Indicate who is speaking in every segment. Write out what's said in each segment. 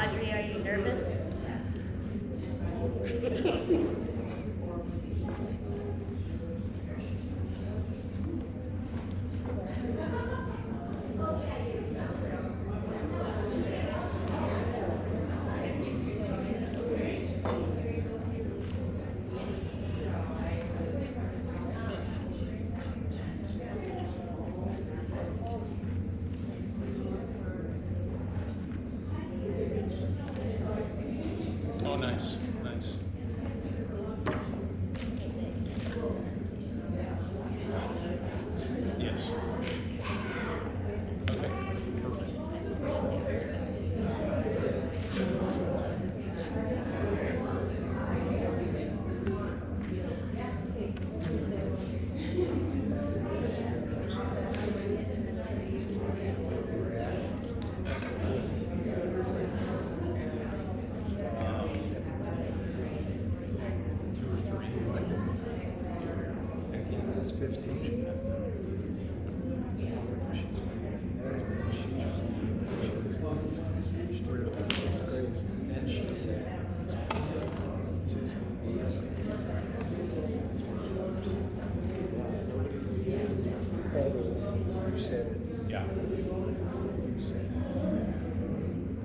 Speaker 1: Audrey, are you nervous?
Speaker 2: Oh, nice, nice. Yes. Okay, perfect.
Speaker 3: That's 15. And she said, you said it.
Speaker 2: Yeah.
Speaker 3: You said it.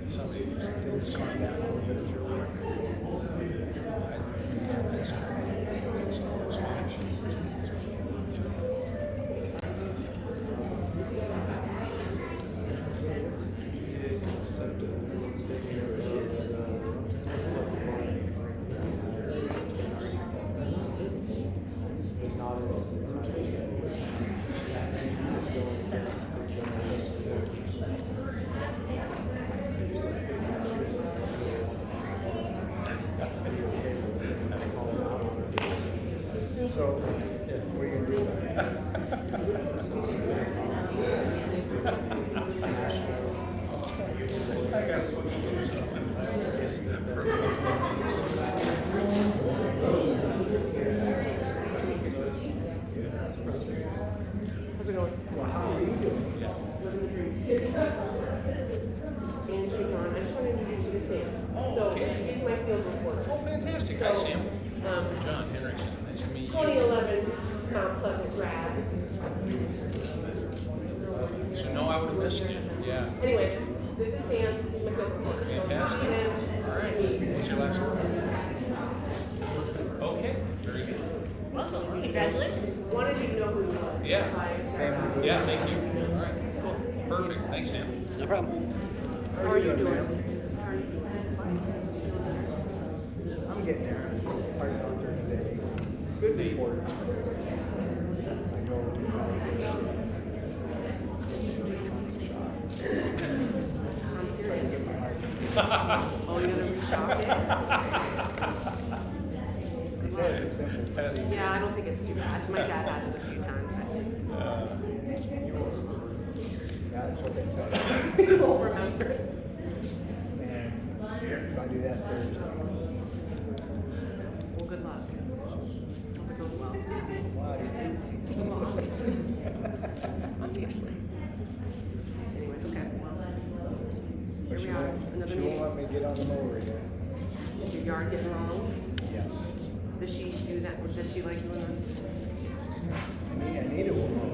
Speaker 2: Somebody
Speaker 3: Things calm down a little bit if you're So, what are you going to do about it?
Speaker 2: I got to put something like this.
Speaker 4: How's it going?
Speaker 3: Well, how are you doing?
Speaker 2: Yeah.
Speaker 4: And Sean, I just want to introduce you to Sam.
Speaker 2: Oh,
Speaker 4: So
Speaker 2: okay.
Speaker 4: he's my field reporter.
Speaker 2: Oh, fantastic. Hi, Sam.
Speaker 4: Um,
Speaker 2: John Henriksen. Nice to meet you.
Speaker 4: 2011 Mount Pleasant grad.
Speaker 2: So, no, I would have missed you. Yeah.
Speaker 4: Anyway, this is Sam. He's my field reporter. So
Speaker 2: Fantastic.
Speaker 4: him
Speaker 2: All right.
Speaker 4: and me.
Speaker 2: What's your last name? Okay. Very good.
Speaker 1: Welcome, congratulations.
Speaker 4: Wanted you to know who he was.
Speaker 2: Yeah.
Speaker 3: Family.
Speaker 2: Yeah, thank you. All right. Cool. Perfect. Thanks, Sam.
Speaker 5: No problem.
Speaker 4: How are you doing?
Speaker 3: ma'am?
Speaker 4: How are you doing?
Speaker 3: I'm getting there. Hard doctor today. Good reports. I go
Speaker 4: I'm serious.
Speaker 3: get my heart.
Speaker 4: Oh, you're gonna re-shop it?
Speaker 3: He said it's simple.
Speaker 4: Yeah, I don't think it's too bad. My dad had it a few times, I think.
Speaker 3: That's what they said.
Speaker 4: You won't remember.
Speaker 3: And if I do that Thursday,
Speaker 4: Well, good luck. Hope it goes well.
Speaker 3: why do you?
Speaker 4: Well, obviously. Obviously. Anyway, okay.
Speaker 3: But
Speaker 4: Here we are, another
Speaker 3: she won't
Speaker 4: meeting.
Speaker 3: let me get on the mower yet.
Speaker 4: Is your yard getting long?
Speaker 3: Yes.
Speaker 4: Does she do that, or does she like doing this?
Speaker 3: Anita will mow.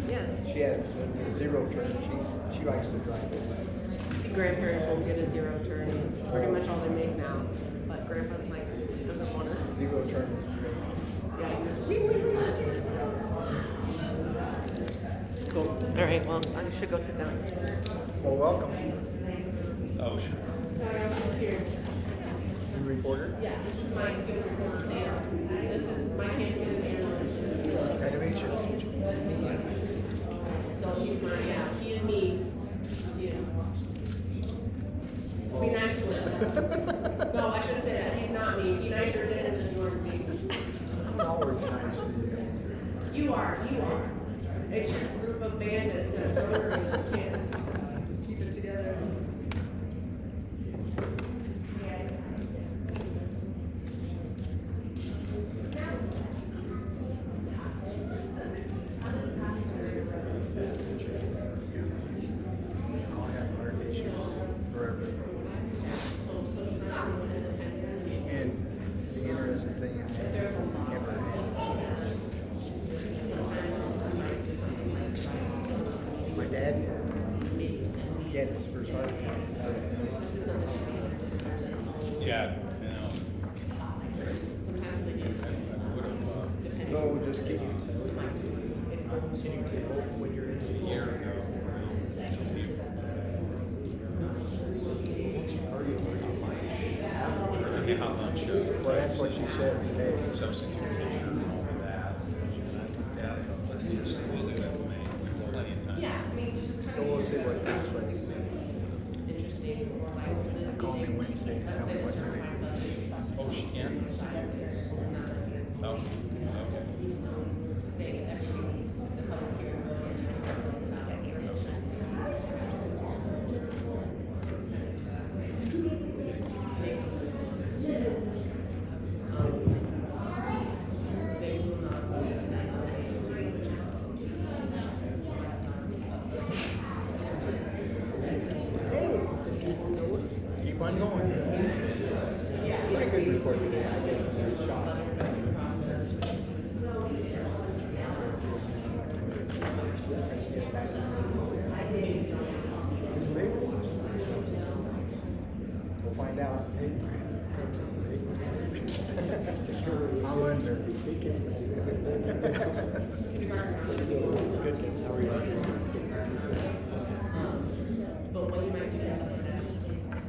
Speaker 4: Yeah.
Speaker 3: She has a zero turn. She likes to drive it.
Speaker 4: See, grandparents won't get a zero turn. It's pretty much all they make now. But grandpa, like, doesn't want to.
Speaker 3: Zero turn is great.
Speaker 4: Yeah. Cool. All right, well, I should go sit down.
Speaker 3: Well, welcome.
Speaker 4: Thanks.
Speaker 2: Oh, sure.
Speaker 4: Here.
Speaker 3: You reporter?
Speaker 4: Yeah, this is my field reporter, Sam. This is my Hampton analyst.
Speaker 3: Nice to meet you.
Speaker 4: So he's my, yeah, he is me. Yeah. Be nice to him. No, I shouldn't say that. He's not me. Be nicer to him than you are to me.
Speaker 3: I'm always nice to you.
Speaker 4: You are, you are. It's your group of bandits in a program that can't keep it together.
Speaker 3: Again, his first heart attack.
Speaker 4: This is something that
Speaker 2: Yeah, you know,
Speaker 4: sometimes they do.
Speaker 2: would have,
Speaker 4: Depending.
Speaker 3: So just keep,
Speaker 4: It's own
Speaker 3: can you take over when you're in?
Speaker 2: a year ago. How much
Speaker 3: Well, that's what you said today.
Speaker 2: substitute teacher and all of that. Yeah, let's just, we'll do that in May. We've got plenty of time.
Speaker 4: Yeah, I mean, just kind
Speaker 3: So
Speaker 4: of
Speaker 3: we'll see what this way.
Speaker 4: interesting, or like for this
Speaker 3: Call me
Speaker 4: meeting,
Speaker 3: Wednesday.
Speaker 4: let's say the certified budget.
Speaker 2: Oh, she can? Oh, okay.
Speaker 4: They get everything, the public hearing vote, and everything about it. They will not vote tonight on this three, which is.
Speaker 3: Keep on going. Pretty good report today. I guess it's a shock. Get back. We'll find out. I'll learn there.
Speaker 4: But what you might do is stuff like that, just take that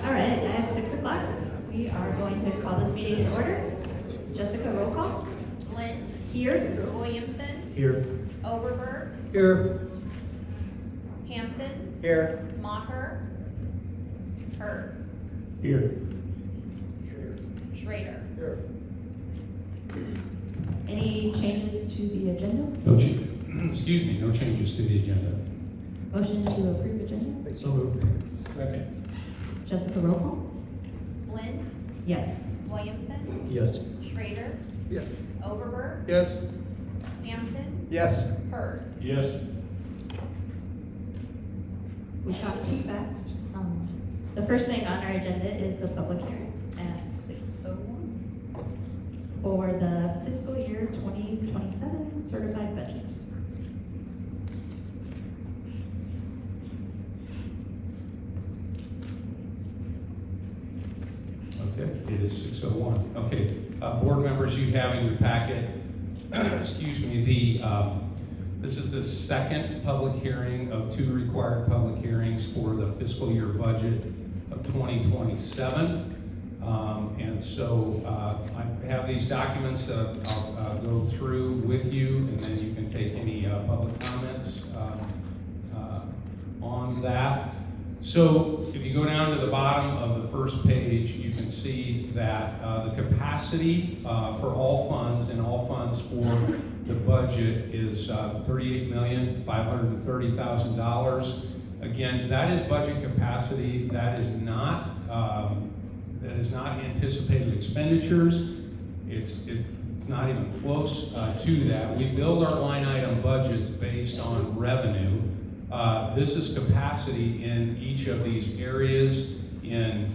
Speaker 1: All right, I have 6 o'clock. We are going to call this meeting to order. Jessica, roll call.
Speaker 5: Flint,
Speaker 1: Here.
Speaker 5: Williamson,
Speaker 3: Here.
Speaker 5: Overberg,
Speaker 3: Here.
Speaker 5: Hampton,
Speaker 3: Here.
Speaker 5: Maher, Hurd,
Speaker 3: Here.
Speaker 5: Schrader.
Speaker 3: Here.
Speaker 1: Any changes to the agenda?
Speaker 6: No changes, excuse me, no changes to the agenda.
Speaker 1: Motion to approve agenda?
Speaker 6: So moved. Second.
Speaker 1: Jessica, roll call.
Speaker 5: Flint,
Speaker 1: Yes.
Speaker 5: Williamson,
Speaker 6: Yes.
Speaker 5: Schrader,
Speaker 3: Yes.
Speaker 5: Overberg,
Speaker 3: Yes.
Speaker 5: Hampton,
Speaker 3: Yes.
Speaker 5: Hurd.
Speaker 6: Yes.
Speaker 1: We talked too fast. The first thing on our agenda is the public hearing at 6:01 for the fiscal year 2027 certified budget.
Speaker 6: Okay, it is 6:01. Okay, board members, you have in your packet, excuse me, this is the second public hearing of 2 required public hearings for the fiscal year budget of 2027. And so I have these documents that I'll go through with you, and then you can take any public comments on that. So if you go down to the bottom of the first page, you can see that the capacity for all funds and all funds for the budget is $38,530,000. Again, that is budget capacity. That is not anticipated expenditures. It's not even close to that. We build our line item budgets based on revenue. This is capacity in each of these areas, in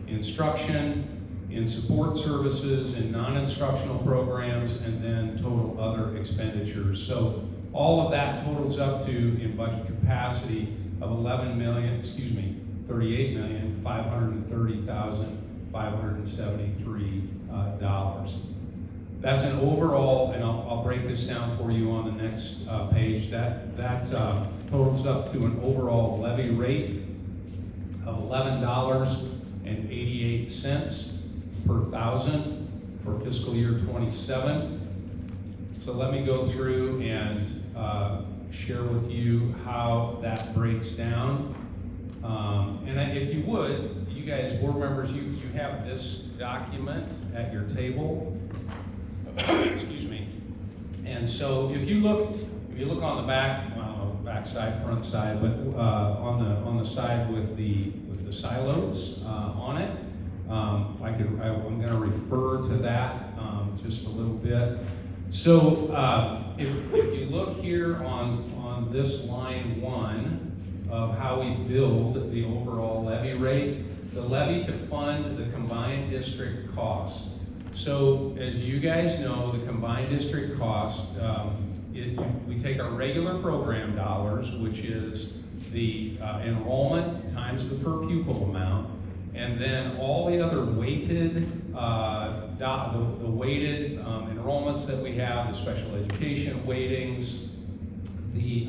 Speaker 6: instruction, in support services, in non-instructional programs, and then total other expenditures. So all of that totals up to, in budget capacity, of $11,530,573. That's an overall, and I'll break this down for you on the next page. That totals up to an overall levy rate of $11.88 per thousand for fiscal year 27. So let me go through and share with you how that breaks down. If you would, you guys, board members, you have this document at your table. Excuse me. And so if you look on the back, back side, front side, but on the side with the silos on it, I'm going to refer to that just a little bit. So if you look here on this line 1 of how we build the overall levy rate, the levy to fund the combined district cost. So as you guys know, the combined district cost, we take our regular program dollars, which is the enrollment times the per pupil amount, and then all the other weighted, the weighted enrollments that we have, the special education weightings, the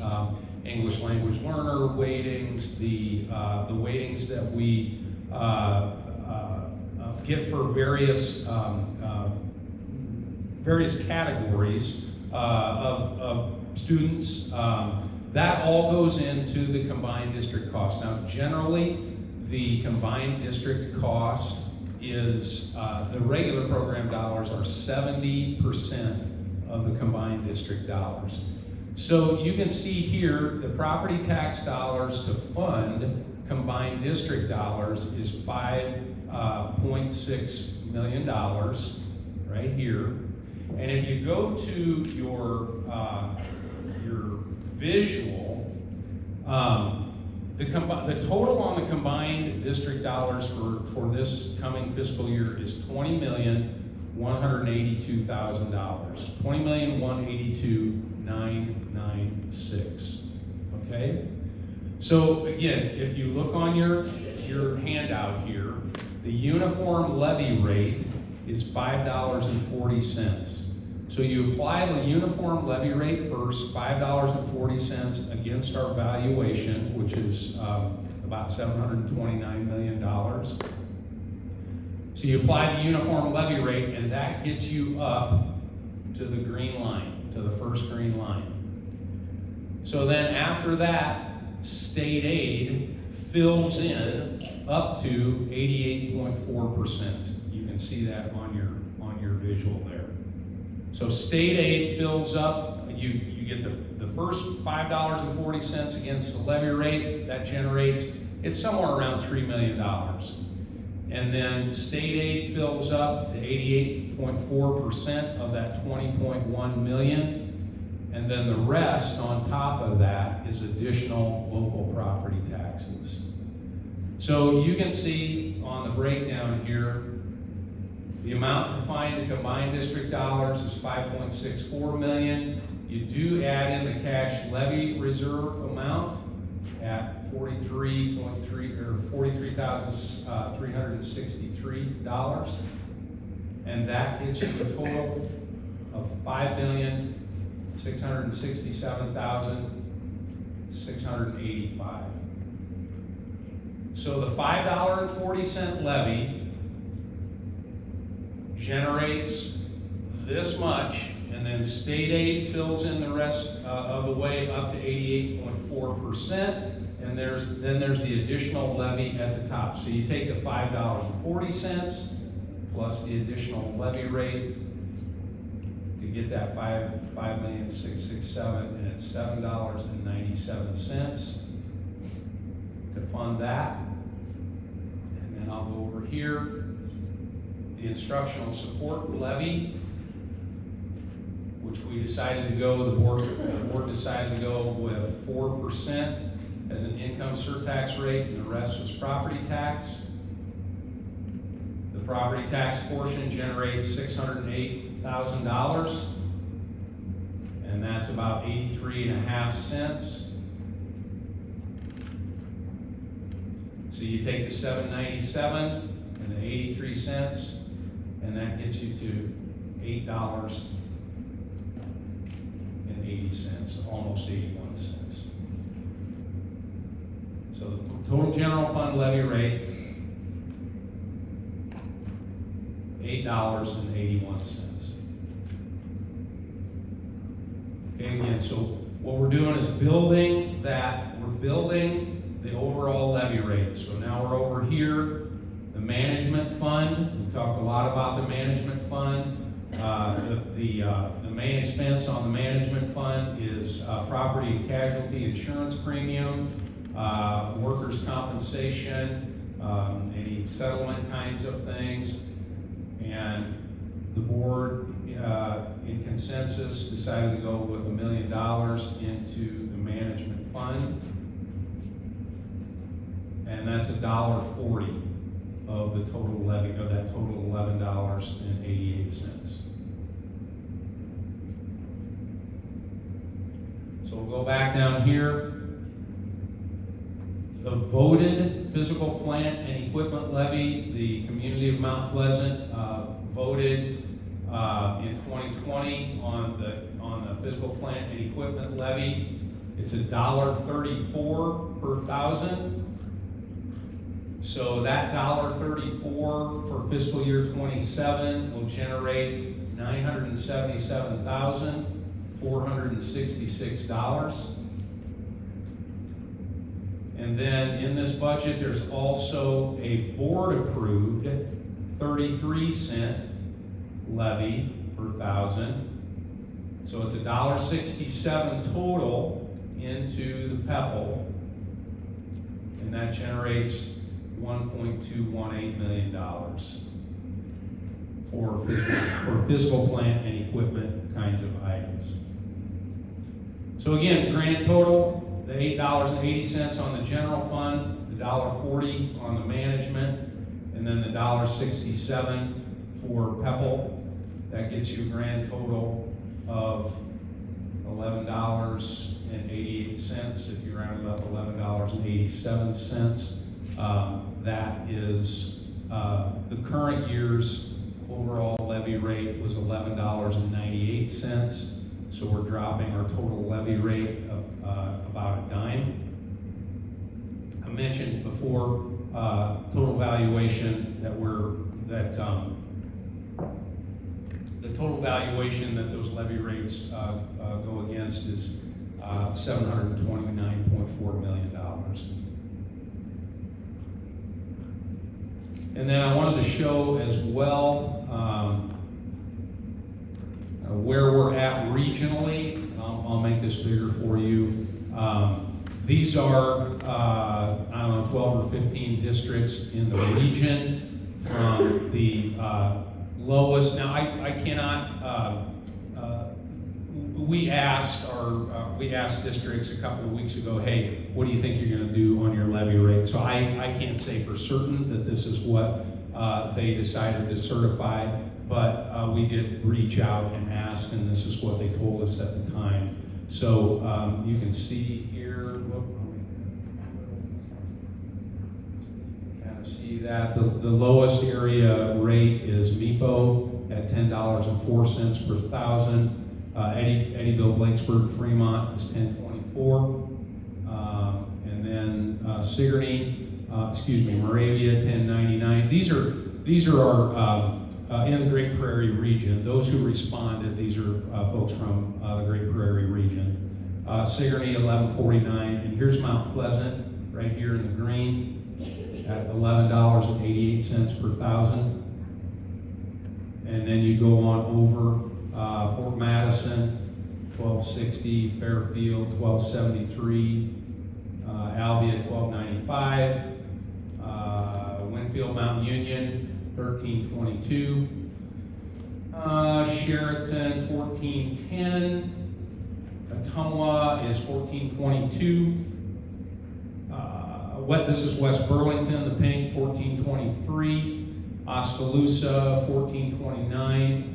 Speaker 6: English language learner weightings, the weightings that we get for various categories of students. That all goes into the combined district cost. Now, generally, the combined district cost is, the regular program dollars are 70% of the combined district dollars. So you can see here, the property tax dollars to fund combined district dollars is $5.6 million right here. And if you go to your visual, the total on the combined district dollars for this coming fiscal year is $20,182,000. $20,182,996. Okay? So again, if you look on your handout here, the uniform levy rate is $5.40. So you apply the uniform levy rate first, $5.40 against our valuation, which is about $729 million. So you apply the uniform levy rate, and that gets you up to the green line, to the first green line. So then after that, state aid fills in up to 88.4%. You can see that on your visual there. So state aid fills up, you get the first $5.40 against the levy rate, that generates, it's somewhere around $3 million. And then state aid fills up to 88.4% of that 20.1 million. And then the rest on top of that is additional local property taxes. So you can see on the breakdown here, the amount to find the combined district dollars is $5.64 million. You do add in the cash levy reserve amount at $43,363, and that gets you a total of $5,667,685. So the $5.40 levy generates this much, and then state aid fills in the rest of the way up to 88.4%, and then there's the additional levy at the top. So you take the $5.40 plus the additional levy rate to get that $5,667,000, and it's $7.97 to fund that. And then I'll go over here. The instructional support levy, which we decided to go, the board decided to go with 4% as an income surtax rate, and the rest was property tax. The property tax portion generates $608,000, and that's about 83.5 cents. So you take the $7.97 and the 83 cents, and that gets you to $8.80, almost 81 cents. So the total general fund levy rate, $8.81. Okay, again, so what we're doing is building that, we're building the overall levy rate. So now we're over here. The management fund, we talked a lot about the management fund. The main expense on the management fund is property and casualty insurance premium, workers' compensation, any settlement kinds of things. And the board, in consensus, decided to go with $1 million into the management fund. And that's $1.40 of the total levy, of that total $11.88. So we'll go back down here. The voted physical plant and equipment levy, the community of Mount Pleasant voted in 2020 on the physical plant and equipment levy. It's $1.34 per thousand. So that $1.34 for fiscal year 27 will generate $977,466. And then in this budget, there's also a board-approved 33-cent levy per thousand. So it's $1.67 total into the PEPL, and that generates $1.218 million for physical plant and equipment kinds of items. So again, grand total, the $8.80 on the general fund, the $1.40 on the management, and then the $1.67 for PEPL. That gets you a grand total of $11.88. If you round it up, $11.87. That is the current year's overall levy rate was $11.98. So we're dropping our total levy rate of about a dime. I mentioned before total valuation the total valuation that those levy rates go against is $729.4 million. And then I wanted to show as well where we're at regionally. I'll make this bigger for you. These are, 12 or 15 districts in the region from the lowest. Now, I cannot, we asked districts a couple of weeks ago, hey, what do you think you're going to do on your levy rate? So I can't say for certain that this is what they decided to certify, but we did reach out and ask, and this is what they told us at the time. So you can see here, kind of see that the lowest area rate is MIPO at $10.04 per thousand. Eddyville, Blacksburg, Fremont is $10.24, and then Moravia $10.99. These are our in the Great Prairie region. Those who responded, these are folks from the Great Prairie region. Sigourney $11.49, and here's Mount Pleasant right here in the green at $11.88 per thousand. And then you go on over Fort Madison, $12.60, Fairfield, $12.73, Albia, $12.95, Winfield, Mount Union, $13.22, Sheraton, $14.10, Ottumwa is $14.22. This is West Burlington, the pink, $14.23, Oskaloosa, $14.29.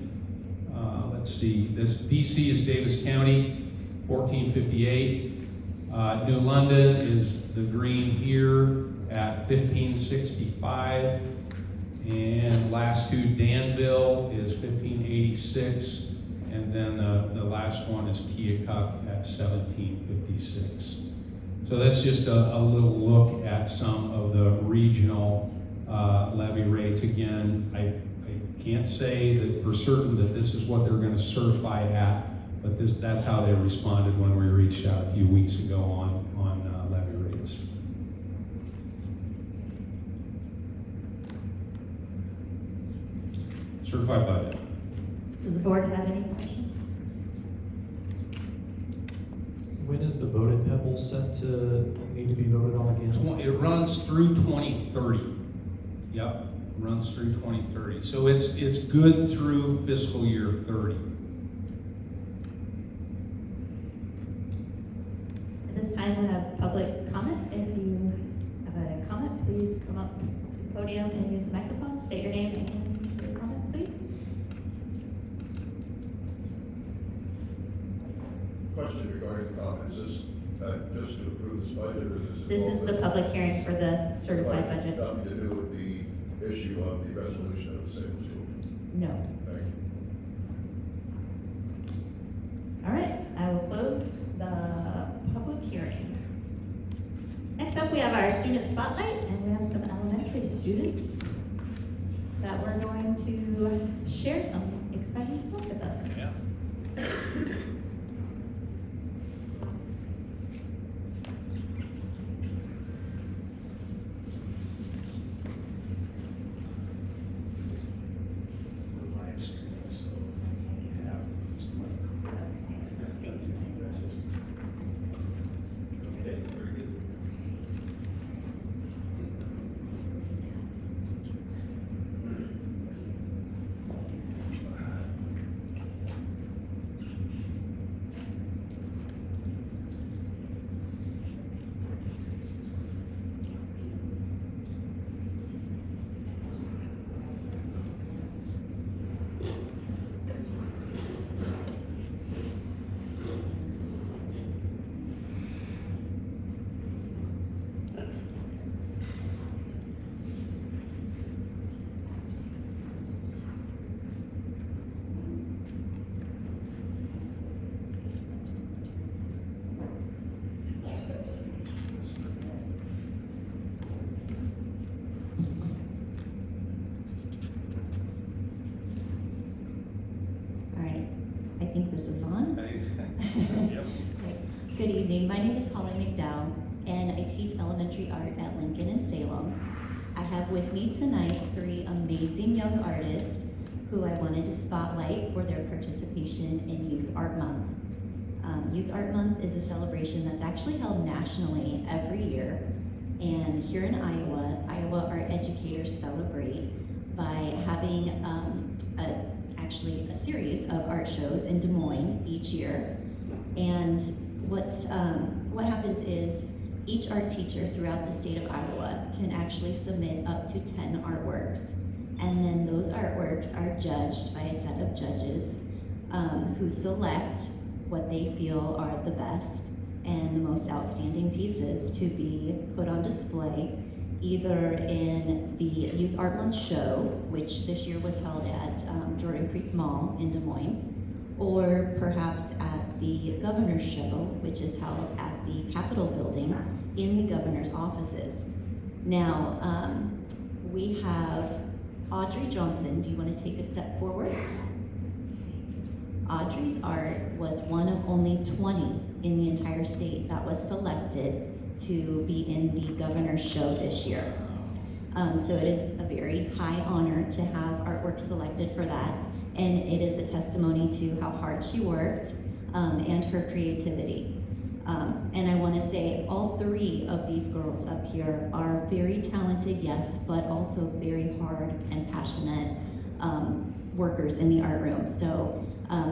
Speaker 6: Let's see, this DC is Davis County, $14.58. New London is the green here at $15.65. And last two, Danville is $15.86. And then the last one is Keokuk at $17.56. So that's just a little look at some of the regional levy rates. Again, I can't say that for certain that this is what they're going to certify at, but that's how they responded when we reached out a few weeks ago on levy rates. Certified budget.
Speaker 1: Does the board have any questions?
Speaker 7: When is the voted PEPL set to need to be voted on again?
Speaker 6: It runs through 2030. Yep. runs through 2030. So it's good through fiscal year 30.
Speaker 1: At this time, we'll have public comment. If you have a comment, please come up to the podium and use the microphone. State your name and your comment, please.
Speaker 8: Question regarding the comment, is this just to approve this budget, or is this?
Speaker 1: This is the public hearing for the certified budget.
Speaker 8: Nothing to do with the issue of the resolution of the same school.
Speaker 1: No.
Speaker 8: Thank you.
Speaker 1: All right, I will close the public hearing. Next up, we have our student spotlight, and we have some elementary students that we're going to share some exciting stuff with us.
Speaker 2: Yeah. Live stream, so you have
Speaker 6: Okay, very good.
Speaker 9: All right, I think this is on.
Speaker 6: Yep.
Speaker 9: Good evening, my name is Holly McDowell, and I teach elementary art at Lincoln and Salem. I have with me tonight 3 amazing young artists who I wanted to spotlight for their participation in Youth Art Month. Youth Art Month is a celebration that's actually held nationally every year, and here in Iowa art educators celebrate by having actually a series of art shows in Des Moines each year. And what happens is each art teacher throughout the state of Iowa can actually submit up to 10 artworks. And then those artworks are judged by a set of judges who select what they feel are the best and the most outstanding pieces to be put on display either in the Youth Art Month show, which this year was held at Jordan Creek Mall in Des Moines, or perhaps at the Governor's Show, which is held at the Capitol Building in the Governor's offices. Now, we have Audrey Johnson. Do you want to take a step forward? Audrey's art was one of only 20 in the entire state that was selected to be in the Governor's Show this year. So it is a very high honor to have artwork selected for that, and it is a testimony to how hard she worked and her creativity. And I want to say all 3 of these girls up here are very talented, yes, but also very hard and passionate workers in the art room. So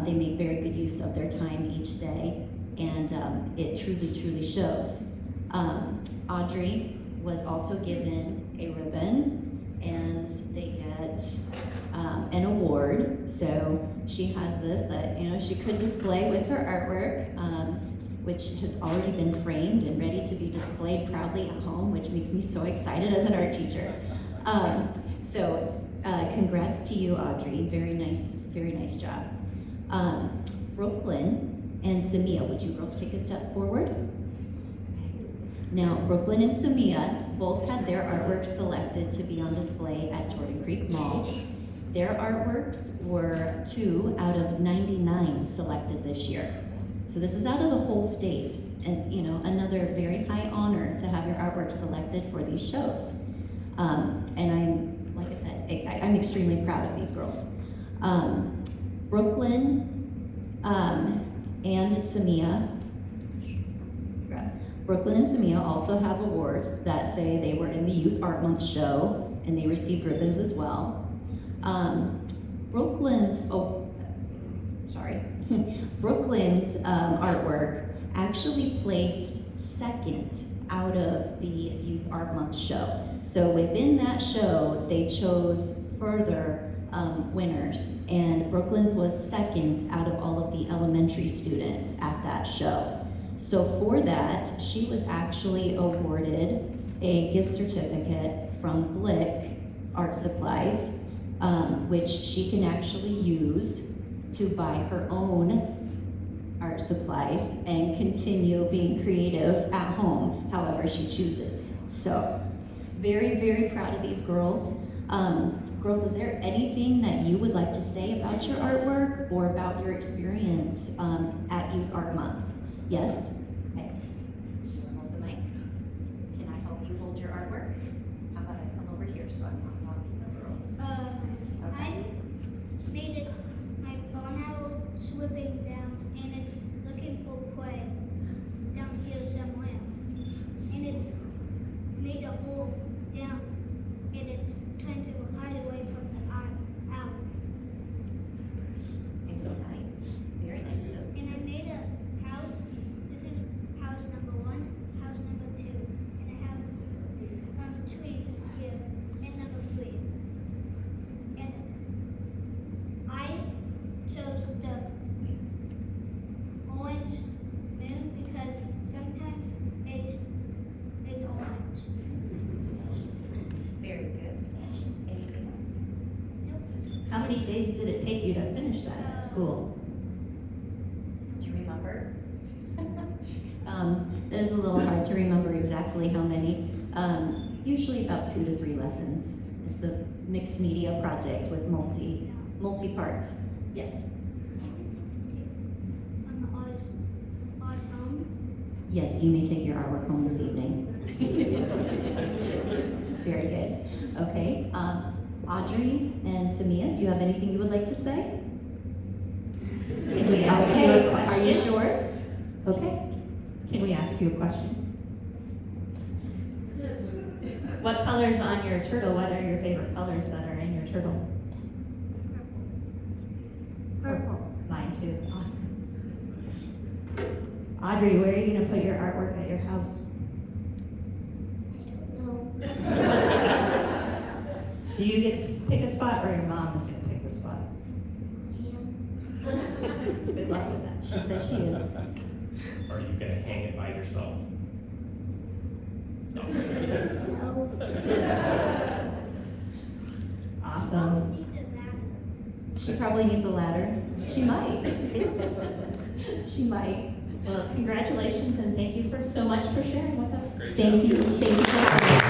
Speaker 9: they make very good use of their time each day, and it truly shows. Audrey was also given a ribbon, and they get an award. So she has this that she could display with her artwork, which has already been framed and ready to be displayed proudly at home, which makes me so excited as an art teacher. Congrats to you, Audrey. Very nice job. Brooklyn and Samia, would you girls take a step forward? Now, Brooklyn and Samia both had their artworks selected to be on display at Jordan Creek Mall. Their artworks were 2 out of 99 selected this year. So this is out of the whole state, and another very high honor to have your artwork selected for these shows. And like I said, I'm extremely proud of these girls. Brooklyn and Samia. Brooklyn and Samia also have awards that say they were in the Youth Art Month show and they received ribbons as well. Brooklyn's artwork actually placed second out of the Youth Art Month show. So within that show, they chose further winners, and Brooklyn's was second out of all of the elementary students at that show. So for that, she was actually awarded a gift certificate from Blick Art Supplies, which she can actually use to buy her own art supplies and continue being creative at home, however she chooses. So, very, very proud of these girls. Girls, is there anything that you would like to say about your artwork or about your experience at Youth Art Month? Yes? Okay. Hold the mic. Can I help you hold your artwork? How about I come over here so I'm not blocking the girls?
Speaker 10: I made it my barn owl slipping down, and it's looking for prey down here somewhere. And it's made a hole down, and it's trying to hide away from the owl.
Speaker 9: So nice. Very nice. So,
Speaker 10: And I made a house. This is house number 1, house number 2, and I have trees here, and number 3. And I chose the orange moon because sometimes it is orange.
Speaker 9: very good. Anything else?
Speaker 10: Nope.
Speaker 1: How many days did it take you to finish that at school?
Speaker 9: Do you remember? It is a little hard to remember exactly how many. Usually about 2 to 3 lessons. It's a mixed media project with multi parts. Yes.
Speaker 10: Oz home.
Speaker 9: Yes, you may take your artwork home this evening. Very good. Okay. Audrey and Samia, do you have anything you would like to say?
Speaker 1: Can we ask you a question?
Speaker 9: Are you sure? Okay.
Speaker 1: Can we ask you a question? What colors on your turtle? What are your favorite colors that are in your turtle?
Speaker 10: Purple.
Speaker 1: Mine too. Awesome. Audrey, where are you going to put your artwork at your house?
Speaker 10: No.
Speaker 1: Do you get to pick a spot, or your mom is going to pick the spot? Good luck with that.
Speaker 9: She said she is.
Speaker 7: Are you gonna hang it by yourself? No.
Speaker 10: No.
Speaker 1: Awesome.
Speaker 10: Needs a ladder.
Speaker 9: She probably needs a ladder. She might. She might.
Speaker 1: Well, congratulations, and thank you so much for sharing with us.
Speaker 2: Great
Speaker 9: Thank
Speaker 2: job.
Speaker 9: you. Thank you for coming.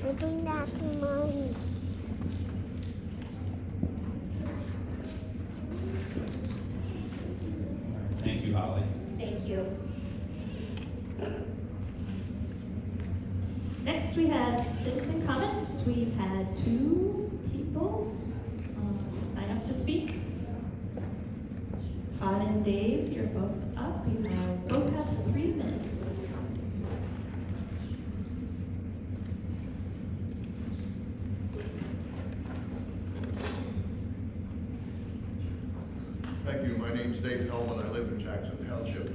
Speaker 10: We're doing that to mommy.
Speaker 6: Thank you, Holly.
Speaker 9: Thank you.
Speaker 1: Next, we have citizen comments. We've had 2 people sign up to speak. Todd and Dave, you're both up. You both have 3 minutes.
Speaker 8: Thank you. My name's Dave Hellman. I live in Jackson Township.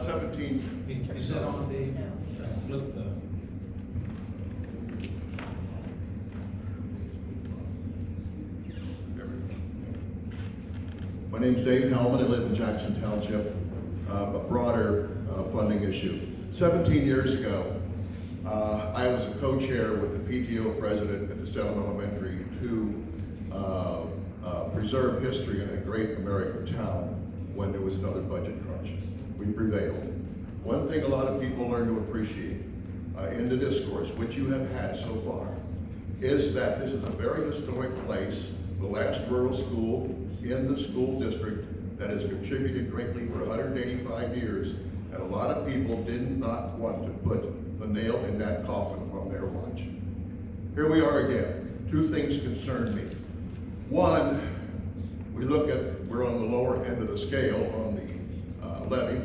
Speaker 8: 17.
Speaker 6: Is that on, Dave? Flip the.
Speaker 8: My name's Dave Hellman. I live in Jackson Township. A broader funding issue. 17 years ago, I was a co-chair with the PTO president at DeSalem Elementary to preserve history in a great American town when there was another budget crunch. We prevailed. One thing a lot of people learn to appreciate in the discourse, which you have had so far, is that this is a very historic place, the last rural school in the school district that has contributed greatly for 185 years, and a lot of people did not want to put the nail in that coffin on their watch. Here we are again. 2 things concern me. One, we're on the lower end of the scale on the levy,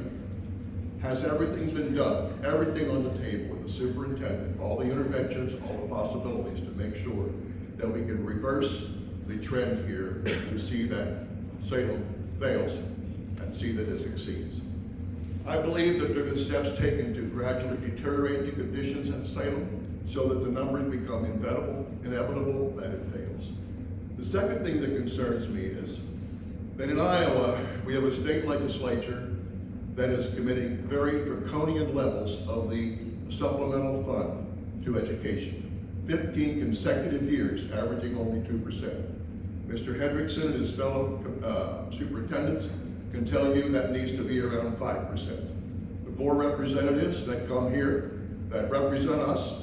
Speaker 8: has everything been done, everything on the table with the superintendent, all the interventions, all the possibilities to make sure that we can reverse the trend here to see that Salem fails and see that it succeeds. I believe that there have been steps taken to gradually deteriorate the conditions at Salem so that the numbers become inevitable that it fails. The second thing that concerns me is that in Iowa, we have a state legislature that is committing very draconian levels of the supplemental fund to education. 15 consecutive years, averaging only 2%. Mr. Hendrickson and his fellow superintendents can tell you that needs to be around 5%. The 4 representatives that come here that represent us,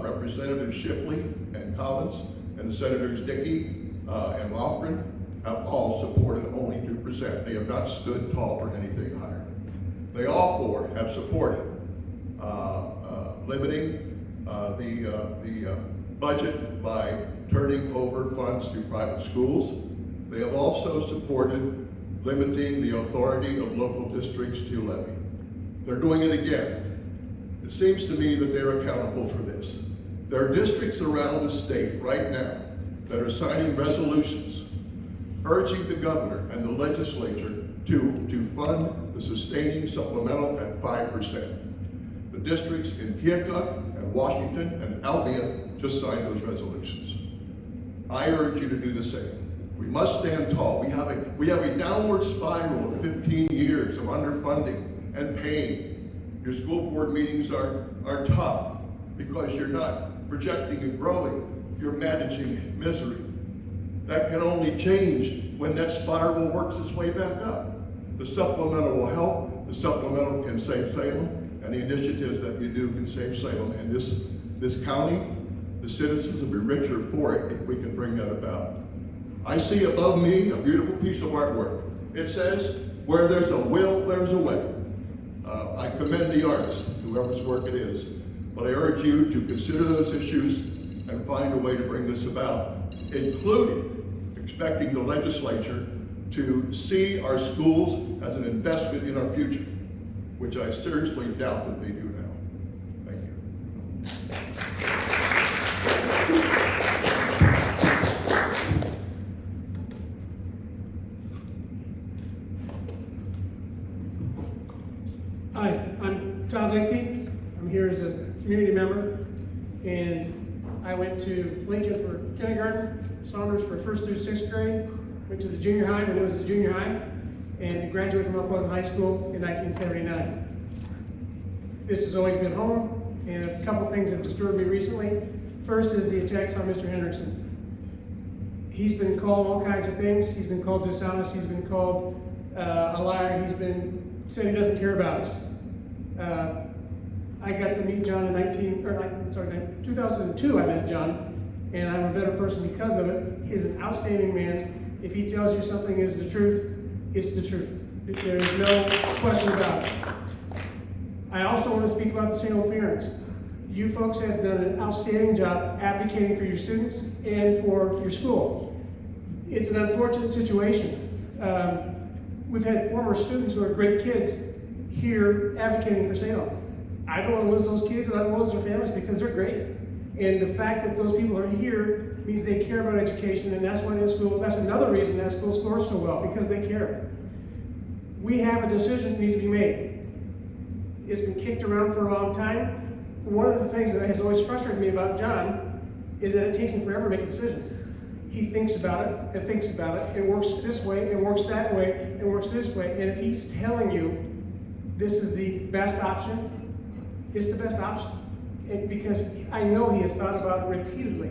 Speaker 8: Representatives Shipley and Collins, and Senators Dickey and Lofgren, have all supported only 2%. They have not stood tall for anything higher. They all 4 have supported limiting the budget by turning over funds to private schools. They have also supported limiting the authority of local districts to levy. They're doing it again. It seems to me that they're accountable for this. There are districts around the state right now that are signing resolutions urging the governor and the legislature to fund the sustaining supplemental at 5%. The districts in Keokuk and Washington and Albia just signed those resolutions. I urge you to do the same. We must stand tall. We have a downward spiral of 15 years of underfunding and pain. Your school board meetings are tough because you're not projecting and growing. You're managing misery. That can only change when that spiral works its way back up. The supplemental will help. The supplemental can save Salem, and the initiatives that you do can save Salem. And this county, the citizens will be richer for it if we can bring that about. I see above me a beautiful piece of artwork. It says, "Where there's a will, there's a way." I commend the artist, whoever's work it is, but I urge you to consider those issues and find a way to bring this about, including expecting the legislature to see our schools as an investment in our future, which I seriously doubt that they do now. Thank you.
Speaker 11: Hi, I'm Todd Lichty. I'm here as a community member, and I went to Lincoln for kindergarten, Saunders for 1st through 6th grade, went to the junior high when it was the junior high, and graduated from Mount Pleasant High School in 1979. This has always been home, and a couple things have disturbed me recently. First is the attacks on Mr. Hendrickson. He's been called all kinds of things. He's been called dishonest. He's been called a liar. He's been said he doesn't care about us. I got to meet John in 2002. I met John, and I'm a better person because of it. He's an outstanding man. If he tells you something is the truth, it's the truth. There's no question about it. I also want to speak about the single parents. You folks have done an outstanding job advocating for your students and for your school. It's an unfortunate situation. We've had former students who are great kids here advocating for Salem. I don't want to lose those kids, and I don't want to lose their families because they're great. And the fact that those people are here means they care about education, and that's why that school, that's another reason that school scores so well, because they care. We have a decision that needs to be made. It's been kicked around for a long time. One of the things that has always frustrated me about John is that it takes him forever to make a decision. He thinks about it, and thinks about it, and works this way, and works that way, and works this way. And if he's telling you this is the best option, it's the best option. Because I know he has thought about it repeatedly.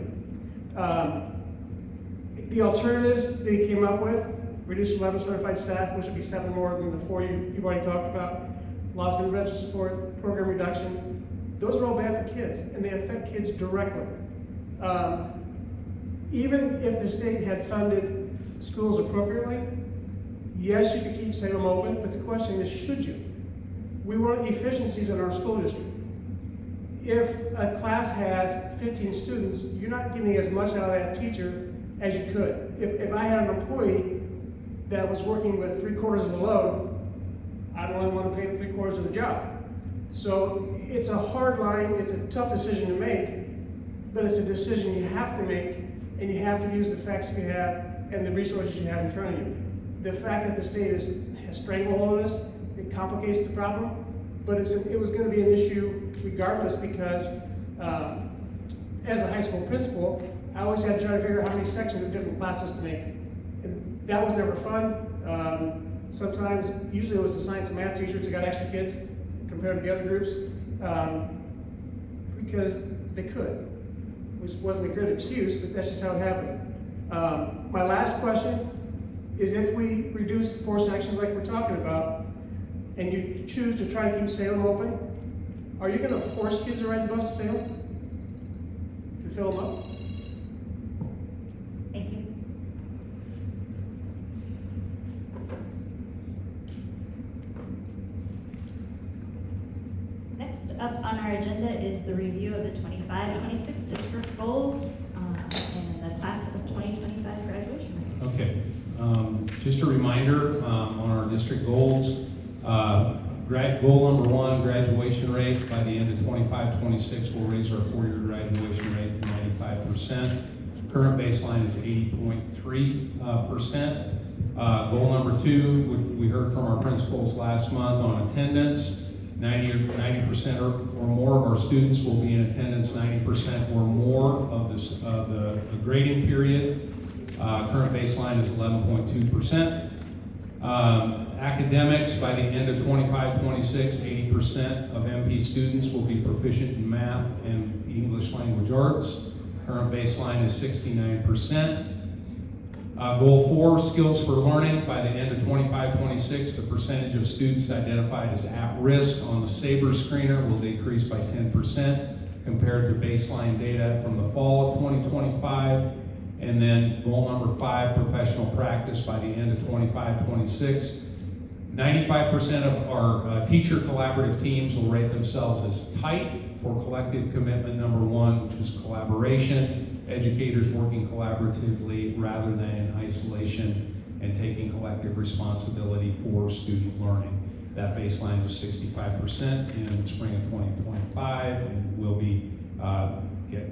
Speaker 11: The alternatives that he came up with, reduce 11 certified staff, which would be 7 more than the 4 you've already talked about, loss of intervention support, program reduction, those are all bad for kids, and they affect kids directly. Even if the state had funded schools appropriately, yes, you could keep Salem open, but the question is, should you? We want efficiencies in our school district. If a class has 15 students, you're not getting as much out of that teacher as you could. If I had an employee that was working with 3/4 of the load, I don't really want to pay 3/4 of the job. So it's a hard line, it's a tough decision to make, but it's a decision you have to make, and you have to use the facts you have and the resources you have in front of you. The fact that the state has stranglehold on this, it complicates the problem, but it was going to be an issue regardless, because as a high school principal, I always had to try to figure out how many sections of different classes to make. And that was never fun. Sometimes, usually it was the science and math teachers that got extra kids compared to the other groups, because they could, which wasn't a good excuse, but that's just how it happened. My last question is, if we reduce 4 sections like we're talking about, and you choose to try to keep Salem open, are you going to force kids to ride the bus to Salem to fill them up?
Speaker 1: Thank you. Next up on our agenda is the review of the 25-26 district goals and the class of 2025 graduation rate.
Speaker 6: Okay, just a reminder on our district goals. Goal number 1, graduation rate. By the end of 25-26, we'll raise our 4-year graduation rate to 95%. Current baseline is 80.3%. Goal number 2, we heard from our principals last month on attendance. 90% or more of our students will be in attendance 90% or more of the grading period. Current baseline is 11.2%. Academics, by the end of 25-26, 80% of MP students will be proficient in math and English language arts. Current baseline is 69%. Goal 4, skills for learning. By the end of 25-26, the percentage of students identified as at risk on the SABRE screener will decrease by 10% compared to baseline data from the fall of 2025. And then goal number 5, professional practice. By the end of 25-26, 95% of our teacher collaborative teams will rate themselves as tight for collective commitment number 1, which is collaboration. Educators working collaboratively rather than in isolation and taking collective responsibility for student learning. That baseline was 65% in spring of 2025, and we'll be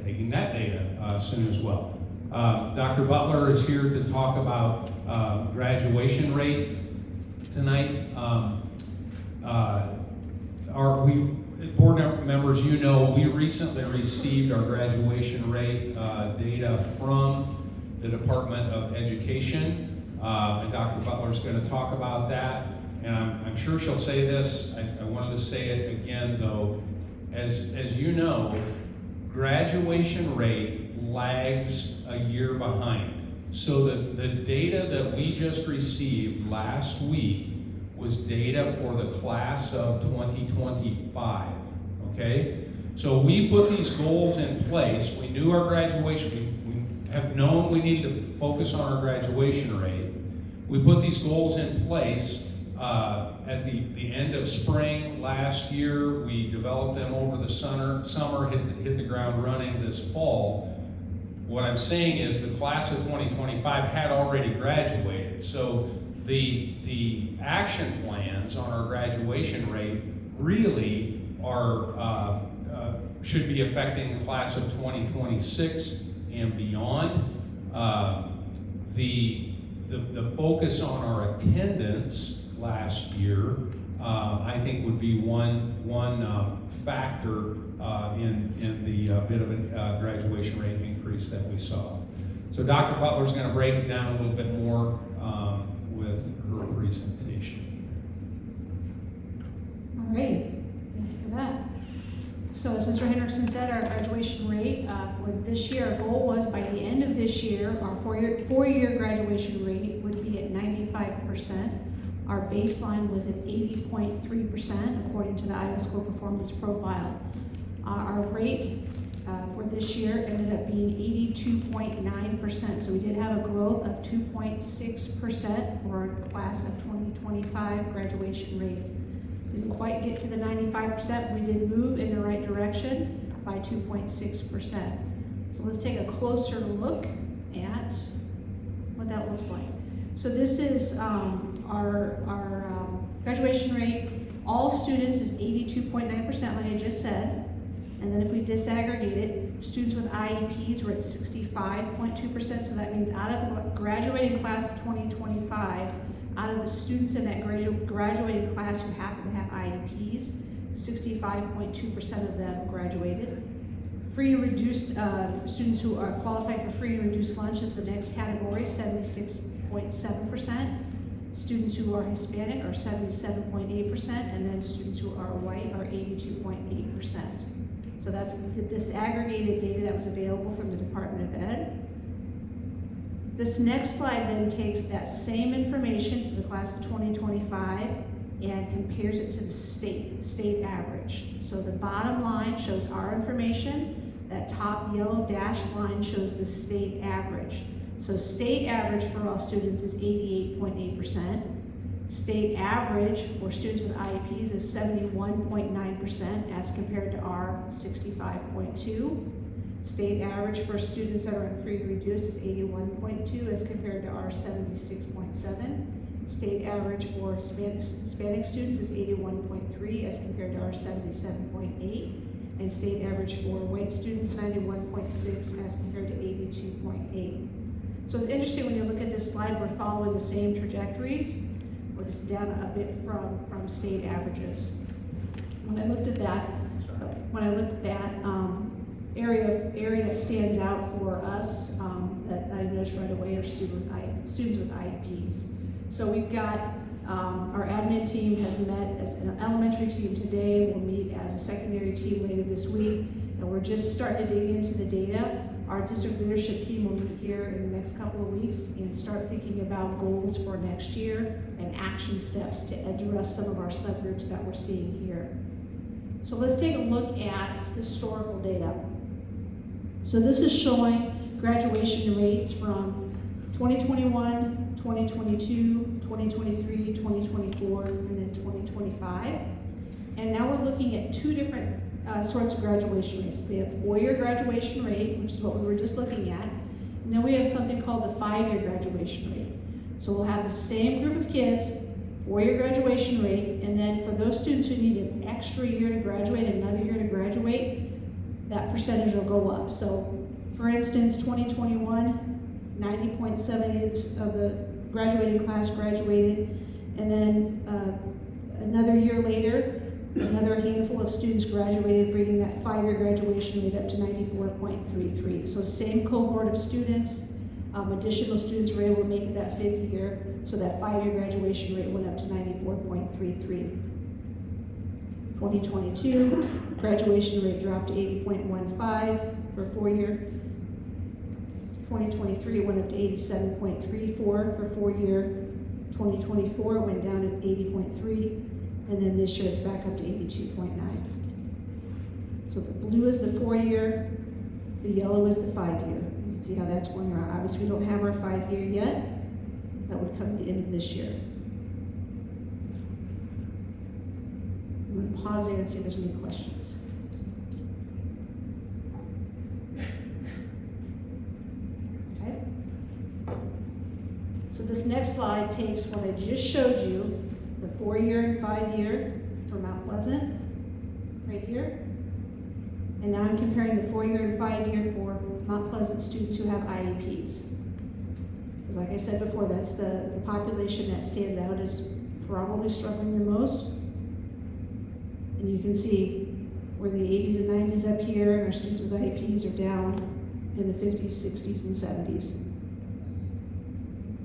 Speaker 6: taking that data soon as well. Dr. Butler is here to talk about graduation rate tonight. Board members, you know, we recently received our graduation rate data from the Department of Education, and Dr. Butler is going to talk about that. And I'm sure she'll say this. I wanted to say it again, though. As you know, graduation rate lags a year behind. So the data that we just received last week was data for the class of 2025, okay? So we put these goals in place. We knew our graduation, we have known we needed to focus on our graduation rate. We put these goals in place at the end of spring last year. We developed them over the summer, hit the ground running this fall. What I'm saying is the class of 2025 had already graduated. So the action plans on our graduation rate really are should be affecting the class of 2026 and beyond. The focus on our attendance last year, I think, would be one factor in the bit of a graduation rate increase that we saw. So Dr. Butler's going to break it down a little bit more with her presentation.
Speaker 12: All right, thank you for that. So as Mr. Hendrickson said, our graduation rate for this year, our goal was by the end of this year, our four-year graduation rate would be at 95%. Our baseline was at 80.3% according to the Iowa School Performance Profile. Our rate for this year ended up being 82.9%. So we did have a growth of 2.6% for our class of 2025 graduation rate. Didn't quite get to the 95%. We did move in the right direction by 2.6%. So let's take a closer look at what that looks like. So this is our graduation rate, all students is 82.9%, like I just said. And then if we disaggregate it, students with IEPs were at 65.2%, so that means out of the graduating class of 2025, out of the students in that graduating class who happen to have IEPs, 65.2% of them graduated. Free and reduced, students who are qualified for free and reduced lunch is the next category, 76.7%. Students who are Hispanic are 77.8%, and then students who are white are 82.8%. So that's the disaggregated data that was available from the Department of Ed. This next slide then takes that same information for the class of 2025 and compares it to the state average. So the bottom line shows our information, that top yellow dashed line shows the state average. So state average for all students is 88.8%. State average for students with IEPs is 71.9% as compared to our 65.2. State average for students that are in free and reduced is 81.2 as compared to our 76.7. State average for Hispanic students is 81.3 as compared to our 77.8. And state average for white students, 91.6 as compared to 82.8. So it's interesting when you look at this slide, we're following the same trajectories. We're just down a bit from state averages. When I looked at that, area that stands out for us that I noticed right away are students with IEPs. So we've got our admin team has met as an elementary team today. We'll meet as a secondary team later this week, and we're just starting to dig into the data. Our district leadership team will meet here in the next couple of weeks and start thinking about goals for next year and action steps to address some of our subgroups that we're seeing here. So let's take a look at historical data. So this is showing graduation rates from 2021, 2022, 2023, 2024, and then 2025. And now we're looking at two different sorts of graduation rates. We have 4-year graduation rate, which is what we were just looking at. And then we have something called the 5-year graduation rate. So we'll have the same group of kids, 4-year graduation rate, and then for those students who need an extra year to graduate, another year to graduate, that percentage will go up. So for instance, 2021, 90.78 of the graduating class graduated, and then another year later, another handful of students graduated, bringing that 5-year graduation rate up to 94.33. So same cohort of students, additional students were able to make it that 5th year, so that 5-year graduation rate went up to 94.33. 2022, graduation rate dropped to 80.15 for 4-year. 2023 went up to 87.34 for 4-year. 2024 went down to 80.3, and then this year it's back up to 82.9. So the blue is the 4-year, the yellow is the 5-year. You can see how that's going around. Obviously, we don't have our 5-year yet. That would come at the end of this year. I'm going to pause there and see if there's any questions. Okay. So this next slide takes what I just showed you, the 4-year and 5-year for Mount Pleasant, right here. And now I'm comparing the 4-year and 5-year for Mount Pleasant students who have IEPs. Because like I said before, that's the population that stands out as probably struggling the most. And you can see where the 80s and 90s up here, and our students with IEPs are down in the 50s, 60s, and 70s.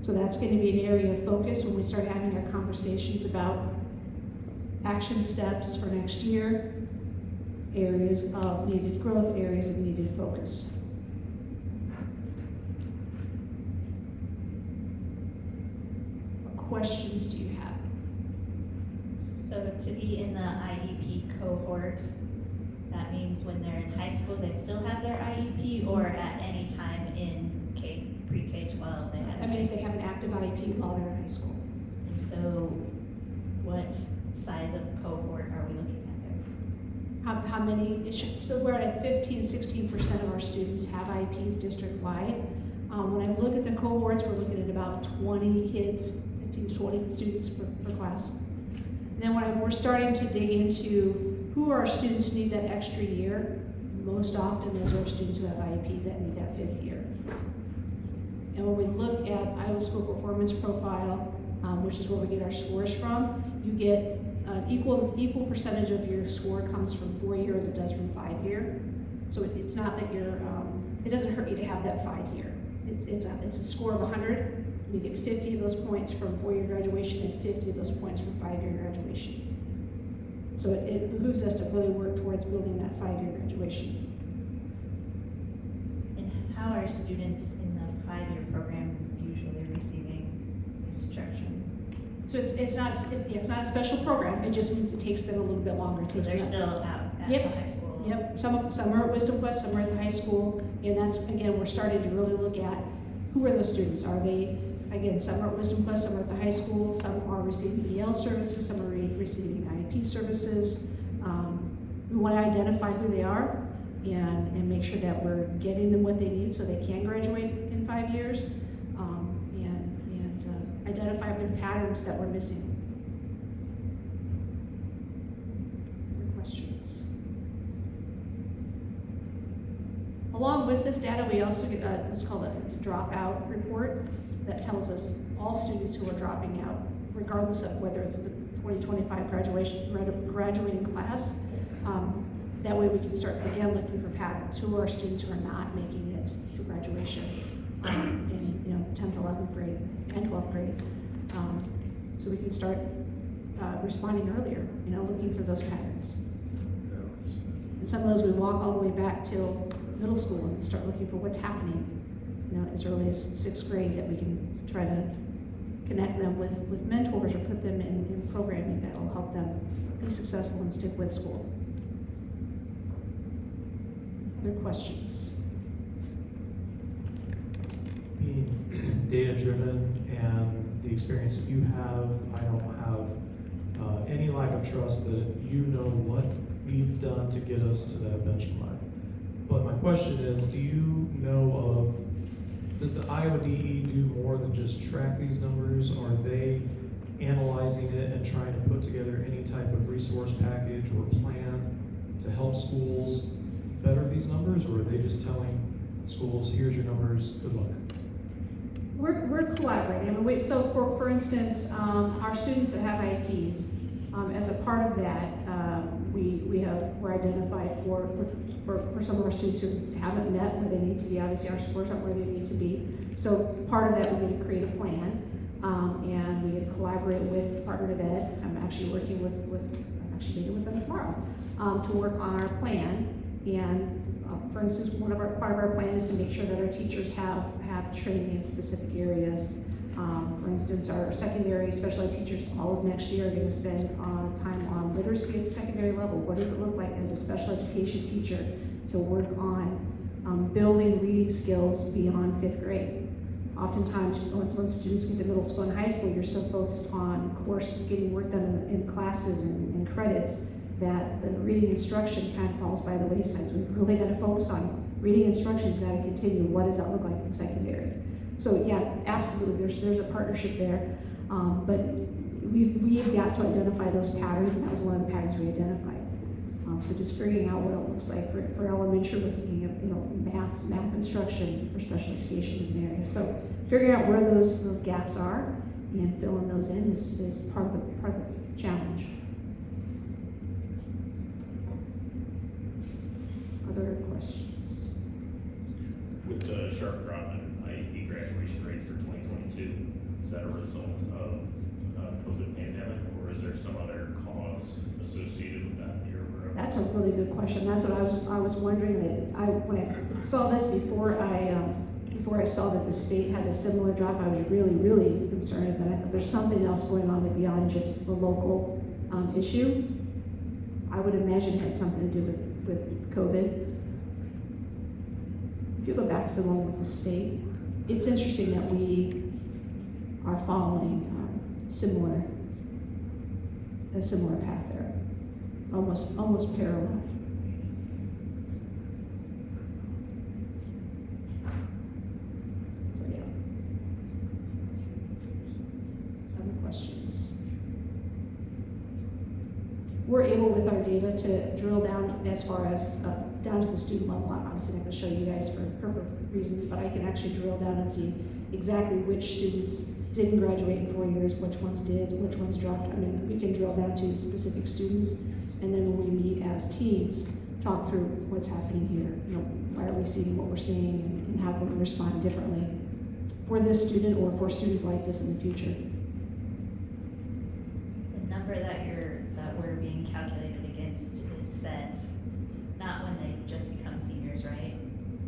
Speaker 12: So that's going to be an area of focus when we start having our conversations about action steps for next year, areas of needed growth, areas of needed focus. What questions do you have?
Speaker 1: So to be in the IEP cohort, that means when they're in high school, they still have their IEP, or at any time in pre-K-12 they have?
Speaker 12: That means they have an active IEP while they're in high school.
Speaker 1: And so what size of cohort are we looking at there?
Speaker 12: How many? So we're at 15-16% of our students have IEPs district-wide. When I look at the cohorts, we're looking at about 20 kids, 15 to 20 students per class. then when we're starting to dig into who are our students who need that extra year, most often those are students who have IEPs that need that 5th year. And when we look at Iowa School Performance Profile, which is where we get our scores from, you get an equal percentage of your score comes from 4-year as it does from 5-year. So it's not that you're, it doesn't hurt you to have that 5-year. It's a score of 100. You get 50 of those points from 4-year graduation and 50 of those points from 5-year graduation. So it behooves us to really work towards building that 5-year graduation.
Speaker 1: And how are students in the 5-year program usually receiving instruction?
Speaker 12: So it's not a special program, it just means it takes them a little bit longer. It
Speaker 1: So
Speaker 12: takes
Speaker 1: they're
Speaker 12: them-
Speaker 1: still out at
Speaker 12: Yep.
Speaker 1: the high school?
Speaker 12: Yep, some are at Wisdom Quest, some are at the high school, and that's, again, we're starting to really look at who are those students? Are they, again, some are at Wisdom Quest, some are at the high school, some are receiving EL services, some are receiving IEP services. We want to identify who they are and make sure that we're getting them what they need so they can graduate in 5 years, and identify if there are patterns that we're missing. Other questions? Along with this data, we also get what's called a dropout report that tells us all students who are dropping out, regardless of whether it's the 2025 graduating class. That way we can start again looking for patterns. Who are students who are not making it to graduation in 10th, 11th grade, and 12th grade. So we can start responding earlier, looking for those patterns. And some of those we walk all the way back till middle school and start looking for what's happening, as early as 6th grade, that we can try to connect them with mentors or put them in programming that will help them be successful and stick with school. Other questions?
Speaker 13: Being data-driven and the experience that you have, I don't have any lack of trust that you know what needs done to get us to that benchmark. But my question is, do you know does the Iowa DE do more than just track these numbers? Are they analyzing it and trying to put together any type of resource package or plan to help schools better these numbers? Or are they just telling schools, here's your numbers, good luck?
Speaker 12: We're collaborating. So for instance, our students that have IEPs, as a part of that, we're identified for some of our students who haven't met where they need to be. Obviously, our scores aren't where they need to be. So part of that, we get to create a plan, and we get to collaborate with Department of Ed. I'm actually working I'm actually meeting with them tomorrow to work on our plan. And for instance, part of our plan is to make sure that our teachers have training in specific areas. For instance, our secondary special ed teachers all of next year are going to spend time on literacy at the secondary level. What does it look like as a special education teacher to work on building reading skills beyond 5th grade? Oftentimes, once students get to middle school and high school, you're so focused on course getting work done in classes and credits that the reading instruction kind of falls by the wayside. So we've really got to focus on reading instruction's got to continue. What does that look like in secondary? So yeah, absolutely, there's a partnership there, but we've got to identify those patterns, and that was one of the patterns we identified. So just figuring out what it looks like for elementary, we're thinking of math instruction for special education is an area. So figuring out where those gaps are and filling those in is part of the challenge. Other questions?
Speaker 7: With the sharp drop in IEP graduation rates for 2022, is that a result of COVID pandemic, or is there some other cause associated with that year?
Speaker 12: That's a really good question. That's what I was wondering. When I saw this before I saw that the state had a similar drop, I was really, really concerned that I thought there's something else going on beyond just the local issue. I would imagine it had something to do with COVID. If you go back to the one with the state, it's interesting that we are following a similar path there, almost parallel. So yeah. Other questions? data to drill down as far as, down to the student level. I'm obviously not gonna show you guys for purpose reasons, but I can actually drill down and see exactly which students didn't graduate in 4 years, which ones did, which ones dropped. I mean, we can drill down to specific students, and then when we meet as teams, talk through what's happening here. You know, why are we seeing what we're seeing, and how can we respond differently for this student or for students like this in the future.
Speaker 1: The number that we're being calculated against is set, not when they just become seniors, right?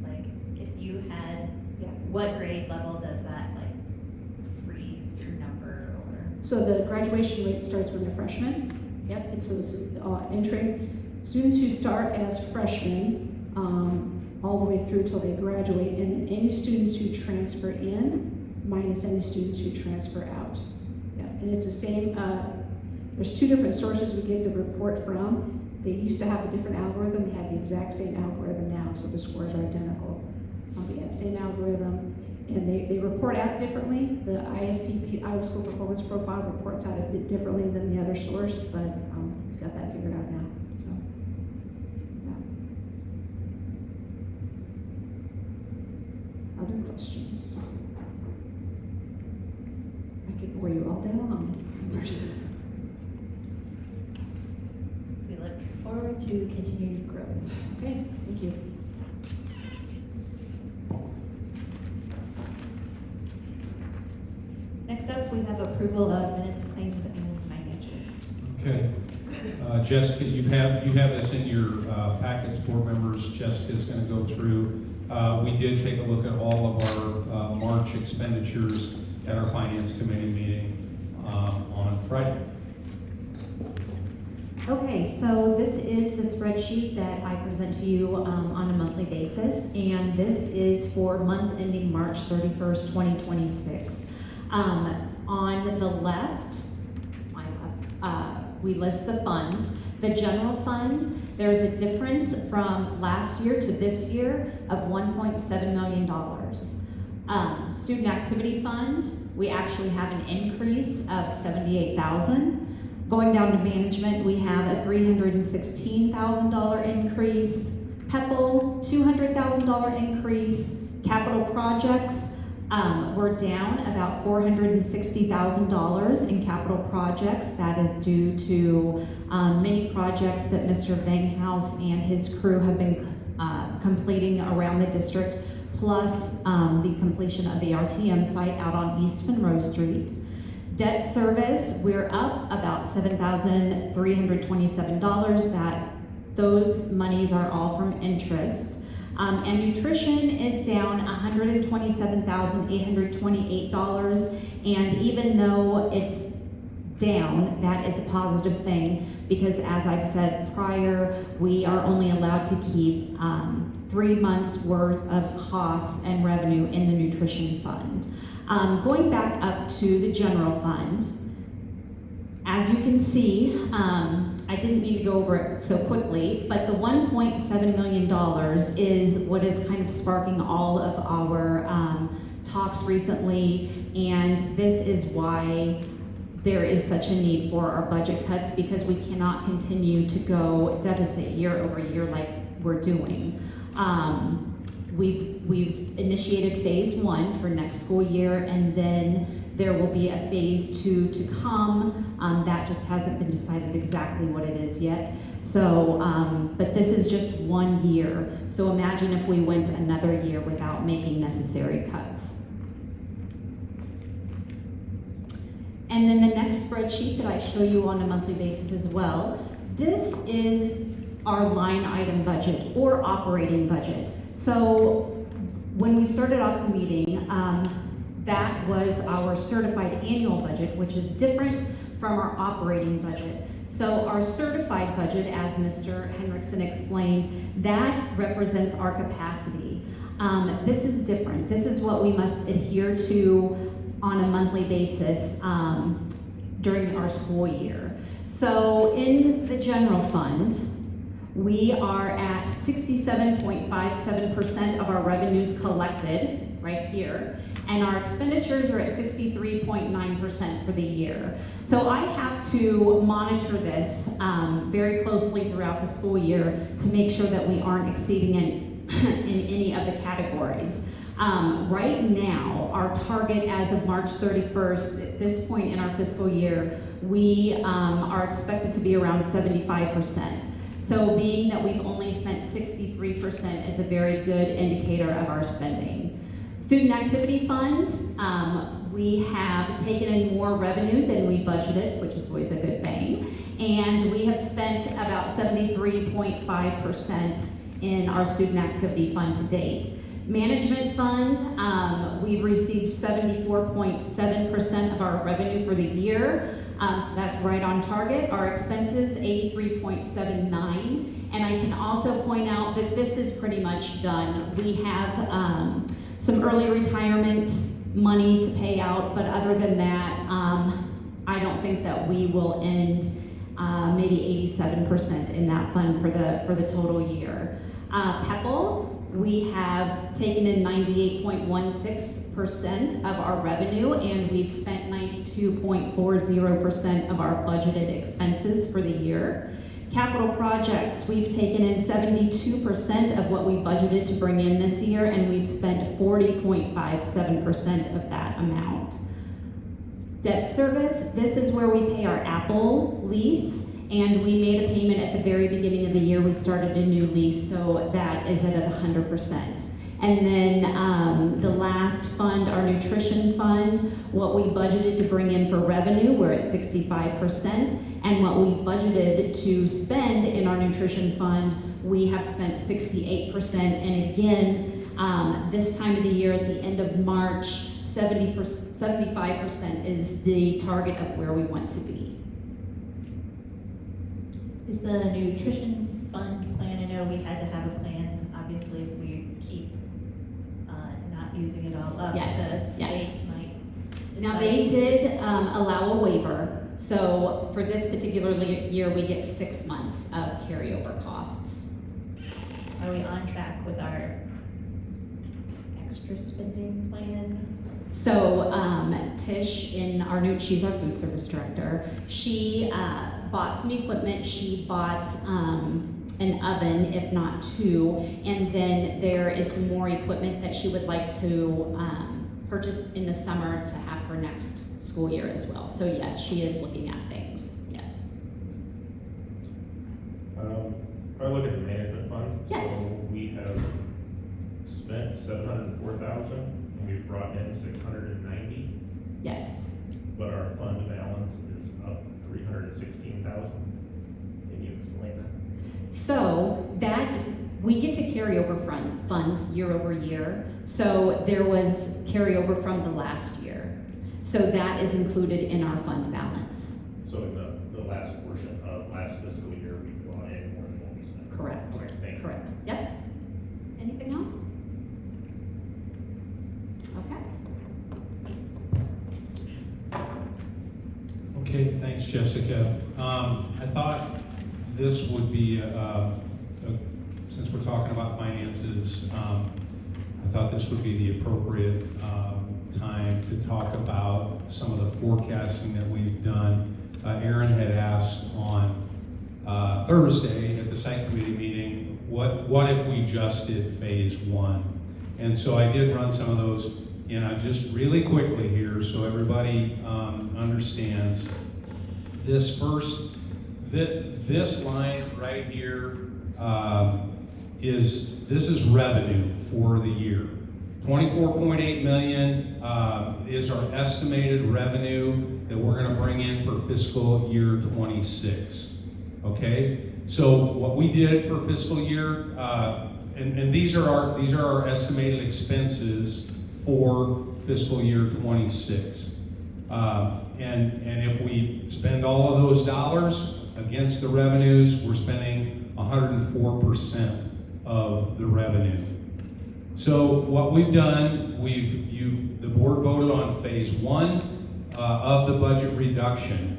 Speaker 1: Like, if you had, what grade level does that like freeze your number or?
Speaker 12: So the graduation rate starts when they're freshmen. Yep, it's those entry students who start as freshmen all the way through till they graduate, and any students who transfer in minus any students who transfer out. Yeah, and it's the same. There's two different sources we get the report from. They used to have a different algorithm. They have the exact same algorithm now, so the scores are identical. They had the same algorithm, and they report out differently. The ISPP, Iowa School Performance Profile, reports out a bit differently than the other source, but we've got that figured out now. So, yeah. Other questions? I could bore you all day long.
Speaker 1: We look forward to continued growth.
Speaker 12: Okay, thank you.
Speaker 1: Next up, we have approval of minutes, claims, and financials.
Speaker 6: Okay. Jessica, you have this in your packets, board members. Jessica's going to go through. We did take a look at all of our March expenditures at our Finance Committee meeting on Friday.
Speaker 9: Okay, so this is the spreadsheet that I present to you on a monthly basis, and this is for month ending March 31st, 2026. On the left, we list the funds. The general fund, there's a difference from last year to this year of $1.7 million. Student activity fund, we actually have an increase of $78,000. Going down to management, we have a $316,000 increase. PEPL, $200,000 increase. Capital projects, we're down about $460,000 in capital projects. That is due to many projects that Mr. Banghouse and his crew have been completing around the district, plus the completion of the RTM site out on East Monroe Street. Debt service, we're up about $7,327. Those monies are all from interest. And nutrition is down $127,828. And even though it's down, that is a positive thing, because as I've said prior, we are only allowed to keep 3 months worth of costs and revenue in the nutrition fund. Going back up to the general fund, as you can see, I didn't mean to go over it so quickly, but the $1.7 million is what is kind of sparking all of our talks recently, and this is why there is such a need for our budget cuts, because we cannot continue to go deficit year over year like we're doing. We've initiated phase 1 for next school year, and then there will be a phase 2 to come. That just hasn't been decided exactly what it is yet. So, but this is just 1 year. So imagine if we went another year without making necessary cuts. And then the next spreadsheet that I show you on a monthly basis as well, this is our line item budget or operating budget. So when we started off the meeting, that was our certified annual budget, which is different from our operating budget. So our certified budget, as Mr. Henriksen explained, that represents our capacity. This is different. This is what we must adhere to on a monthly basis during our school year. So in the general fund, we are at 67.57% of our revenues collected.
Speaker 14: right here, and our expenditures are at 63.9% for the year. So I have to monitor this very closely throughout the school year to make sure that we aren't exceeding in any of the categories. Right now, our target as of March 31st, at this point in our fiscal year, we are expected to be around 75%. So being that we've only spent 63% is a very good indicator of our spending. Student Activity Fund, we have taken in more revenue than we budgeted, which is always a good thing. And we have spent about 73.5% in our Student Activity Fund to date. Management Fund, we've received 74.7% of our revenue for the year. So that's right on target. Our expenses, 83.79. And I can also point out that this is pretty much done. We have some early retirement money to pay out, but other than that, I don't think that we will end maybe 87% in that fund for the total year. PEPL, we have taken in 98.16% of our revenue, and we've spent 92.40% of our budgeted expenses for the year. Capital projects, we've taken in 72% of what we budgeted to bring in this year, and we've spent 40.57% of that amount. Debt service, this is where we pay our Apple lease, and we made a payment at the very beginning of the year. We started a new lease, so that is at 100%. And then the last fund, our nutrition fund, what we budgeted to bring in for revenue, we're at 65%. And what we budgeted to spend in our nutrition fund, we have spent 68%. And again, this time of the year, at the end of March, 75% is the target of where we want to be.
Speaker 1: Is the nutrition fund plan, I know we had to have a plan, obviously, if we keep not using it all up,
Speaker 14: Yes,
Speaker 1: the
Speaker 14: yes.
Speaker 1: state might
Speaker 14: Now,
Speaker 1: decide
Speaker 14: they
Speaker 1: to-
Speaker 14: did allow a waiver, so for this particular year, we get 6 months of carryover costs.
Speaker 1: Are we on track with our extra spending plan?
Speaker 14: So Tish, she's our food service director, she bought some equipment, she bought an oven, if not 2, and then there is some more equipment that she would like to purchase in the summer to have for next school year as well. So yes, she is looking at things, yes.
Speaker 7: If I look at the management fund,
Speaker 14: Yes.
Speaker 7: so we have spent 704,000, and we've brought in 690,
Speaker 14: Yes.
Speaker 7: but our fund balance is up 316,000. Can you explain that?
Speaker 14: So that, we get to carry over funds year over year. So there was carryover from the last year. So that is included in our fund balance.
Speaker 7: So in the last portion of last fiscal year, we brought in more than what we spent.
Speaker 14: Correct.
Speaker 7: Okay, thank you.
Speaker 14: Correct. Yep. Anything else? Okay.
Speaker 6: Okay, thanks, Jessica. I thought this would be, since we're talking about finances, I thought this would be the appropriate time to talk about some of the forecasting that we've done. Aaron had asked on Thursday at the site committee meeting, what if we just did phase 1? And so I did run some of those, just really quickly here so everybody understands. This line right here is revenue for the year. 24.8 million is our estimated revenue that we're going to bring in for fiscal year 26. Okay, so what we did for fiscal year, and these are our estimated expenses for fiscal year 26. And if we spend all of those dollars against the revenues, we're spending 104% of the revenue. So what we've done, the board voted on phase 1 of the budget reduction.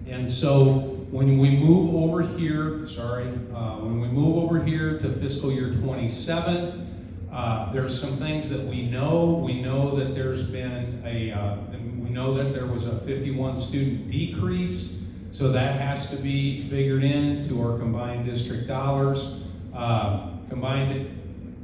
Speaker 6: And so when we move over here, when we move over here to fiscal year 27, There's some things that we know. We know that there's been we know that there was a 51 student decrease, so that has to be figured into our combined district dollars. Combined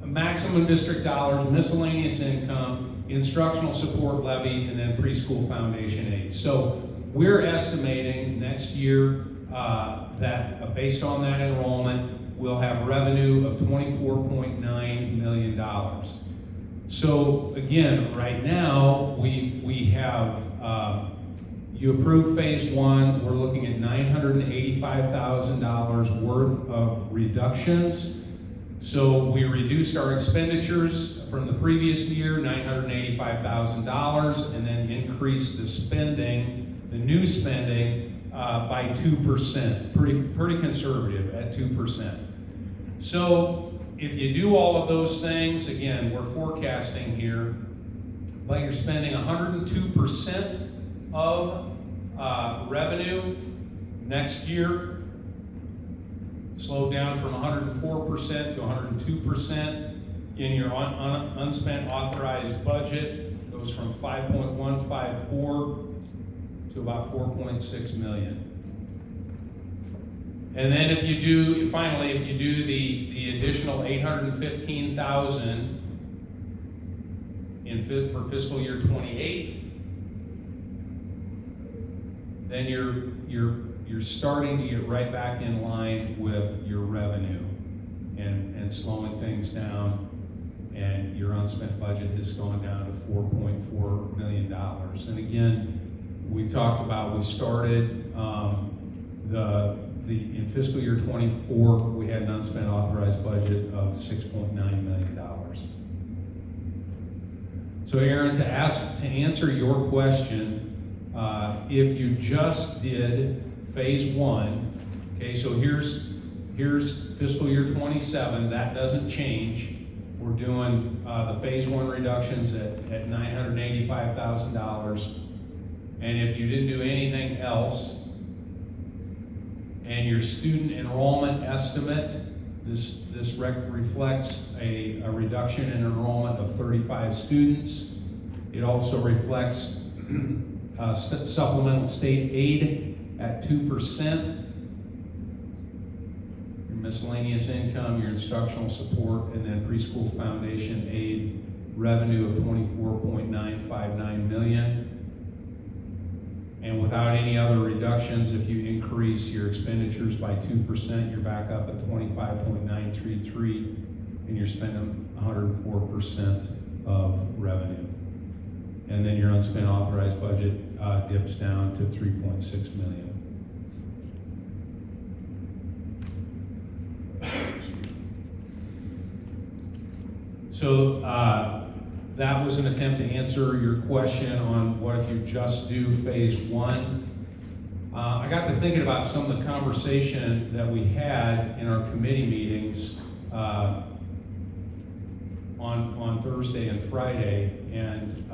Speaker 6: maximum district dollars, miscellaneous income, instructional support levy, and then preschool foundation aid. So we're estimating next year that based on that enrollment, we'll have revenue of $24.9 million. So again, right now, we have, you approve phase one, we're looking at $985,000 worth of reductions. So we reduced our expenditures from the previous year, $985,000, and then increased the spending, the new spending, by 2%, pretty conservative at 2%. So if you do all of those things, again, we're forecasting here, but you're spending 102% of revenue next year, slowed down from 104% to 102%. In your unspent authorized budget, goes from 5.154 to about 4.6 million. And then if you do, finally, if you do the additional 815,000 for fiscal year 28, then you're starting to get right back in line with your revenue and slowing things down, and your unspent budget has gone down to $4.4 million. And again, we talked about, we started in fiscal year 24, we had an unspent authorized budget of $6.9 million. So Aaron, to answer your question, if you just did phase one, okay, so here's fiscal year 27, that doesn't change. We're doing the phase one reductions at $985,000. And if you didn't do anything else, and your student enrollment estimate, this reflects a reduction in enrollment of 35 students. It also reflects supplemental state aid at 2%, your miscellaneous income, your instructional support, and then preschool foundation aid revenue of $24.959 million. And without any other reductions, if you increase your expenditures by 2%, you're back up at 25.933, and you're spending 104% of revenue. And then your unspent authorized budget dips down to $3.6 million. So that was an attempt to answer your question on what if you just do phase one. I got to thinking about some of the conversation that we had in our committee meetings on Thursday and Friday, and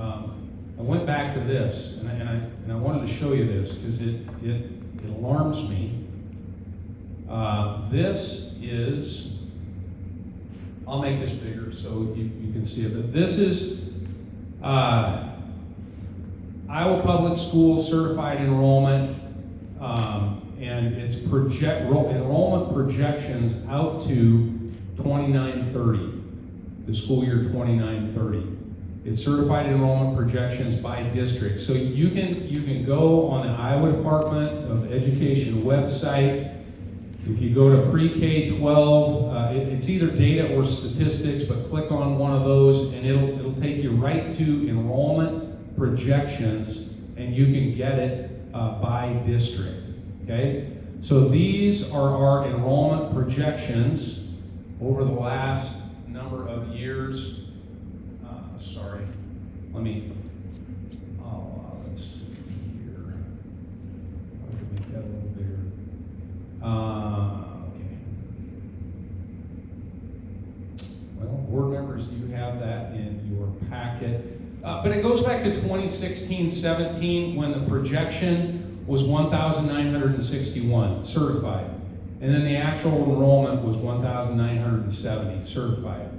Speaker 6: I went back to this, and I wanted to show you this because it alarms me. This is, I'll make this bigger so you can see it, but this is Iowa Public School certified enrollment, and it's enrollment projections out to 2930, the school year 2930. It's certified enrollment projections by district. So you can go on the Iowa Department of Education website. If you go to pre-K-12, it's either data or statistics, but click on one of those and it'll take you right to enrollment projections, and you can get it by district, okay? So these are our enrollment projections over the last number of years. Sorry, let's see here. I can make that a little bigger. Okay. Well, board members, you have that in your packet. But it goes back to 2016-17 when the projection was 1,961 certified. And then the actual enrollment was 1,970 certified.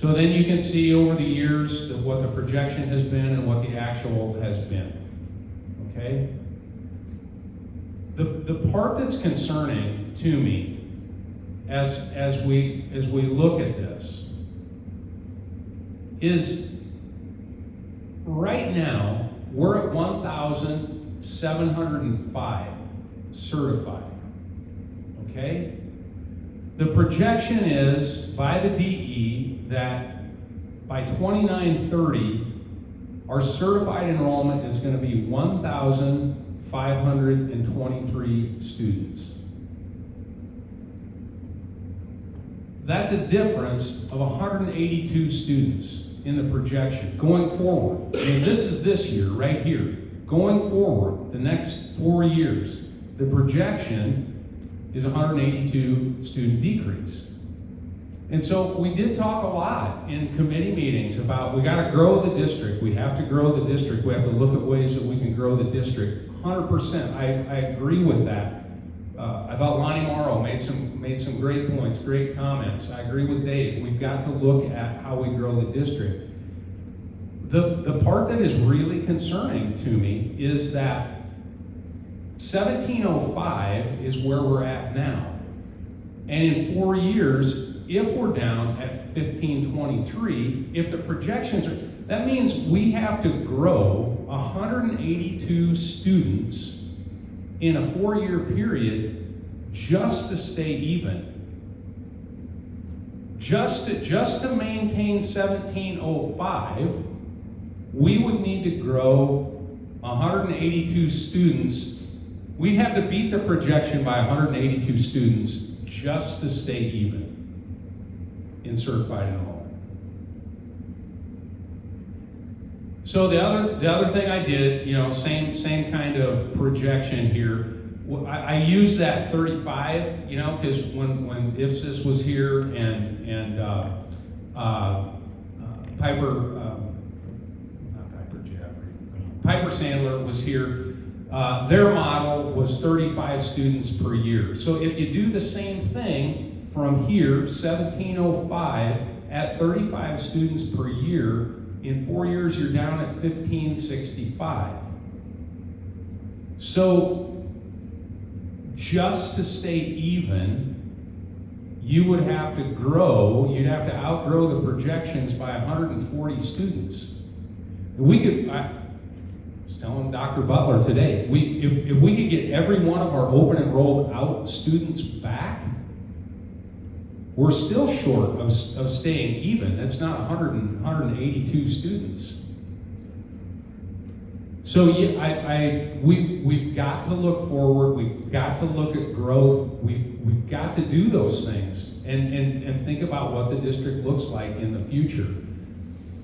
Speaker 6: So then you can see over the years that what the projection has been and what the actual has been. Okay? The part that's concerning to me as we look at this is right now we're at 1,705 certified. Okay? The projection is by the DE that by 2930 our certified enrollment is going to be 1,523 students. That's a difference of 182 students in the projection going forward. I mean, this is this year, right here. Going forward, the next 4 years, the projection is 182 student decrease. And so we did talk a lot in committee meetings about we got to grow the district. We have to grow the district. We have to look at ways that we can grow the district. 100%, I agree with that. I thought Lonnie Morrow made some great points, great comments. I agree with Dave. We've got to look at how we grow the district. The part that is really concerning to me is that 1705 is where we're at now. And in 4 years, if we're down at 1523, if the projections are, that means we have to grow 182 students in a 4-year period just to stay even. Just to maintain 1705, we would need to grow 182 students. We'd have to beat the projection by 182 students just to stay even in certified enrollment. So the other thing I did, same kind of projection here. I use that 35, because when IFSIS was here and Piper Sandler was here, their model was 35 students per year. So if you do the same thing from here, 1705 at 35 students per year, in 4 years you're down at 1565. So just to stay even, you would have to you'd have to outgrow the projections by 140 students. I was telling Dr. Butler today, if we could get every one of our open enrolled out students back, we're still short of staying even. That's not 182 students. So yeah, we've got to look forward. We've got to look at growth. We've got to do those things and think about what the district looks like in the future.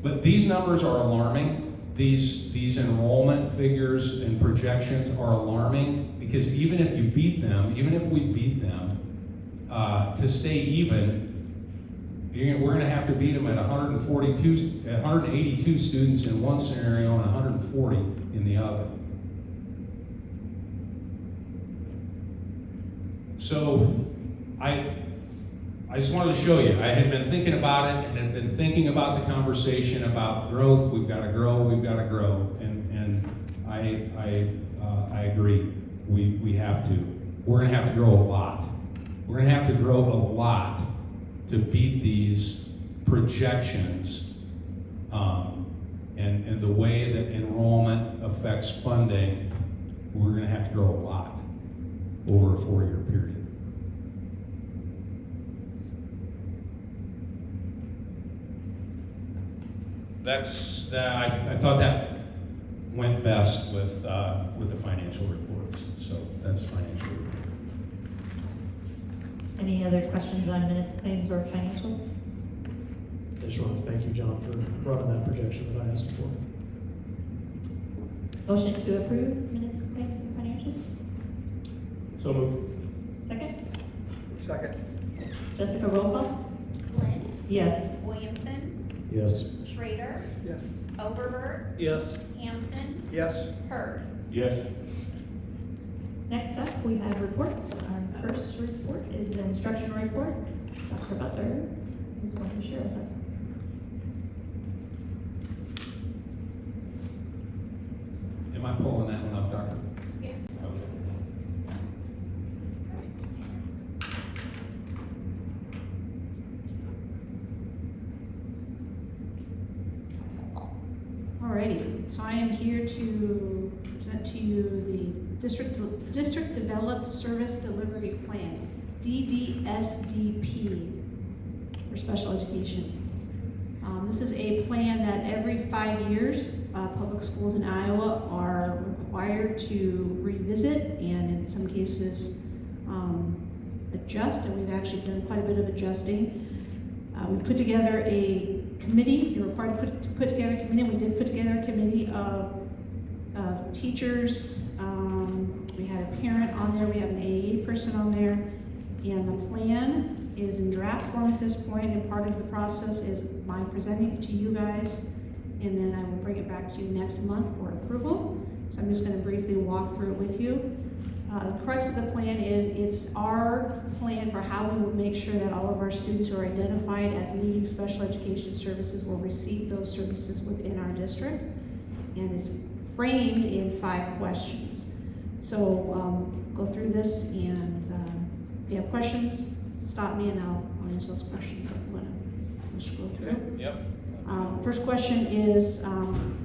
Speaker 6: But these numbers are alarming. These enrollment figures and projections are alarming because even if you beat them, even if we beat them to stay even, we're going to have to beat them at 182 students in one scenario and 140 in the other. So I just wanted to show you. I had been thinking about it and had been thinking about the conversation about growth. We've got to grow. We've got to grow. And I agree. We have to. We're going to have to grow a lot. We're going to have to grow a lot to beat these projections and the way that enrollment affects funding. We're going to have to grow a lot over a 4-year period. I thought that went best with the financial reports. So that's financial report.
Speaker 1: Any other questions on minutes, claims, or financials?
Speaker 13: I just want to thank you, John, for running that projection that I asked for.
Speaker 1: Motion to approve minutes, claims, and financials?
Speaker 13: So moved.
Speaker 1: Second?
Speaker 3: Second.
Speaker 1: Jessica, roll call?
Speaker 5: Flint,
Speaker 1: Yes.
Speaker 5: Williamson,
Speaker 13: Yes.
Speaker 5: Schrader,
Speaker 3: Yes.
Speaker 5: Overberg,
Speaker 2: Yes.
Speaker 5: Hampton,
Speaker 3: Yes.
Speaker 5: Hurd.
Speaker 13: Yes.
Speaker 1: Next up, we have reports. Our first report is the instructional report. Dr. Butler is going to share with us.
Speaker 6: Am I pulling that one up, Doctor?
Speaker 5: Yeah.
Speaker 6: Okay.
Speaker 12: Alrighty, so I am here to present to you the District Developed Service Delivery Plan, DDSDP, for special education. This is a plan that every 5 years, public schools in Iowa are required to revisit and in some cases adjust, and we've actually done quite a bit of adjusting. We put together a committee. You're required to put together a committee. We did put together a committee of teachers. We had a parent on there. We have an AAA person on there. And the plan is in draft form at this point, and part of the process is my presenting it to you guys, and then I will bring it back to you next month for approval. So I'm just going to briefly walk through it with you. The crux of the plan is it's our plan for how we will make sure that all of our students who are identified as needing special education services will receive those services within our district, and it's framed in 5 questions. So go through this, and if you have questions, stop me and I'll answer those questions. I'm going to just go through.
Speaker 2: Yep.
Speaker 12: First question is,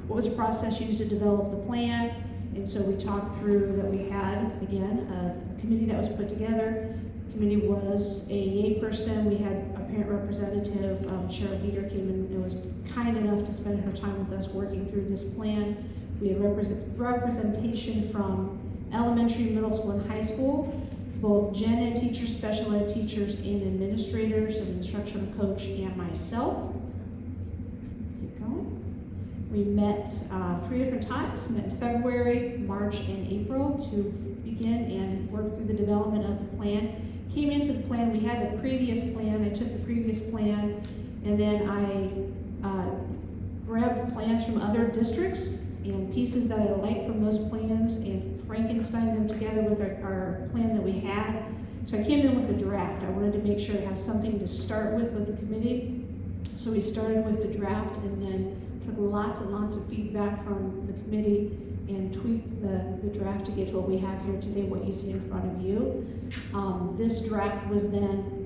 Speaker 12: what was the process used to develop the plan? And so we talked through that we had, again, a committee that was put together. The committee was a AAA person. We had a parent representative, Cheryl Peter came in and was kind enough to spend her time with us working through this plan. We had representation from elementary, middle school, and high school, both gen ed teachers, special ed teachers, and administrators, an instructional coach, and myself. Keep going. We met 3 different times, met in February, March, and April to begin and work through the development of the plan. Came into the plan, we had the previous plan, I took the previous plan, and then I grabbed plans from other districts and pieces that I liked from those plans and Frankensteined them together with our plan that we had. So I came in with a draft. I wanted to make sure to have something to start with the committee. So we started with the draft and then took lots and lots of feedback from the committee and tweaked the draft to get to what we have here today, what you see in front of you. This draft was then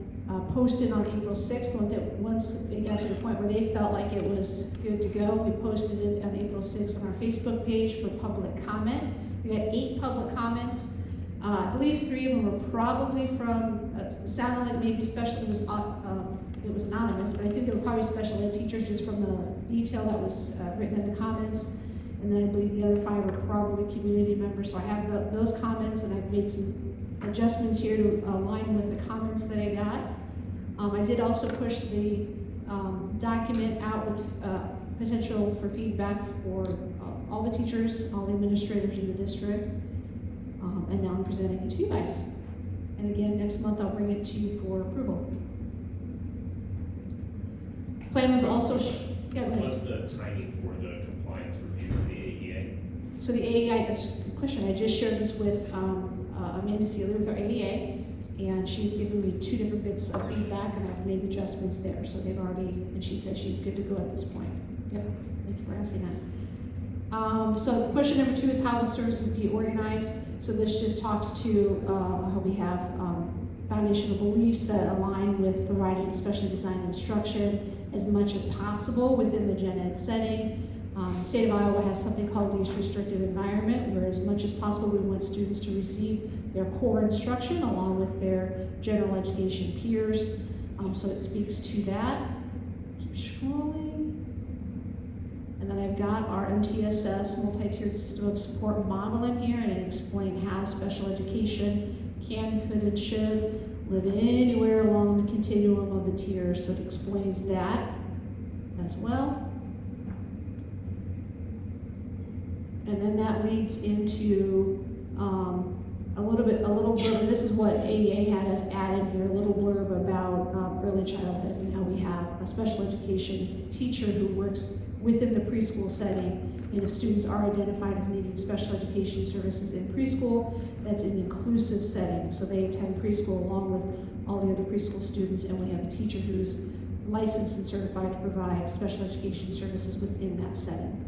Speaker 12: posted on April 6th. Once it got to the point where they felt like it was good to go, we posted it on April 6th on our Facebook page for public comment. We had 8 public comments. I believe 3 of them were probably from, it sounded like maybe special, it was anonymous, but I think they were probably special ed teachers just from the detail that was written in the comments. And then I believe the other 5 were probably community members. So I have those comments, and I've made some adjustments here to align with the comments that I got. I did also push the document out with potential for feedback for all the teachers, all the administrators in the district, and now I'm presenting it to you guys. And again, next month I'll bring it to you for approval. Plan was also,
Speaker 7: What's the timing for the compliance review of the AEA?
Speaker 12: So the AEA, that's a good question. I just shared this with Amanda Sealy with our AEA, and she's given me 2 different bits of feedback, and I've made adjustments there. So they've already, and she said she's good to go at this point. Yep, thank you for asking that. So question number 2 is how will services be organized? So this just talks to how we have foundational beliefs that align with providing specially designed instruction as much as possible within the gen ed setting. The state of Iowa has something called least restrictive environment, where as much as possible we want students to receive their core instruction along with their general education peers. So it speaks to that. Keep scrolling. And then I've got our MTSS, multi-tiered system of support model in here, and it explains how special education can, could, and should live anywhere along the continuum of the tiers. So it explains that as well. And then that leads into a little blurb, and this is what AEA had us added here, a little blurb about early childhood and how we have a special education teacher who works within the preschool setting. And if students are identified as needing special education services in preschool, that's an inclusive setting. So they attend preschool along with all the other preschool students, and we have a teacher who's licensed and certified to provide special education services within that setting.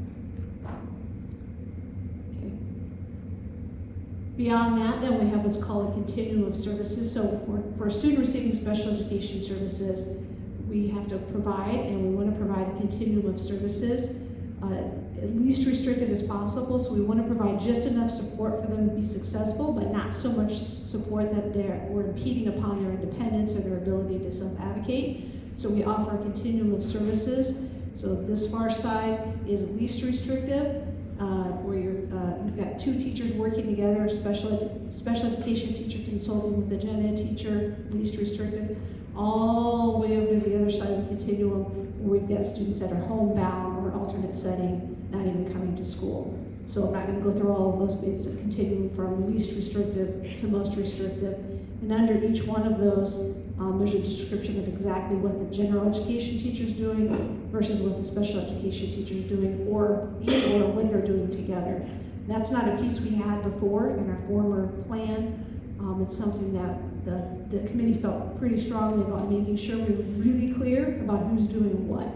Speaker 12: Okay. Beyond that, then we have what's called a continuum of services. So for a student receiving special education services, we have to provide, and we want to provide a continuum of services, at least restricted as possible. So we want to provide just enough support for them to be successful, but not so much support that we're impeding upon their independence or their ability to self-advocate. So we offer a continuum of services. So this far side is least restrictive, where you've got two teachers working together, a special education teacher consulting with a gen ed teacher, least restrictive, all the way over to the other side of the continuum, where we've got students that are homebound or alternate setting, not even coming to school. So I'm not going to go through all of those, but it's a continuum from least restrictive to most restrictive. And under each one of those, there's a description of exactly what the general education teacher's doing versus what the special education teacher's doing, or what they're doing together. That's not a piece we had before in our former plan. It's something that the committee felt pretty strongly about, making sure we were really clear about who's doing what.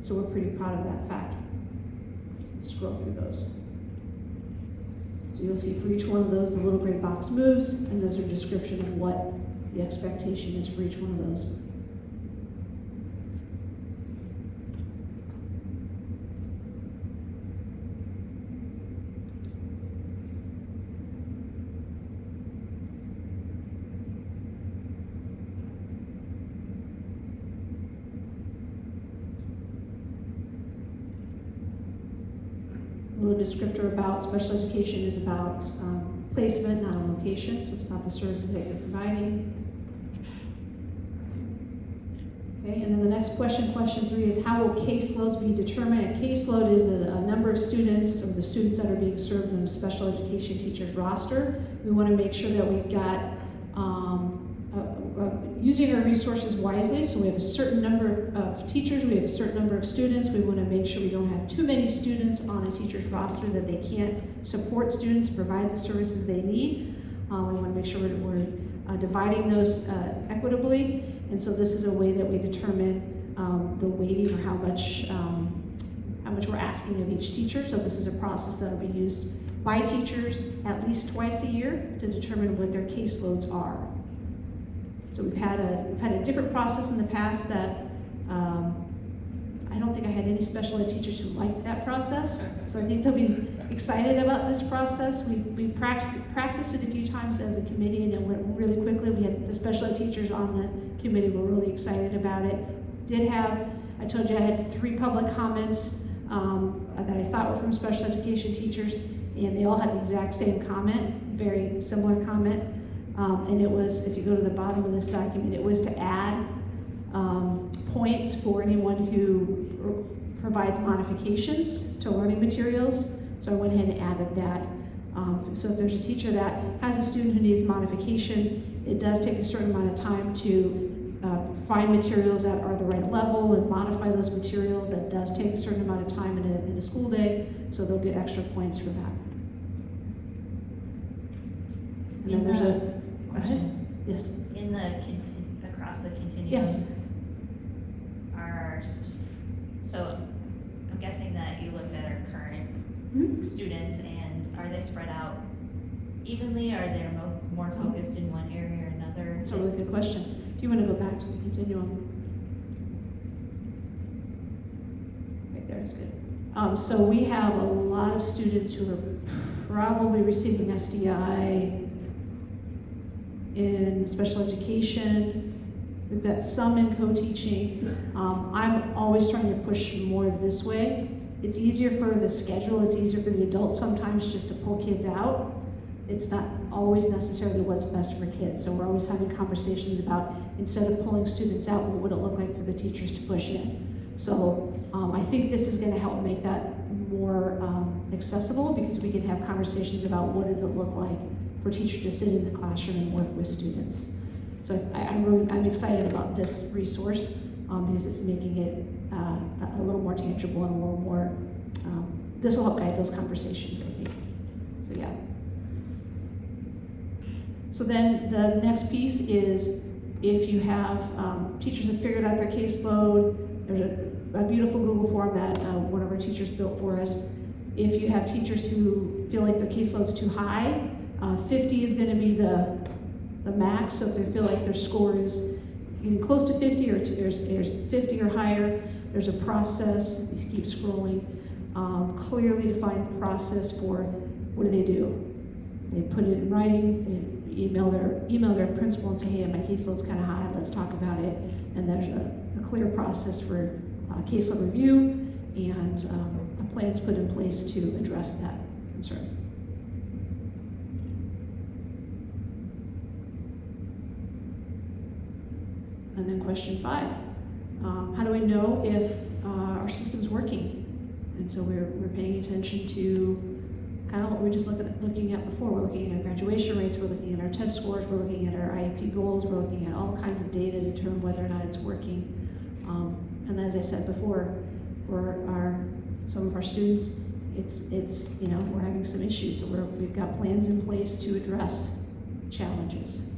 Speaker 12: So we're pretty proud of that fact. Scroll through those. So you'll see for each one of those, the little gray box moves, and there's a description of what the expectation is for each one of those. A little descriptor about special education is about placement, not a location, so it's about the services that you're providing. Okay, and then the next question, question 3, is how will caseloads be determined? A caseload is the number of students, or the students that are being served in a special education teacher's roster. We want to make sure that we've got using our resources wisely. So we have a certain number of teachers, we have a certain number of students. We want to make sure we don't have too many students on a teacher's roster that they can't support students, provide the services they need. We want to make sure we're dividing those equitably. And so this is a way that we determine the weighting, or how much we're asking of each teacher. So this is a process that will be used by teachers at least twice a year to determine what their caseloads are. So we've had a different process in the past that I don't think I had any special ed teachers who liked that process. So I think they'll be excited about this process. We practiced it a few times as a committee, and it went really quickly. We had the special ed teachers on the committee were really excited about it. I told you I had 3 public comments that I thought were from special education teachers, and they all had the exact same comment, very similar comment. And it was, if you go to the bottom of this document, it was to add points for anyone who provides modifications to learning materials. So I went ahead and added that. So if there's a teacher that has a student who needs modifications, it does take a certain amount of time to find materials that are the right level and modify those materials. That does take a certain amount of time in a school day, so they'll get extra points for that. And then there's a
Speaker 1: question.
Speaker 12: Yes.
Speaker 1: In the across the continuum.
Speaker 12: Yes.
Speaker 1: So I'm guessing that you looked at our current students, and are they spread out evenly? Are they more focused in one area or another?
Speaker 12: That's a really good question. Do you want to go back to the continuum? Right there is good. So we have a lot of students who are probably receiving SDI in special education. We've got some in co-teaching. I'm always trying to push more this way. It's easier for the schedule, it's easier for the adults sometimes just to pull kids out. It's not always necessarily what's best for kids. So we're always having conversations about, instead of pulling students out, what would it look like for the teachers to push in? So I think this is going to help make that more accessible, because we can have conversations about what does it look like for teachers to sit in the classroom and work with students. So I'm excited about this resource because it's making it a little more tangible and a little more, this will help guide those conversations, I think. So yeah. So then the next piece is, if you have teachers have figured out their caseload, there's a beautiful Google form that one of our teachers built for us. If you have teachers who feel like their caseload's too high, 50 is gonna be the max, so if they feel like their score is getting close to 50 or there's 50 or higher, there's a process, you keep scrolling, clearly defined process for what do. They put it in writing, they email their principal and say, hey, my caseload's kind of high, let's talk about it. And there's a clear process for caseload review, and a plan's put in place to address that concern. And then question 5, how do we know if our system's working? And so we're paying attention to kind of what we were just looking at before. We're looking at our graduation rates, we're looking at our test scores, we're looking at our IEP goals, we're looking at all kinds of data to determine whether or not it's working. And as I said before, for some of our students, it's we're having some issues, so we've got plans in place to address challenges.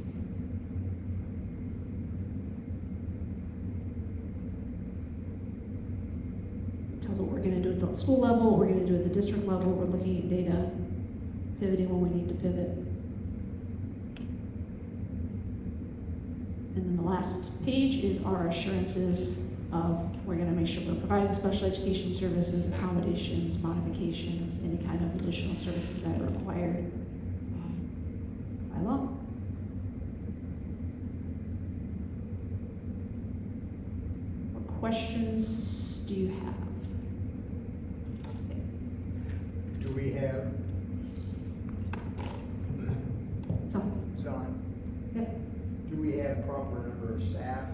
Speaker 12: Tells what we're going to do at the school level, what we're going to do at the district level. We're looking at data, pivoting when we need to pivot. And then the last page is our assurances of we're going to make sure we're providing special education services, accommodations, modifications, any kind of additional services that are required by law. What questions do you have?
Speaker 3: Do we have, Zon,
Speaker 12: Yep.
Speaker 3: do we have proper number of staff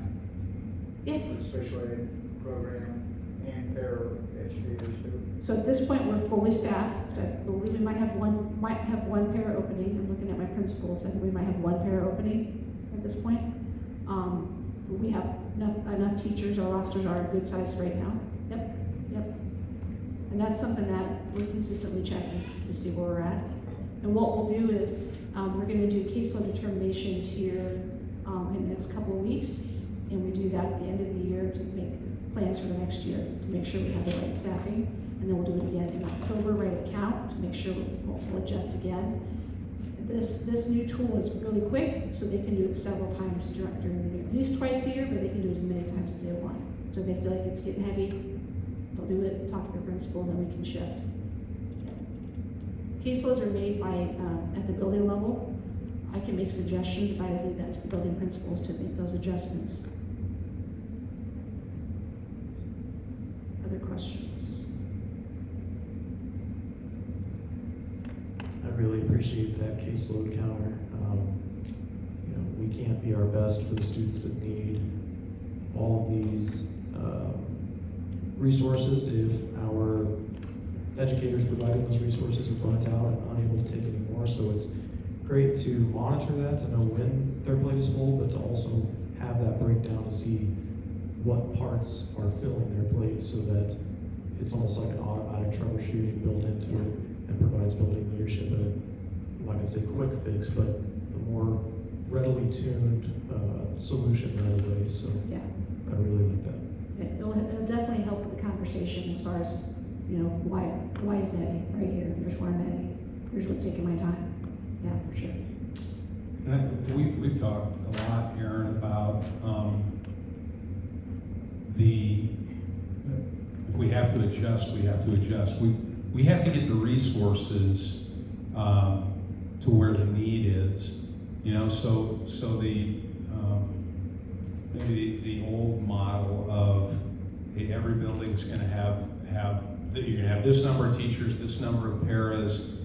Speaker 12: Yeah.
Speaker 3: for the special ed program and para educators too?
Speaker 12: So at this point, we're fully staffed. I believe we might have one para opening. I'm looking at my principals, I think we might have one para opening at this point. We have enough teachers, our rosters are a good size right now. Yep. And that's something that we're consistently checking to see where we're at. And what we'll do is, we're gonna do caseload determinations here in the next couple of weeks. And we do that at the end of the year to make plans for the next year, to make sure we have the right staffing. And then we'll do it again in October, right at count, to make sure we'll adjust again. This new tool is really quick, so they can do it several times during the year. At least twice a year, but they can do it as many times as they want. So if they feel like it's getting heavy, they'll do it, talk to their principal, then we can shift. Caseloads are made by, at the building level. I can make suggestions, but I leave that to the building principals to make those adjustments. Other questions?
Speaker 13: I really appreciate that caseload counter. We can't be our best for the students that need all of these resources if our educators providing those resources are burnt out and unable to take any more. So it's great to monitor that, to know when their plate is full, but to also have that breakdown to see what parts are filling their plate, so that it's almost like an automatic troubleshooting built into it and provides building leadership. And I'm not gonna say quick fix, but a more readily tuned solution right away. So
Speaker 12: Yeah.
Speaker 13: I really like that.
Speaker 12: It'll definitely help with the conversation as far as, why is that right here? Here's where I'm at. Here's what's taking my time. Yeah, for sure.
Speaker 6: And we've talked a lot, Aaron, about if we have to adjust, we have to adjust. We have to get the resources to where the need is. So the maybe the old model of, hey, every building's going to have that you're going to have this number of teachers, this number of paras.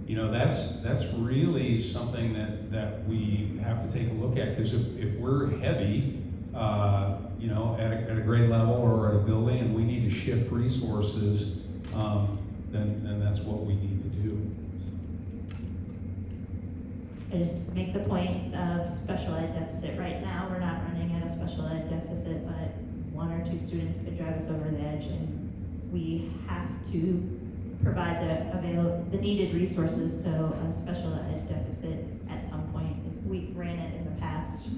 Speaker 6: That's really something that we have to take a look at, because if we're heavy, at a grade level or at a building, and we need to shift resources, then that's what we need to do.
Speaker 1: I just make the point of special ed deficit. Right now, we're not running at a special ed deficit, but 1 or 2 students could drive us over the edge, and we have to provide the needed resources. So a special ed deficit at some point, we ran it in the past,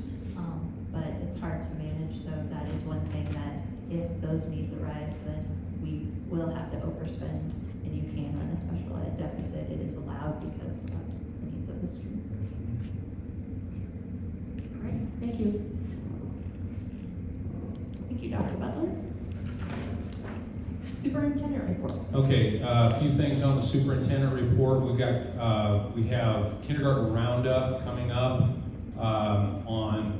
Speaker 1: but it's hard to manage. So that is one thing that if those needs arise, then we will have to overspend, and you can run a special ed deficit. It is allowed because of the need needs of the student.
Speaker 12: All right, thank you.
Speaker 1: Thank you, Dr. Butler. Superintendent report.
Speaker 6: Okay, a few things on the superintendent report. We have kindergarten roundup coming up on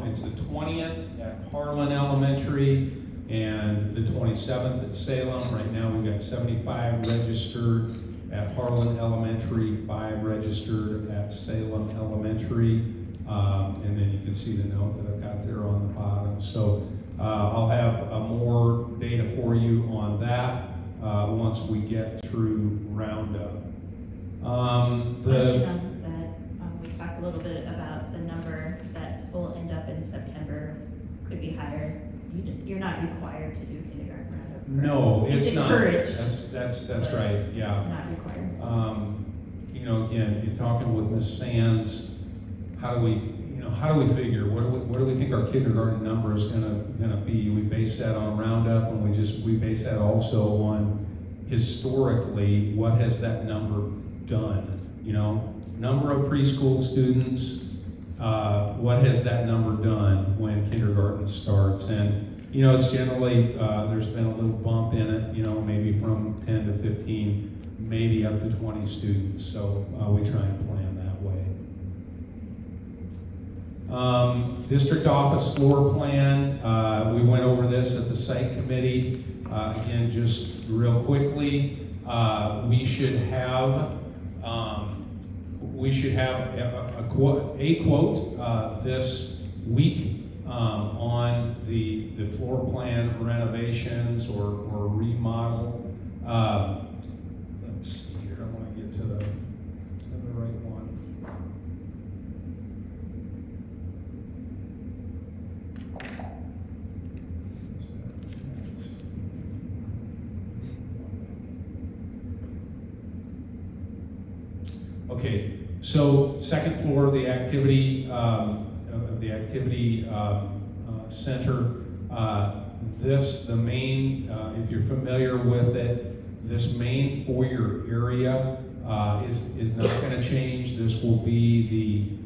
Speaker 6: it's the 20th at Harlan Elementary and the 27th at Salem. Right now we've got 75 registered at Harlan Elementary, 5 registered at Salem Elementary, and then you can see the note that I've got there on the bottom. So I'll have more data for you on that once we get through roundup.
Speaker 1: Question on that, we talked a little bit about the number that will end up in September could be higher. You're not required to do kindergarten roundup.
Speaker 6: No, it's not.
Speaker 1: encouraged.
Speaker 6: That's right. Yeah.
Speaker 1: It's not required.
Speaker 6: You know, again, in talking with Ms. Sands, how do we figure what do we think our kindergarten number is gonna be? We base that on roundup, and we base that also on historically what has that number done? You know, number of preschool students. What has that number done when kindergarten starts? And you know, it's generally there's been a little bump in it. You know, maybe from 10 to 15, maybe up to 20 students. So we try and plan that way. District office floor plan, we went over this at the site committee. Again, just real quickly, we should have a quote this week on the floor plan renovations or remodel. Let's see here, I want to get to the right one. Okay, so second floor, the activity center. The main, if you're familiar with it, this main foyer area is not going to change. This will be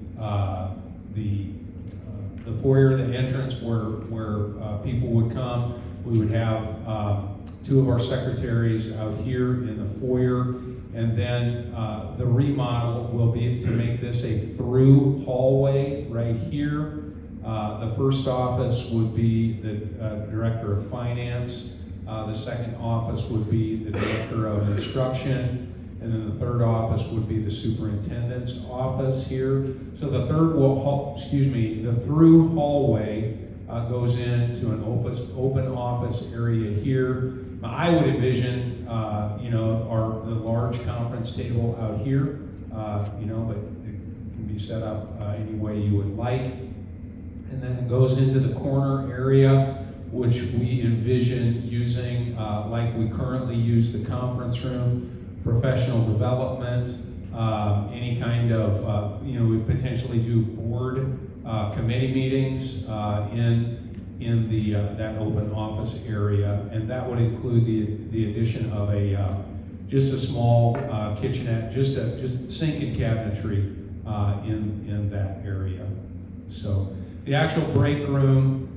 Speaker 6: the foyer, the entrance where people would come. We would have 2 of our secretaries out here in the foyer. And then the remodel will be to make this a through hallway right here. The first office would be the Director of Finance. The second office would be the Director of Instruction. And then the third office would be the Superintendent's office here. So the the through hallway goes into an open office area here. I would envision, the large conference table out here, but it can be set up any way you would like. And then it goes into the corner area, which we envision using like we currently use the conference room, professional development, any kind of, we potentially do board committee meetings in that open office area, and that would include the addition of just a small kitchenette, just sink and cabinetry in that area. So the actual break room,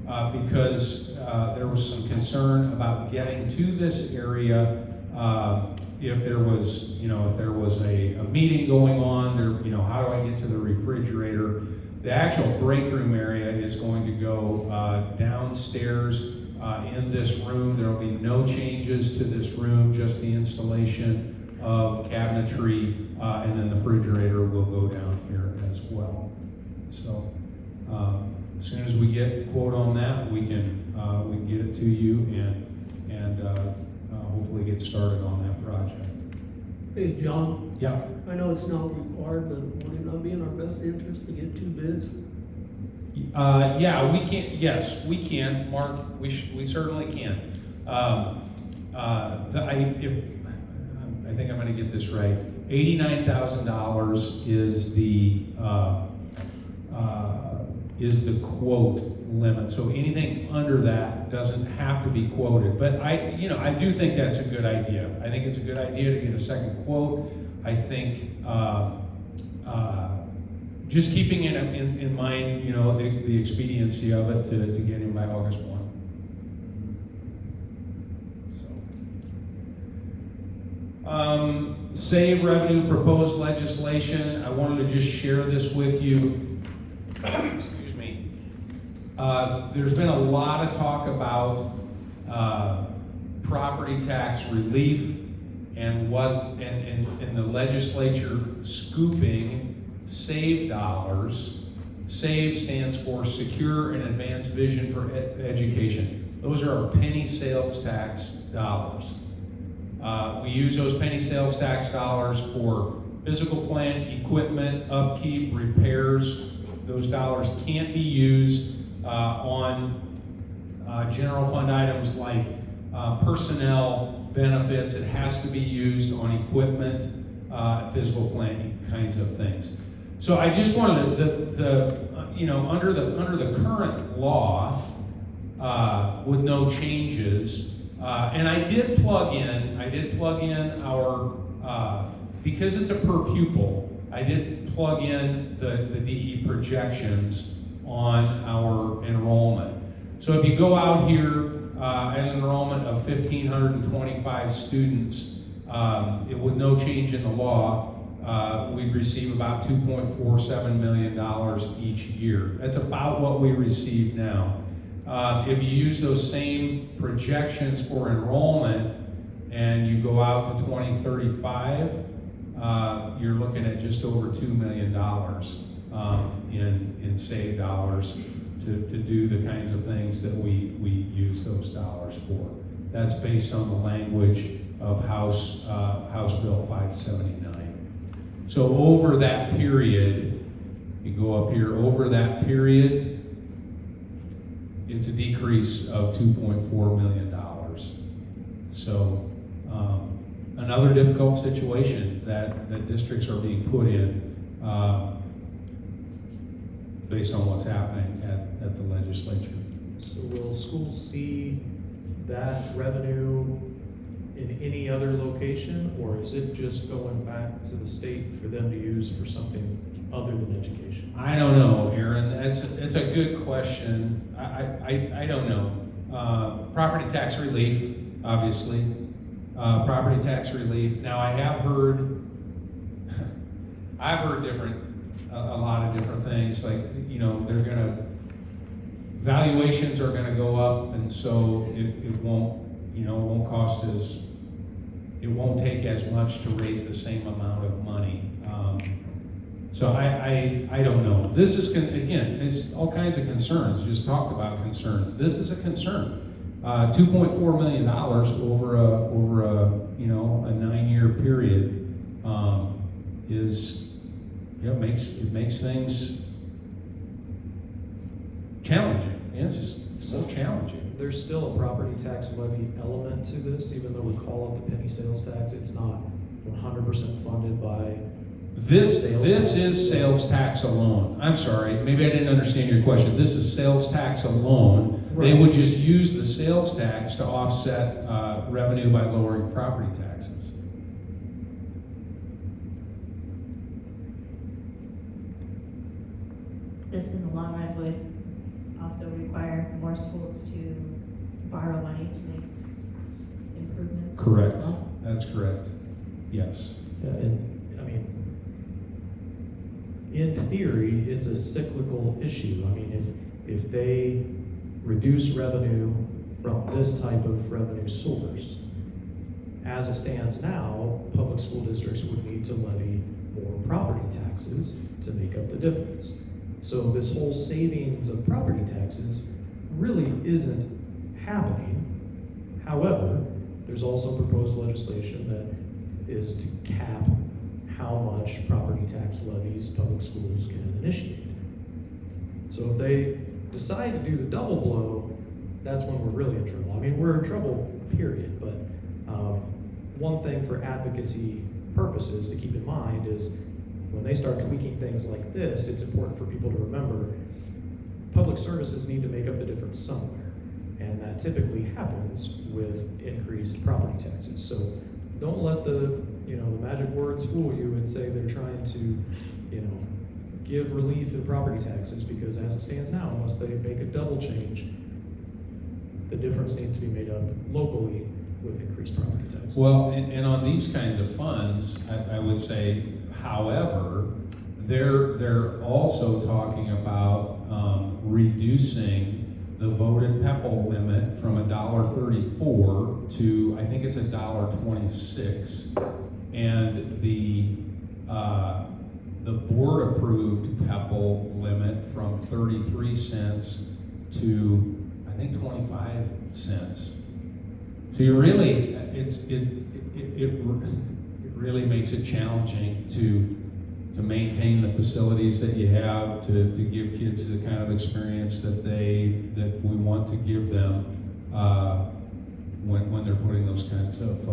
Speaker 6: because there was some concern about getting to this area if there was a meeting going on, how do I get to the refrigerator? The actual break room area is going to go downstairs in this room. There will be no changes to this room, just the installation of cabinetry, and then the refrigerator will go down here as well. So as soon as we get a quote on that, we can get it to you and hopefully get started on that project.
Speaker 15: Hey, John.
Speaker 6: Yeah.
Speaker 15: I know it's not required, but would it not be in our best interest to get 2 bids?
Speaker 6: Yeah, we can. Yes, we can, Mark. We certainly can. I think I'm going to get this right. $89,000 is the quote limit. So anything under that doesn't have to be quoted. But I do think that's a good idea. I think it's a good idea to get a second quote. I think just keeping in mind, you know, the expediency of it to get in by August 1. Save revenue proposed legislation. I wanted to just share this with you. Excuse me. There's been a lot of talk about property tax relief and the legislature scooping SAVE dollars. SAVE stands for Secure and Advanced Vision for Education. Those are our penny sales tax dollars. We use those penny sales tax dollars for physical plant, equipment, upkeep, repairs. Those dollars can't be used on general fund items like personnel benefits. It has to be used on equipment, physical plant kinds of things. So I just wanted under the current law, with no changes. And I did plug in our, because it's a per pupil, I did plug in the DE projections on our enrollment. So if you go out here, an enrollment of 1,525 students, with no change in the law, we'd receive about $2.47 million each year. That's about what we receive now. If you use those same projections for enrollment and you go out to 2035, you're looking at just over $2 million in SAVE dollars to do the kinds of things that we use those dollars for. That's based on the language of House Bill 579. So over that period, you go up here, over that period, it's a decrease of $2.4 million. So another difficult situation that districts are being put in based on what's happening at the legislature.
Speaker 13: So will schools see that revenue in any other location, or is it just going back to the state for them to use for something other than education?
Speaker 6: I don't know, Aaron. It's a good question. I don't know. Property tax relief, obviously. Property tax relief. Now I have heard, a lot of different things. Like, you know, valuations are gonna go up, and so it won't cost it won't take as much to raise the same amount of money. So I don't know. This is, again, it's all kinds of concerns. Just talked about concerns. This is a concern. $2.4 million over a 9-year period it makes things challenging. Yeah, it's so challenging.
Speaker 13: There's still a property tax levy element to this, even though we call it the penny sales tax. It's not 100% funded by.
Speaker 6: This is sales tax alone. I'm sorry, maybe I didn't understand your question. This is sales tax alone. Right. They would just use the sales tax to offset revenue by lowering property taxes.
Speaker 1: This in the long run would also require more schools to borrow money to make improvements.
Speaker 6: Correct.
Speaker 1: As well.
Speaker 6: That's correct. Yes.
Speaker 13: Yeah, and I mean, in theory, it's a cyclical issue. I mean, if they reduce revenue from this type of revenue source, as it stands now, public school districts would need to levy more property taxes to make up the difference. So this whole savings of property taxes really isn't happening. However, there's also proposed legislation that is to cap how much property tax levies public schools can initiate. So if they decide to do the double blow, that's when we're really in trouble. I mean, we're in trouble, period, but one thing for advocacy purposes to keep in mind is when they start tweaking things like this, it's important for people to remember public services need to make up the difference somewhere. And that typically happens with increased property taxes. So don't let the magic words fool you and say they're trying to, give relief in property taxes, because as it stands now, unless they make a double change, the difference needs to be made up locally with increased property taxes.
Speaker 6: Well, and on these kinds of funds, I would say, however, they're also talking about reducing the voted PEPAL limit from $1.34 to, I think it's $1.26, and the board approved PEPAL limit from 33 cents to, I think, 25 cents. So you really, it really makes it challenging to maintain the facilities that you have, to give kids the kind of experience that we want to give them when they're putting those kinds of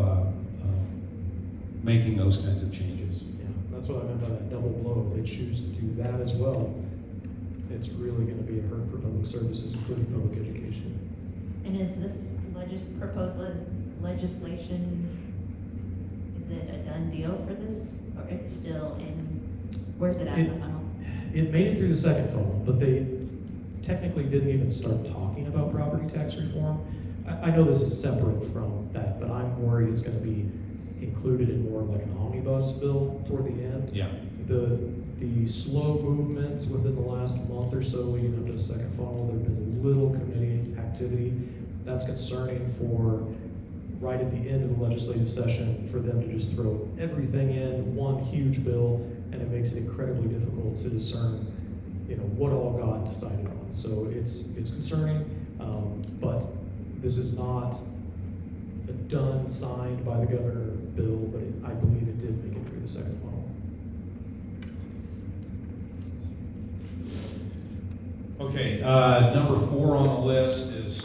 Speaker 6: making those kinds of changes.
Speaker 13: Yeah, that's what I meant by that double blow. If they choose to do that as well, it's really going to be a hurt for public services, including public education.
Speaker 1: And is this proposed legislation, is it a done deal for this, or it's still in, where's it at in the funnel?
Speaker 13: It made it through the second funnel, but they technically didn't even start talking about property tax reform. I know this is separate from that, but I'm worried it's going to be included in more like an omnibus bill toward the end.
Speaker 6: Yeah.
Speaker 13: The slow movements within the last month or so leading up to the second funnel, there have been little committee activity. That's concerning for right at the end of the legislative session for them to just throw everything in one huge bill, and it makes it incredibly difficult to discern, what all got decided on. So it's concerning, but this is not a done, signed by the governor bill, but I believe it did make it through the second funnel.
Speaker 6: Okay, number 4 on the list is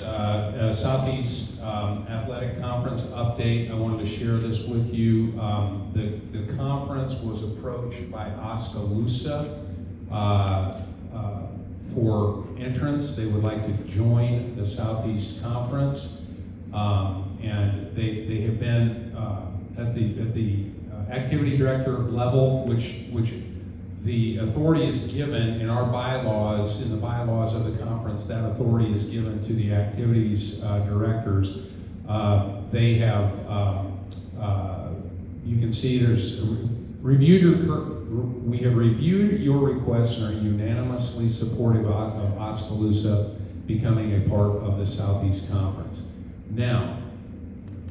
Speaker 6: Southeast Athletic Conference update. I wanted to share this with you. The conference was approached by Oskaloosa for entrance. They would like to join the Southeast Conference, and they have been at the activity director level, which the authority is given in our bylaws, in the bylaws of the conference. That authority is given to the activities directors. They have, you can see there's we have reviewed your requests and are unanimously supportive of Oskaloosa becoming a part of the Southeast Conference. Now,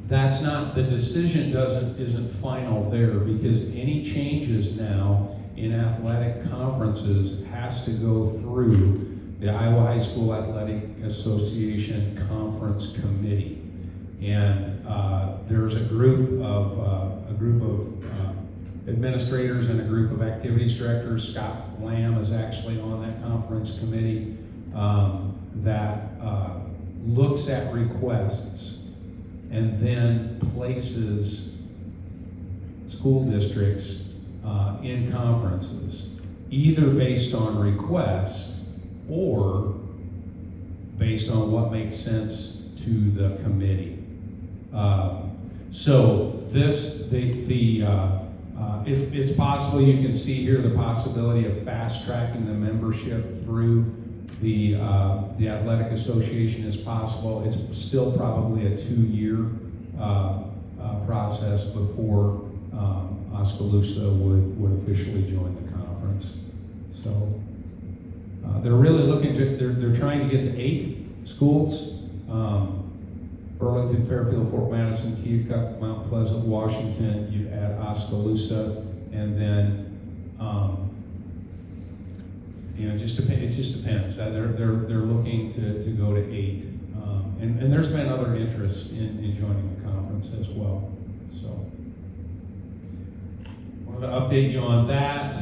Speaker 6: that's not, the decision isn't final there, because any changes now in athletic conferences has to go through the Iowa High School Athletic Association Conference Committee. And there's a group of administrators and a group of activities directors. Scott Lamb is actually on that conference committee that looks at requests and then places school districts in conferences, either based on request or based on what makes sense to the committee. So this, it's possible, you can see here the possibility of fast tracking the membership through the athletic association is possible. It's still probably a 2-year process before Oskaloosa would officially join the conference. So they're really looking to, they're trying to get to 8 schools. Burlington, Fairfield, Fort Madison, Keokuk, Mount Pleasant, Washington. You add Oskaloosa, and then it just depends. They're looking to go to 8, and there's been other interest in joining the conference as well. So wanted to update you on that.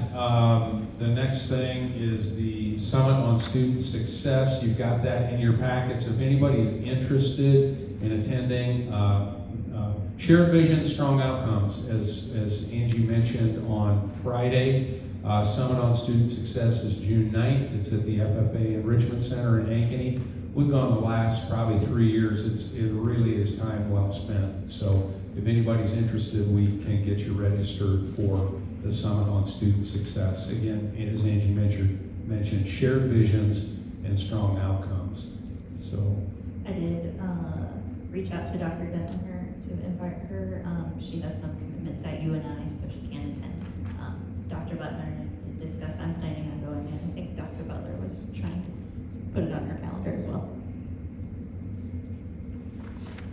Speaker 6: The next thing is the Summit on Student Success. You've got that in your packets. If anybody is interested in attending, Shared Vision, Strong Outcomes, as Angie mentioned on Friday. Summit on Student Success is June 9th. It's at the FFA Enrichment Center in Ankeny. we've gone the last probably 3 years. It really is time well spent. So if anybody's interested, we can get you registered for the Summit on Student Success. Again, as Angie mentioned, shared visions and strong outcomes. So
Speaker 1: I did reach out to Dr. Detmer to invite her. She has some commitments at UNI, so she can't attend. Dr. Butler did discuss, I'm planning on going, and I think Dr. Butler was trying to put it on her calendar as well.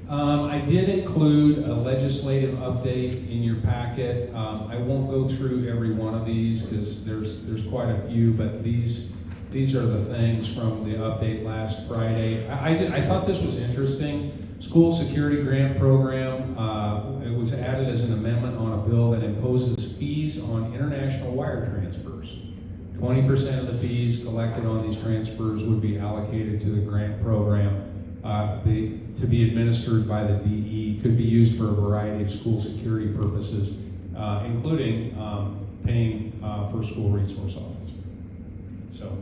Speaker 6: I did include a legislative update in your packet. I won't go through every one of these because there's quite a few, but these are the things from the update last Friday. I thought this was interesting. School Security Grant Program, it was added as an amendment on a bill that imposes fees on international wire transfers. 20% of the fees collected on these transfers would be allocated to the grant program to be administered by the DE, could be used for a variety of school security purposes, including paying for school resource officers. So,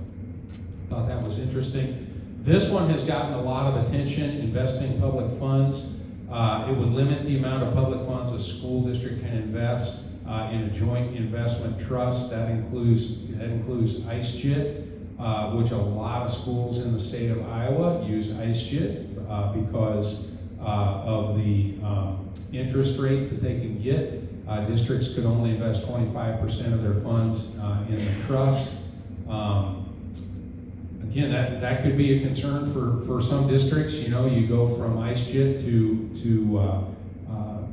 Speaker 6: thought that was interesting. This one has gotten a lot of attention, investing public funds. It would limit the amount of public funds a school district can invest in a joint investment trust. That includes ICEJIT, which a lot of schools in the state of Iowa use ICEJIT because of the interest rate that they can get. Districts could only invest 25% of their funds in the trust. Again, that could be a concern for some districts. You know, you go from ICEJIT to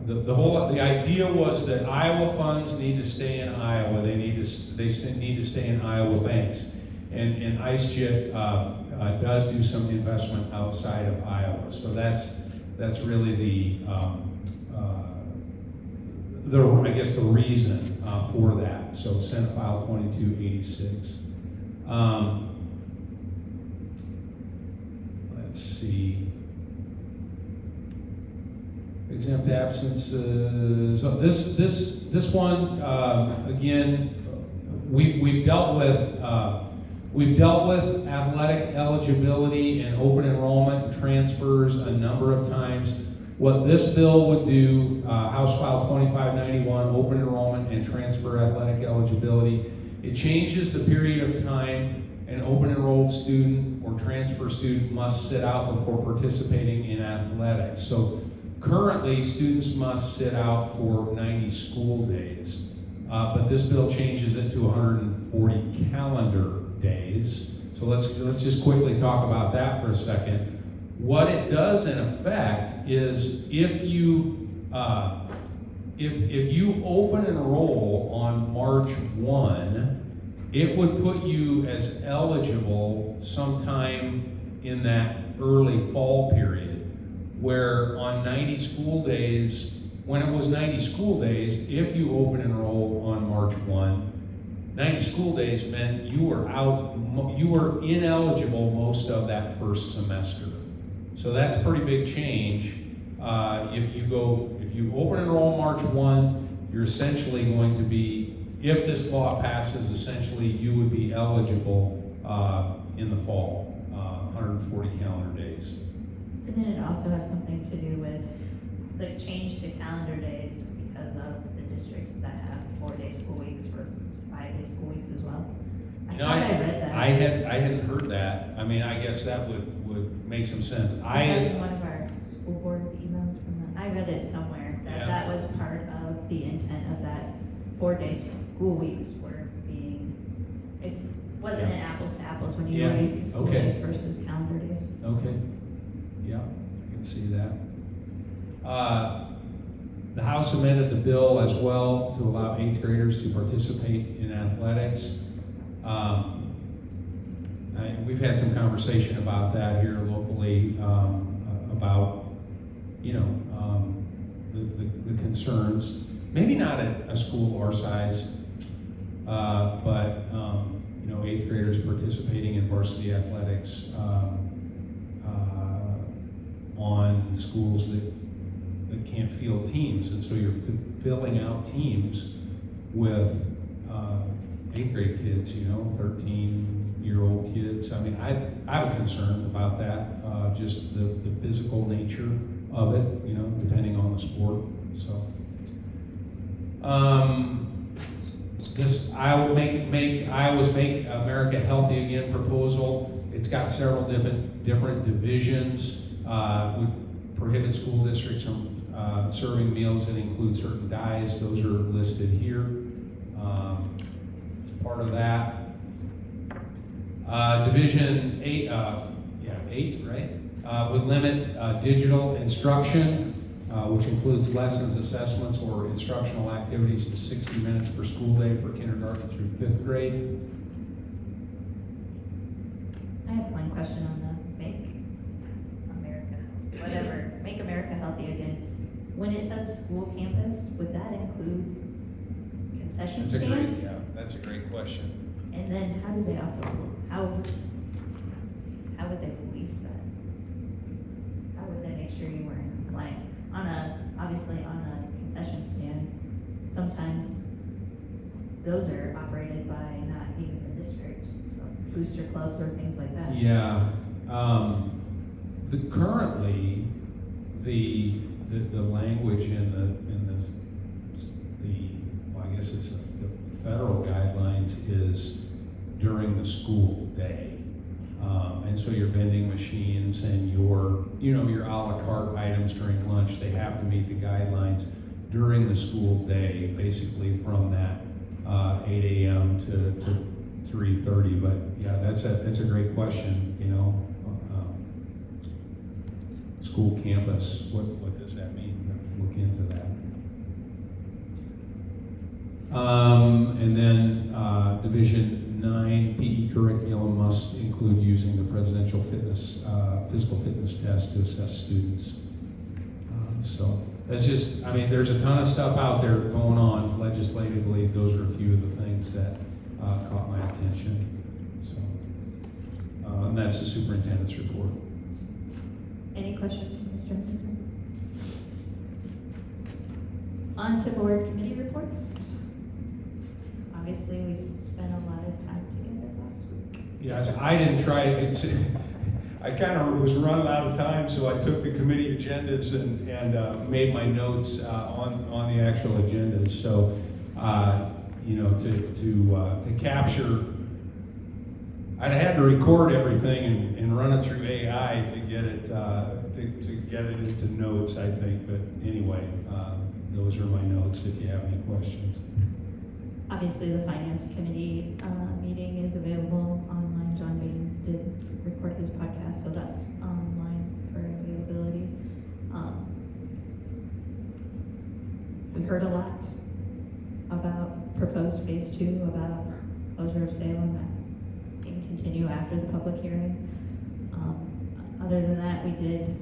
Speaker 6: the idea was that Iowa funds need to stay in Iowa. They need to stay in Iowa banks, and ICEJIT does do some investment outside of Iowa. So that's really I guess the reason for that. So Senate File 2286. Let's see. Exempt absences. So this one again, we've dealt with athletic eligibility and open enrollment and transfers a number of times. What this bill would do, House File 2591, open enrollment and transfer athletic eligibility, it changes the period of time an open enrolled student or transfer student must sit out before participating in athletics. So currently, students must sit out for 90 school days, but this bill changes it to 140 calendar days. So let's just quickly talk about that for a second. What it does in effect is if you open enroll on March 1, it would put you as eligible sometime in that early fall period, where on 90 school days, when it was 90 school days, if you open enroll on March 1, 90 school days meant you were ineligible most of that first semester. So that's a pretty big change. If you open enroll March 1, you're essentially going to be, if this law passes, essentially you would be eligible in the fall, 140 calendar days.
Speaker 1: Didn't it also have something to do with the change to calendar days because of the districts that have 4-day school weeks versus 5-day school weeks as well? I read that.
Speaker 6: I hadn't heard that. I mean, I guess that would make some sense.
Speaker 1: Was that in one of our school board emails from that? I read it somewhere that that was part of the intent of that 4-day school weeks were being, it wasn't an apples to apples when you were using school days versus calendar days.
Speaker 6: Okay. Yeah, I can see that. The House amended the bill as well to allow 8th graders to participate in athletics. We've had some conversation about that here locally, about, the concerns. Maybe not at a school our size, but 8th graders participating in varsity athletics on schools that can't field teams, and so you're filling out teams with 8th grade kids, 13, 7-year-old kids. I mean, I have a concern about that, just the physical nature of it, you know, depending on the sport, so. This Iowa's Make America Healthy Again proposal, it's got several different divisions. We prohibit school districts from serving meals that include certain dyes. Those are listed here. As part of that, Division 8, 8, right? Would limit digital instruction, which includes lessons, assessments, or instructional activities to 60 minutes per school day for kindergarten through 5th grade.
Speaker 1: I have one question on the Make America Healthy Again. When it says school campus, would that include concession stands?
Speaker 6: That's a great question.
Speaker 1: And then how do they also, how would they police that? How would they make sure you were in compliance? Obviously on a concession stand, sometimes those are operated by not being the district, so booster clubs or things like that.
Speaker 6: Yeah, currently, the language in this, well, I guess it's the federal guidelines is during the school day. And so your vending machines and your a la carte items during lunch, they have to meet the guidelines during the school day, basically from that 8 a.m. to 3:30. But yeah, that's a great question, you know. School campus, what does that mean? Look into that. And then Division 9, PE curriculum must include using the presidential physical fitness test to assess students. So that's just, I mean, there's a ton of stuff out there going on legislatively. Those are a few of the things that caught my attention. So, and that's the superintendent's report.
Speaker 1: Any questions from Mr. Henderson? On to board committee reports. Obviously, we spent a lot of time together last week.
Speaker 6: Yes, I didn't try it. I kind of was running out of time, so I took the committee agendas and made my notes on the actual agendas. So, you know, to capture, I'd had to record everything and run it through AI to get it to get it into notes, I think. But anyway, those are my notes. If you have any questions.
Speaker 1: Obviously, the finance committee meeting is available online. John Bain did record his podcast, so that's online for availability. We heard a lot about proposed phase 2, about closure of Salem and continue after the public hearing. Other than that, we did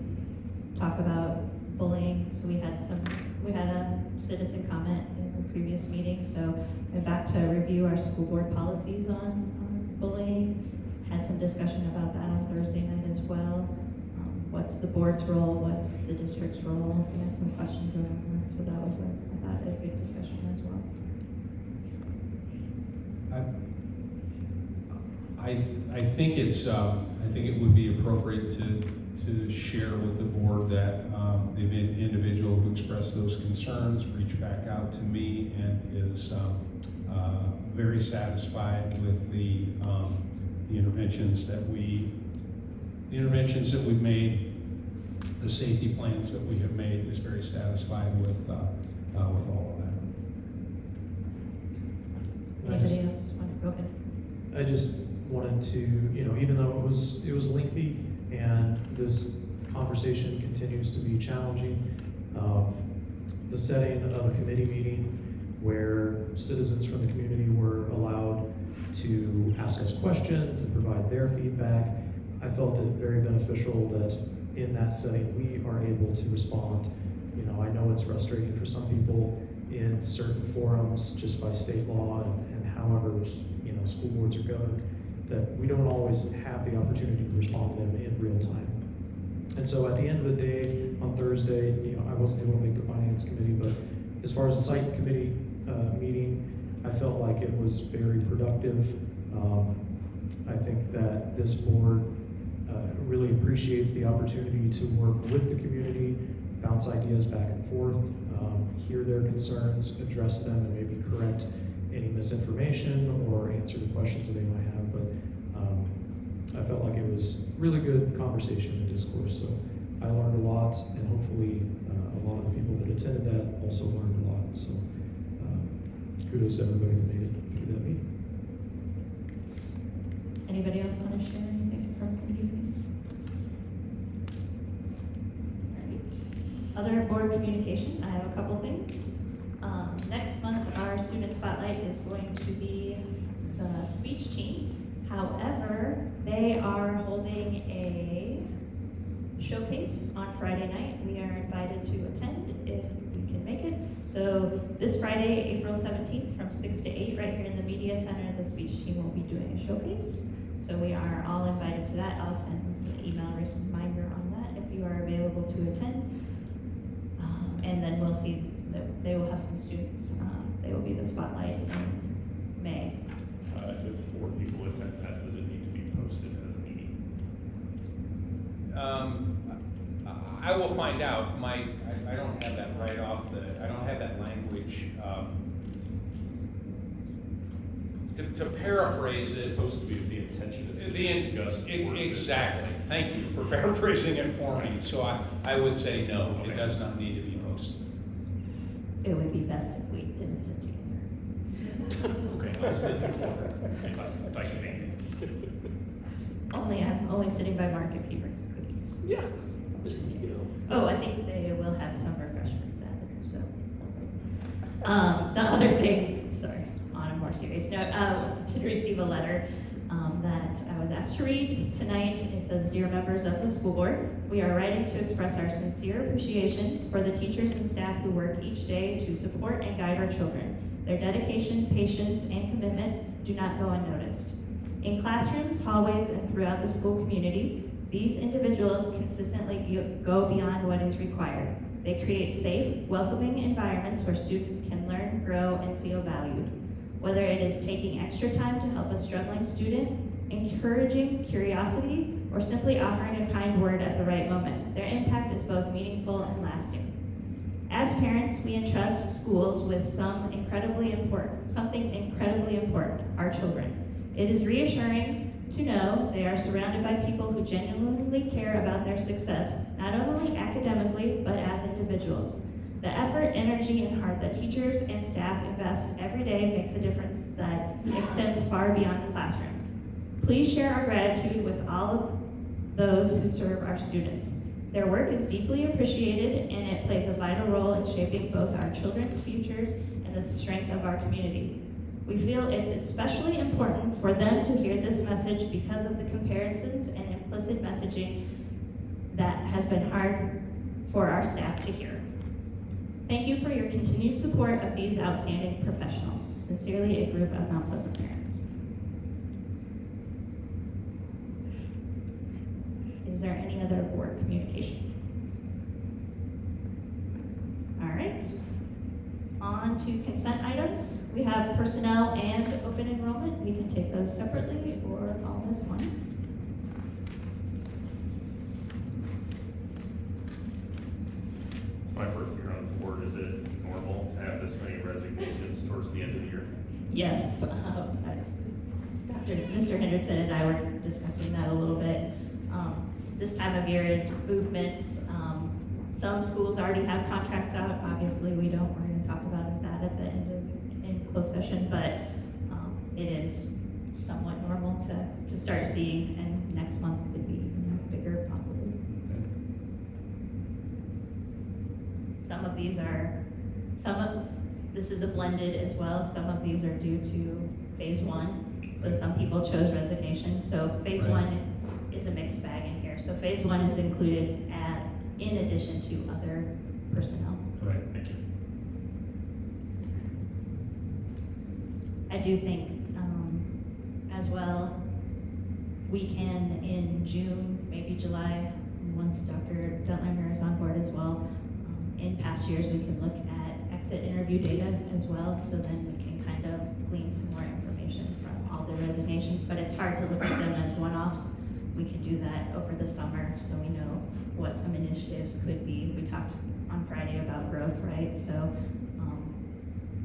Speaker 1: talk about bullying. So we had a citizen comment in the previous meeting. So we're back to review our school board policies on bullying. Had some discussion about that on Thursday night as well. What's the board's role? What's the district's role? We had some questions around that. So that was I thought a good discussion as well.
Speaker 6: I think it's I think it would be appropriate to share with the board that the individual who expressed those concerns reached back out to me and is very satisfied with the interventions that we've made, the safety plans that we have made. Is very satisfied with all of that.
Speaker 1: Anybody else want to go ahead?
Speaker 13: I just wanted to, you know, even though it was lengthy and this conversation continues to be challenging, the setting of a committee meeting where citizens from the community were allowed to ask us questions and provide their feedback, I felt it very beneficial that in that setting we are able to respond. You know, I know it's frustrating for some people in certain forums just by state law and however, you know, school boards are governed, that we don't always have the opportunity to respond to them in real time. And so at the end of the day, on Thursday, you know, I wasn't able to make the finance committee, but as far as the site committee meeting, I felt like it was very productive. I think that this board really appreciates the opportunity to work with the community, bounce ideas back and forth, hear their concerns, address them, and maybe correct any misinformation or answer the questions that they might have. But I felt like it was really good conversation and discourse. So I learned a lot, and hopefully a lot of the people that attended that also learned a lot. So kudos to everybody that made it through that meeting.
Speaker 1: Anybody else want to share anything from community meetings? All right. Other board communication, I have a couple things. Next month, our student spotlight is going to be the speech team. However, they are holding a showcase on Friday night. We are invited to attend if we can make it. So this Friday, April 17th from 6 to 8, right here in the Media Center, the speech team will be doing a showcase. So we are all invited to that. I'll send an email reminder on that if you are available to attend. And then we'll see that they will have some students. They will be the spotlight in May.
Speaker 7: If 4 people attend that, does it need to be posted as a meeting?
Speaker 6: I will find out. I don't have that right off I don't have that language. To paraphrase it.
Speaker 7: It's supposed to be the intention is to discuss.
Speaker 6: Exactly. Thank you for paraphrasing it for me. So I would say no,
Speaker 7: Okay.
Speaker 6: It does not need to be posted.
Speaker 1: It would be best if we didn't sit together.
Speaker 7: Okay, I'll send you one if I can make it.
Speaker 1: I'm only sitting by Mark if he brings cookies.
Speaker 15: Yeah. Just, you know.
Speaker 1: Oh, I think they will have some refreshments at there, so. The other thing, sorry, on a more serious note, to receive a letter that I was asked to read tonight. It says, "Dear members of the school board, we are writing to express our sincere appreciation for the teachers and staff who work each day to support and guide our children. Their dedication, patience, and commitment do not go unnoticed. In classrooms, hallways, and throughout the school community, these individuals consistently go beyond what is required. They create safe, welcoming environments where students can learn, grow, and feel valued. Whether it is taking extra time to help a struggling student, encouraging curiosity, or simply offering a kind word at the right moment, their impact is both meaningful and lasting. As parents, we entrust schools with something incredibly important, our children. It is reassuring to know they are surrounded by people who genuinely care about their success, not only academically, but as individuals. The effort, energy, and heart that teachers and staff invest every day makes a difference that extends far beyond the classroom. Please share our gratitude with all of those who serve our students. Their work is deeply appreciated, and it plays a vital role in shaping both our children's futures and the strength of our community. We feel it's especially important for them to hear this message because of the comparisons and implicit messaging that has been hard for our staff to hear. Thank you for your continued support of these outstanding professionals. Sincerely, a group of Mount Pleasant parents." Is there any other board communication? All right. On to consent items. We have personnel and open enrollment. We can take those separately or all as one.
Speaker 7: My first year on the board, is it normal to have this many resignations towards the end of the year?
Speaker 1: Yes, Mr. Hendrickson and I were discussing that a little bit. This time of year is movements. Some schools already have contracts out. Obviously, we don't. We're going to talk about that at the end of in closed session, but it is somewhat normal to start seeing, and next month could be even bigger possibly. Some of these are, this is a blended as well. Some of these are due to phase one. So some people chose resignation. So phase one is a mixed bag in here. So phase one is included in addition to other personnel.
Speaker 7: Right, thank you.
Speaker 1: I do think, as well, we can in June, maybe July, once Dr. Dunlinger is on board as well, in past years, we can look at exit interview data as well, so then we can kind of glean some more information resignation from all the resignations, but it's hard to look at them as one-offs. We can do that over the summer, so we know what some initiatives could be. We talked on Friday about growth, right? So,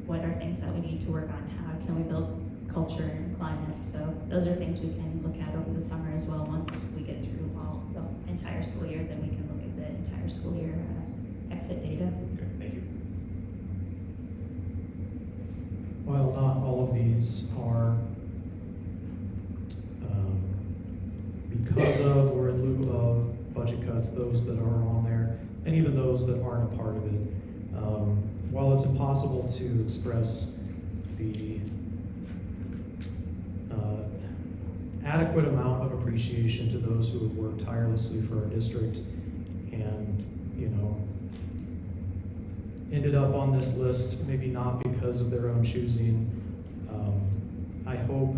Speaker 1: what are things that we need to work on? How can we build culture and climate? So those are things we can look at over the summer as well. Once we get through all the entire school year, then we can look at the entire school year as exit data.
Speaker 7: Okay, thank you.
Speaker 13: While not all of these are because of or in lieu of budget cuts, those that are on there, and even those that aren't a part of it, while it's impossible to express the adequate amount of appreciation to those who have worked tirelessly for our district and, you know, ended up on this list, maybe not because of their own choosing. I hope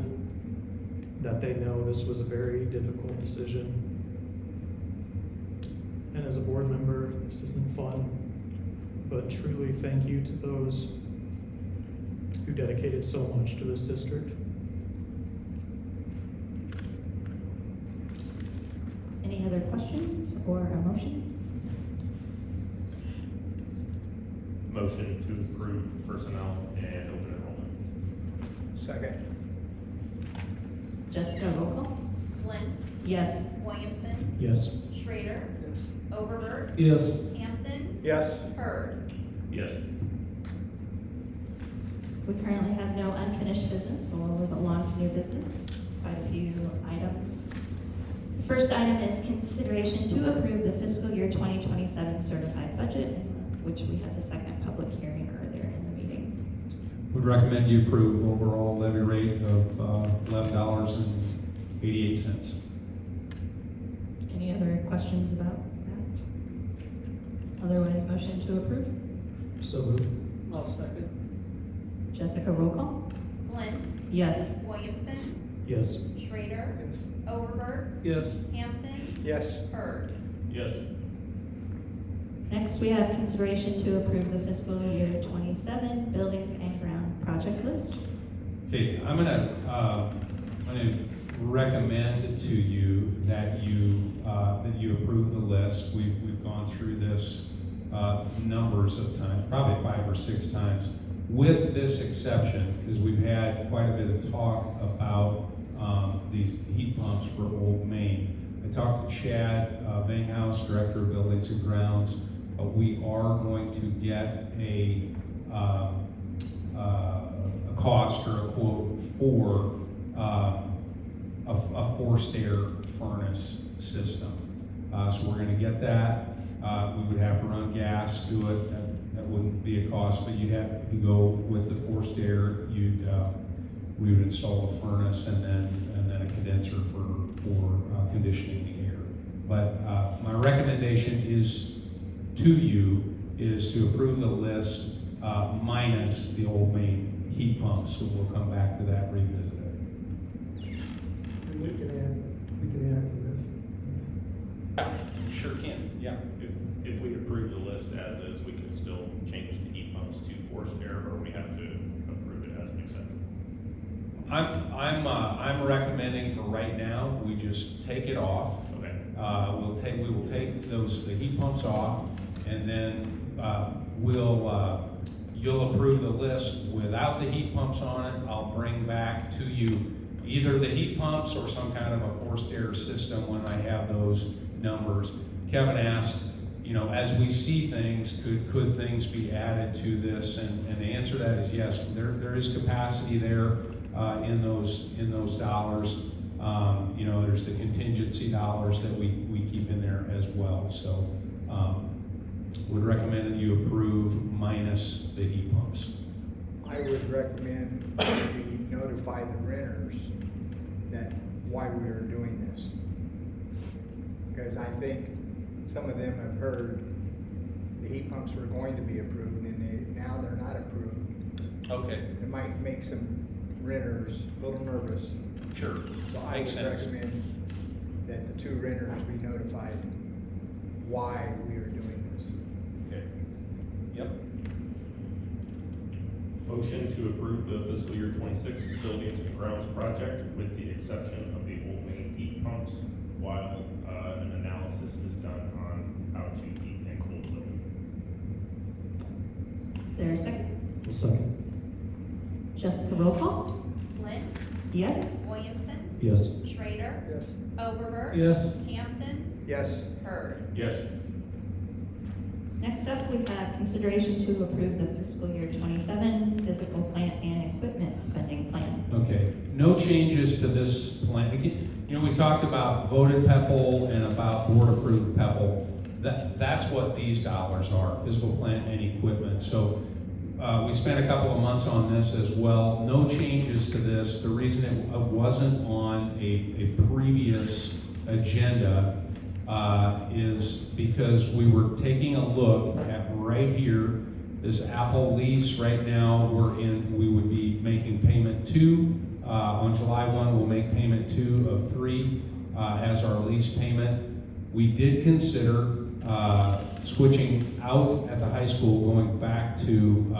Speaker 13: that they know this was a very difficult decision. And as a board member, this isn't fun, but truly thank you to those who dedicated so much to this district.
Speaker 1: Any other questions or a motion?
Speaker 7: Motion to approve personnel and open enrollment.
Speaker 3: Second.
Speaker 1: Jessica, roll call?
Speaker 5: Flint,
Speaker 1: Yes.
Speaker 5: Williamson,
Speaker 13: Yes.
Speaker 5: Schrader,
Speaker 3: Yes.
Speaker 5: Overberg,
Speaker 13: Yes.
Speaker 5: Hampton,
Speaker 3: Yes.
Speaker 5: Hurd.
Speaker 7: Yes.
Speaker 1: We currently have no unfinished business, so we'll move along to new business. Quite a few items. The first item is consideration to approve the fiscal year 2027 certified budget, which we had the second public hearing earlier in the meeting.
Speaker 6: Would recommend you approve overall levy rate of $11.88.
Speaker 1: Any other questions about that? Otherwise, motion to approve.
Speaker 13: So moved.
Speaker 15: I'll second.
Speaker 1: Jessica, roll call?
Speaker 5: Flint,
Speaker 1: Yes.
Speaker 5: Williamson,
Speaker 13: Yes.
Speaker 5: Schrader,
Speaker 3: Yes.
Speaker 5: Overberg,
Speaker 15: Yes.
Speaker 5: Hampton,
Speaker 3: Yes.
Speaker 5: Hurd.
Speaker 7: Yes.
Speaker 1: Next, we have consideration to approve the fiscal year 27 buildings and ground project list.
Speaker 6: Okay, I'm gonna recommend to you that you approve the list. We've gone through this numbers of times, probably 5 or 6 times, with this exception, because we've had quite a bit of talk about these heat pumps for Old Main. I talked to Chad Vanghouse, Director of Buildings and Grounds. We are going to get a cost or a quote for a forced air furnace system. So we're going to get that. We would have to run gas to it. That wouldn't be a cost, but you'd have to go with the forced air. We would install a furnace and then a condenser for conditioning the air. But my recommendation is to you is to approve the list minus the Old Main heat pumps. So we'll come back to that, revisit it.
Speaker 3: And we can add to this.
Speaker 6: Sure can, yeah.
Speaker 7: If we approve the list as is, we could still change the heat pumps to forced air, or we have to approve it as an exception.
Speaker 6: I'm recommending for right now, we just take it off.
Speaker 7: Okay.
Speaker 6: We will take the heat pumps off, and then you'll approve the list without the heat pumps on it. I'll bring back to you either the heat pumps or some kind of a forced air system when I have those numbers. Kevin asked, as we see things, could things be added to this? And the answer to that is yes. There is capacity there in those dollars. There's the contingency dollars that we keep in there as well. So would recommend that you approve minus the heat pumps.
Speaker 3: I would recommend we notify the renters that why we are doing this. Because I think some of them have heard the heat pumps were going to be approved and now they're not approved.
Speaker 6: Okay.
Speaker 3: It might make some renters a little nervous.
Speaker 6: Sure.
Speaker 3: So I
Speaker 6: Makes
Speaker 3: would
Speaker 6: sense.
Speaker 3: recommend that the 2 renters be notified why we are doing this.
Speaker 6: Okay. Yep.
Speaker 7: motion to approve the fiscal year 26 buildings and grounds project with the exception of the old main heat pumps while an analysis is done on how to heat and cool the building.
Speaker 1: Is there a second?
Speaker 13: Second.
Speaker 1: Jessica, roll call?
Speaker 5: Flynn,
Speaker 1: Yes?
Speaker 5: Williamson,
Speaker 13: Yes.
Speaker 5: Schrader,
Speaker 3: Yes.
Speaker 5: Overberg.
Speaker 15: Yes.
Speaker 5: Hampton,
Speaker 3: Yes.
Speaker 5: Hurd.
Speaker 7: Yes.
Speaker 1: Next up, we have consideration to approve the fiscal year 27 physical plant and equipment spending plan.
Speaker 6: Okay, no changes to this plan. Again, you know, we talked about voted PEPAL and about board-approved PEPAL. That's what these dollars are, physical plant and equipment. So we spent a couple of months on this as well. No changes to this. The reason it wasn't on a previous agenda is because we were taking a look at right here, this Apple lease right now, we would be making payment 2, on July 1, we'll make payment 2 of 3 as our lease payment. We did consider switching out at the high school, going back to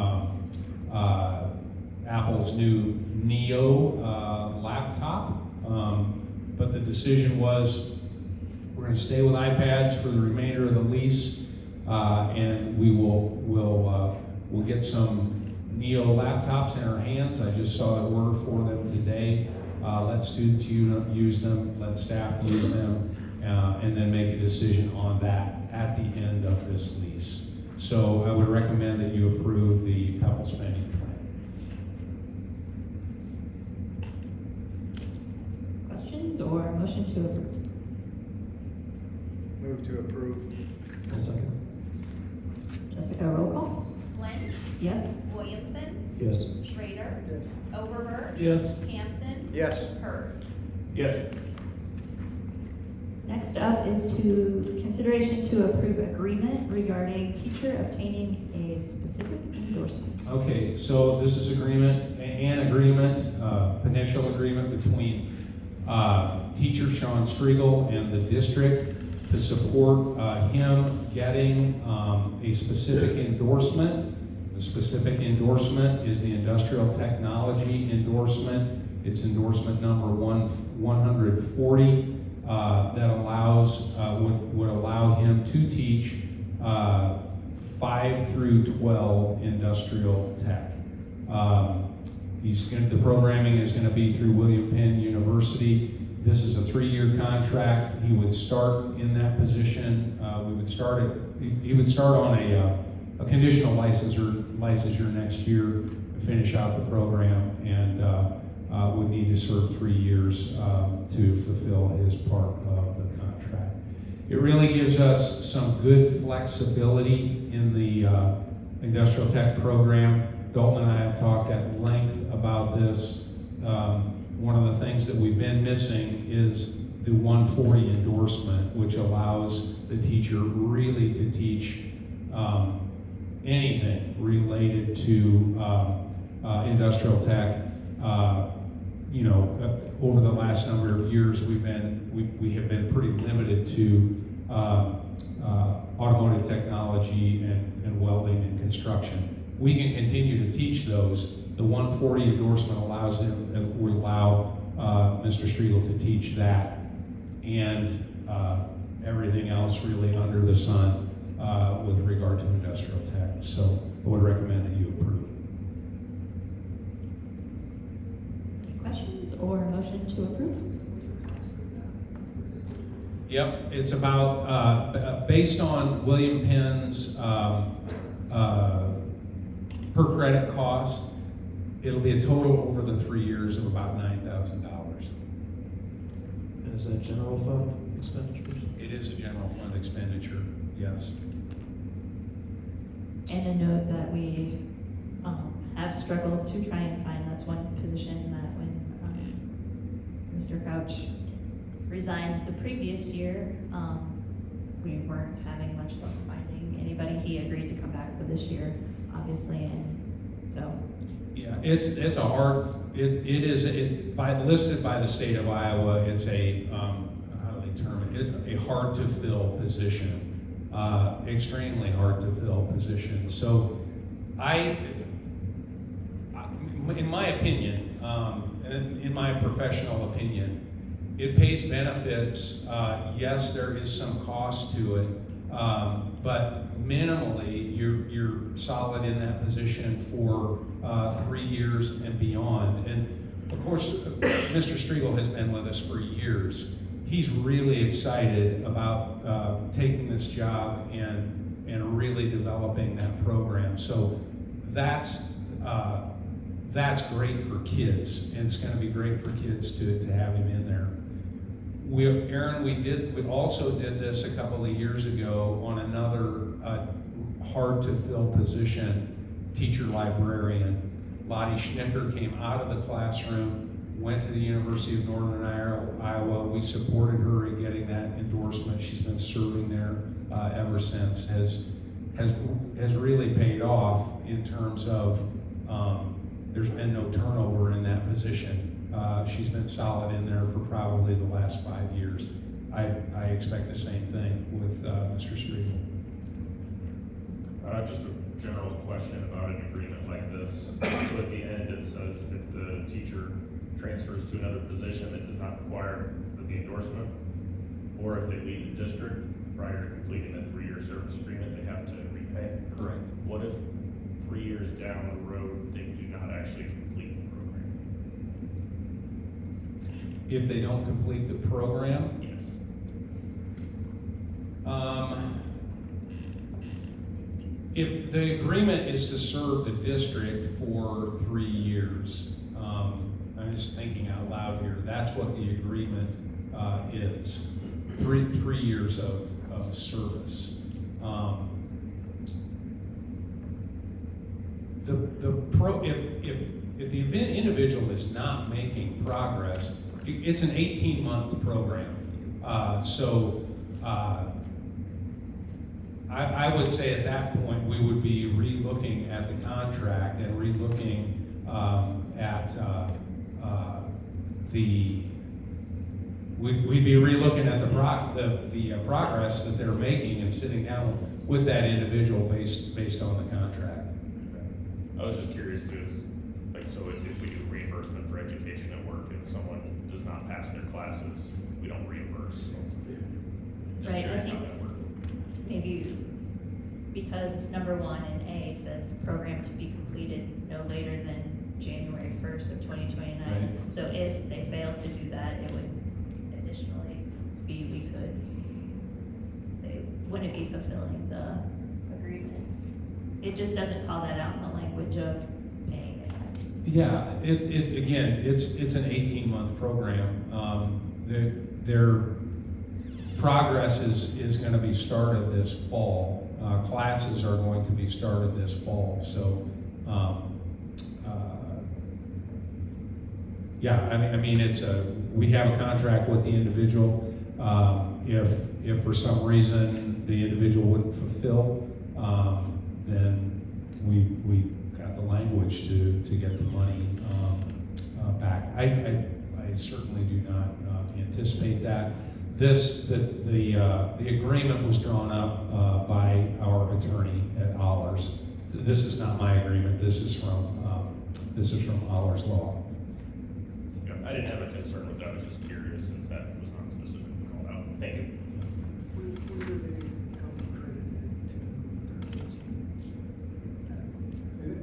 Speaker 6: Apple's new Neo laptop, but the decision was we're going to stay with iPads for the remainder of the lease, and we'll get some Neo laptops in our hands. I just saw the order for them today. Let students use them, let staff use them, and then make a decision on that at the end of this lease. So I would recommend that you approve the PEPAL spending plan.
Speaker 1: Questions or motion to approve?
Speaker 3: Move to approve.
Speaker 13: I'll second.
Speaker 1: Jessica, roll call?
Speaker 5: Flynn,
Speaker 1: Yes?
Speaker 5: Williamson,
Speaker 13: Yes.
Speaker 5: Schrader,
Speaker 3: Yes.
Speaker 5: Overberg.
Speaker 15: Yes.
Speaker 5: Hampton,
Speaker 3: Yes.
Speaker 5: Hurd.
Speaker 7: Yes.
Speaker 1: Next up is to consideration to approve agreement regarding teacher obtaining a specific endorsement.
Speaker 6: Okay, so this is potential agreement between teacher Sean Striegel and the district to support him getting a specific endorsement. The specific endorsement is the industrial technology endorsement. It's endorsement number 140 that would allow him to teach 5 through 12 industrial tech. The programming is going to be through William Penn University. This is a 3-year contract. He would start in that position. He would start on a conditional licensure next year, finish out the program, and would need to serve 3 years to fulfill his part of the contract. It really gives us some good flexibility in the industrial tech program. Dalton and I have talked at length about this. One of the things that we've been missing is the 140 endorsement, which allows the teacher really to teach anything related to industrial tech. Over the last number of years, we have been pretty limited to automotive technology and welding and construction. We can continue to teach those. The 140 endorsement would allow Mr. Striegel to teach that and everything else really under the sun with regard to industrial tech. So I would recommend that you approve.
Speaker 1: Questions or motion to approve?
Speaker 6: Yep, it's about, based on William Penn's per credit cost, it'll be a total over the 3 years of about $9,000.
Speaker 13: And is that general fund expenditures?
Speaker 6: It is a general fund expenditure, yes.
Speaker 1: And a note that we have struggled to try and find, that's one position that when Mr. Couch resigned the previous year, we weren't having much luck finding anybody. He agreed to come back for this year, obviously, and so.
Speaker 6: Yeah, it's a hard, listed by the state of Iowa, it's a, how do they term it, a hard to fill position. Extremely hard to fill position. So I in my opinion, and in my professional opinion, it pays benefits. Yes, there is some cost to it, but minimally, you're solid in that position for 3 years and beyond. And of course, Mr. Striegel has been with us for years. He's really excited about taking this job and really developing that program. So that's great for kids, and it's going to be great for kids to have him in there. Aaron, we also did this a couple of years ago on another hard to fill position, teacher librarian. Lottie Schnicker came out of the classroom, went to the University of Northern Iowa. We supported her in getting that endorsement. She's been serving there ever since. Has really paid off in terms of there's been no turnover in that position. She's been solid in there for probably the last 5 years. I expect the same thing with Mr. Striegel.
Speaker 7: Just a general question about an agreement like this. So at the end, it says if the teacher transfers to another position that does not require the endorsement, or if they leave the district prior to completing the 3-year service agreement, they have to repay.
Speaker 6: Correct.
Speaker 7: What if 3 years down the road, they do not actually complete the program?
Speaker 6: If they don't complete the program,
Speaker 7: Yes.
Speaker 6: If the agreement is to serve the district for 3 years, I'm just thinking out loud here, that's what the agreement is. Three years of service. If the individual is not making progress, it's an 18-month program. I would say at that point, we would be re-looking at the contract and re-looking at we'd be re-looking at the progress that they're making and sitting down with that individual based on the contract.
Speaker 7: I was just curious because, like, so if we do reimbursement for education at work, if someone does not pass their classes, we don't reimburse. Just
Speaker 1: Right, I
Speaker 7: curious
Speaker 1: think
Speaker 7: how that works.
Speaker 1: maybe because number 1 in A says program to be completed no later than January 1st of 2029.
Speaker 6: Right.
Speaker 1: So if they fail to do that, it would additionally be, they wouldn't be fulfilling the agreement. It just doesn't call that out in the language of paying it.
Speaker 6: Yeah, again, it's an 18-month program. Their progress is going to be started this fall. Classes are going to be started this fall. So, yeah, I mean, we have a contract with the individual. If for some reason the individual wouldn't fulfill, then we got the language to get the money back. I certainly do not anticipate that. The agreement was drawn up by our attorney at Allers. This is not my agreement. This is from Allers Law.
Speaker 7: Yeah, I didn't have a concern with that. I was just curious since that was not specifically called out. Thank you.
Speaker 3: When do they become accredited?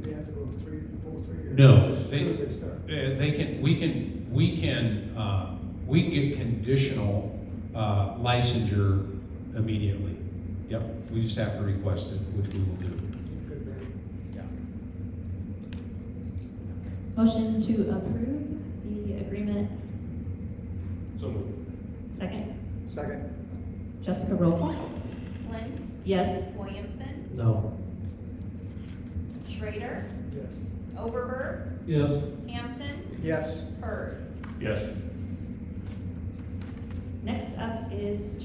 Speaker 3: They have to go full 3 years?
Speaker 6: No,
Speaker 3: Just as soon as they start?
Speaker 6: we can get conditional licensure immediately. Yep, we just have to request it, which we will do.
Speaker 3: Good, man.
Speaker 6: Yeah.
Speaker 1: Motion to approve the agreement.
Speaker 7: So moved.
Speaker 1: Second.
Speaker 3: Second.
Speaker 1: Jessica, roll call.
Speaker 5: Lentz,
Speaker 1: Yes.
Speaker 5: Williamson,
Speaker 13: No.
Speaker 5: Schrader,
Speaker 3: Yes.
Speaker 5: Overberg,
Speaker 13: Yes.
Speaker 5: Hampton,
Speaker 3: Yes.
Speaker 5: Hurd.
Speaker 7: Yes.
Speaker 1: Next up is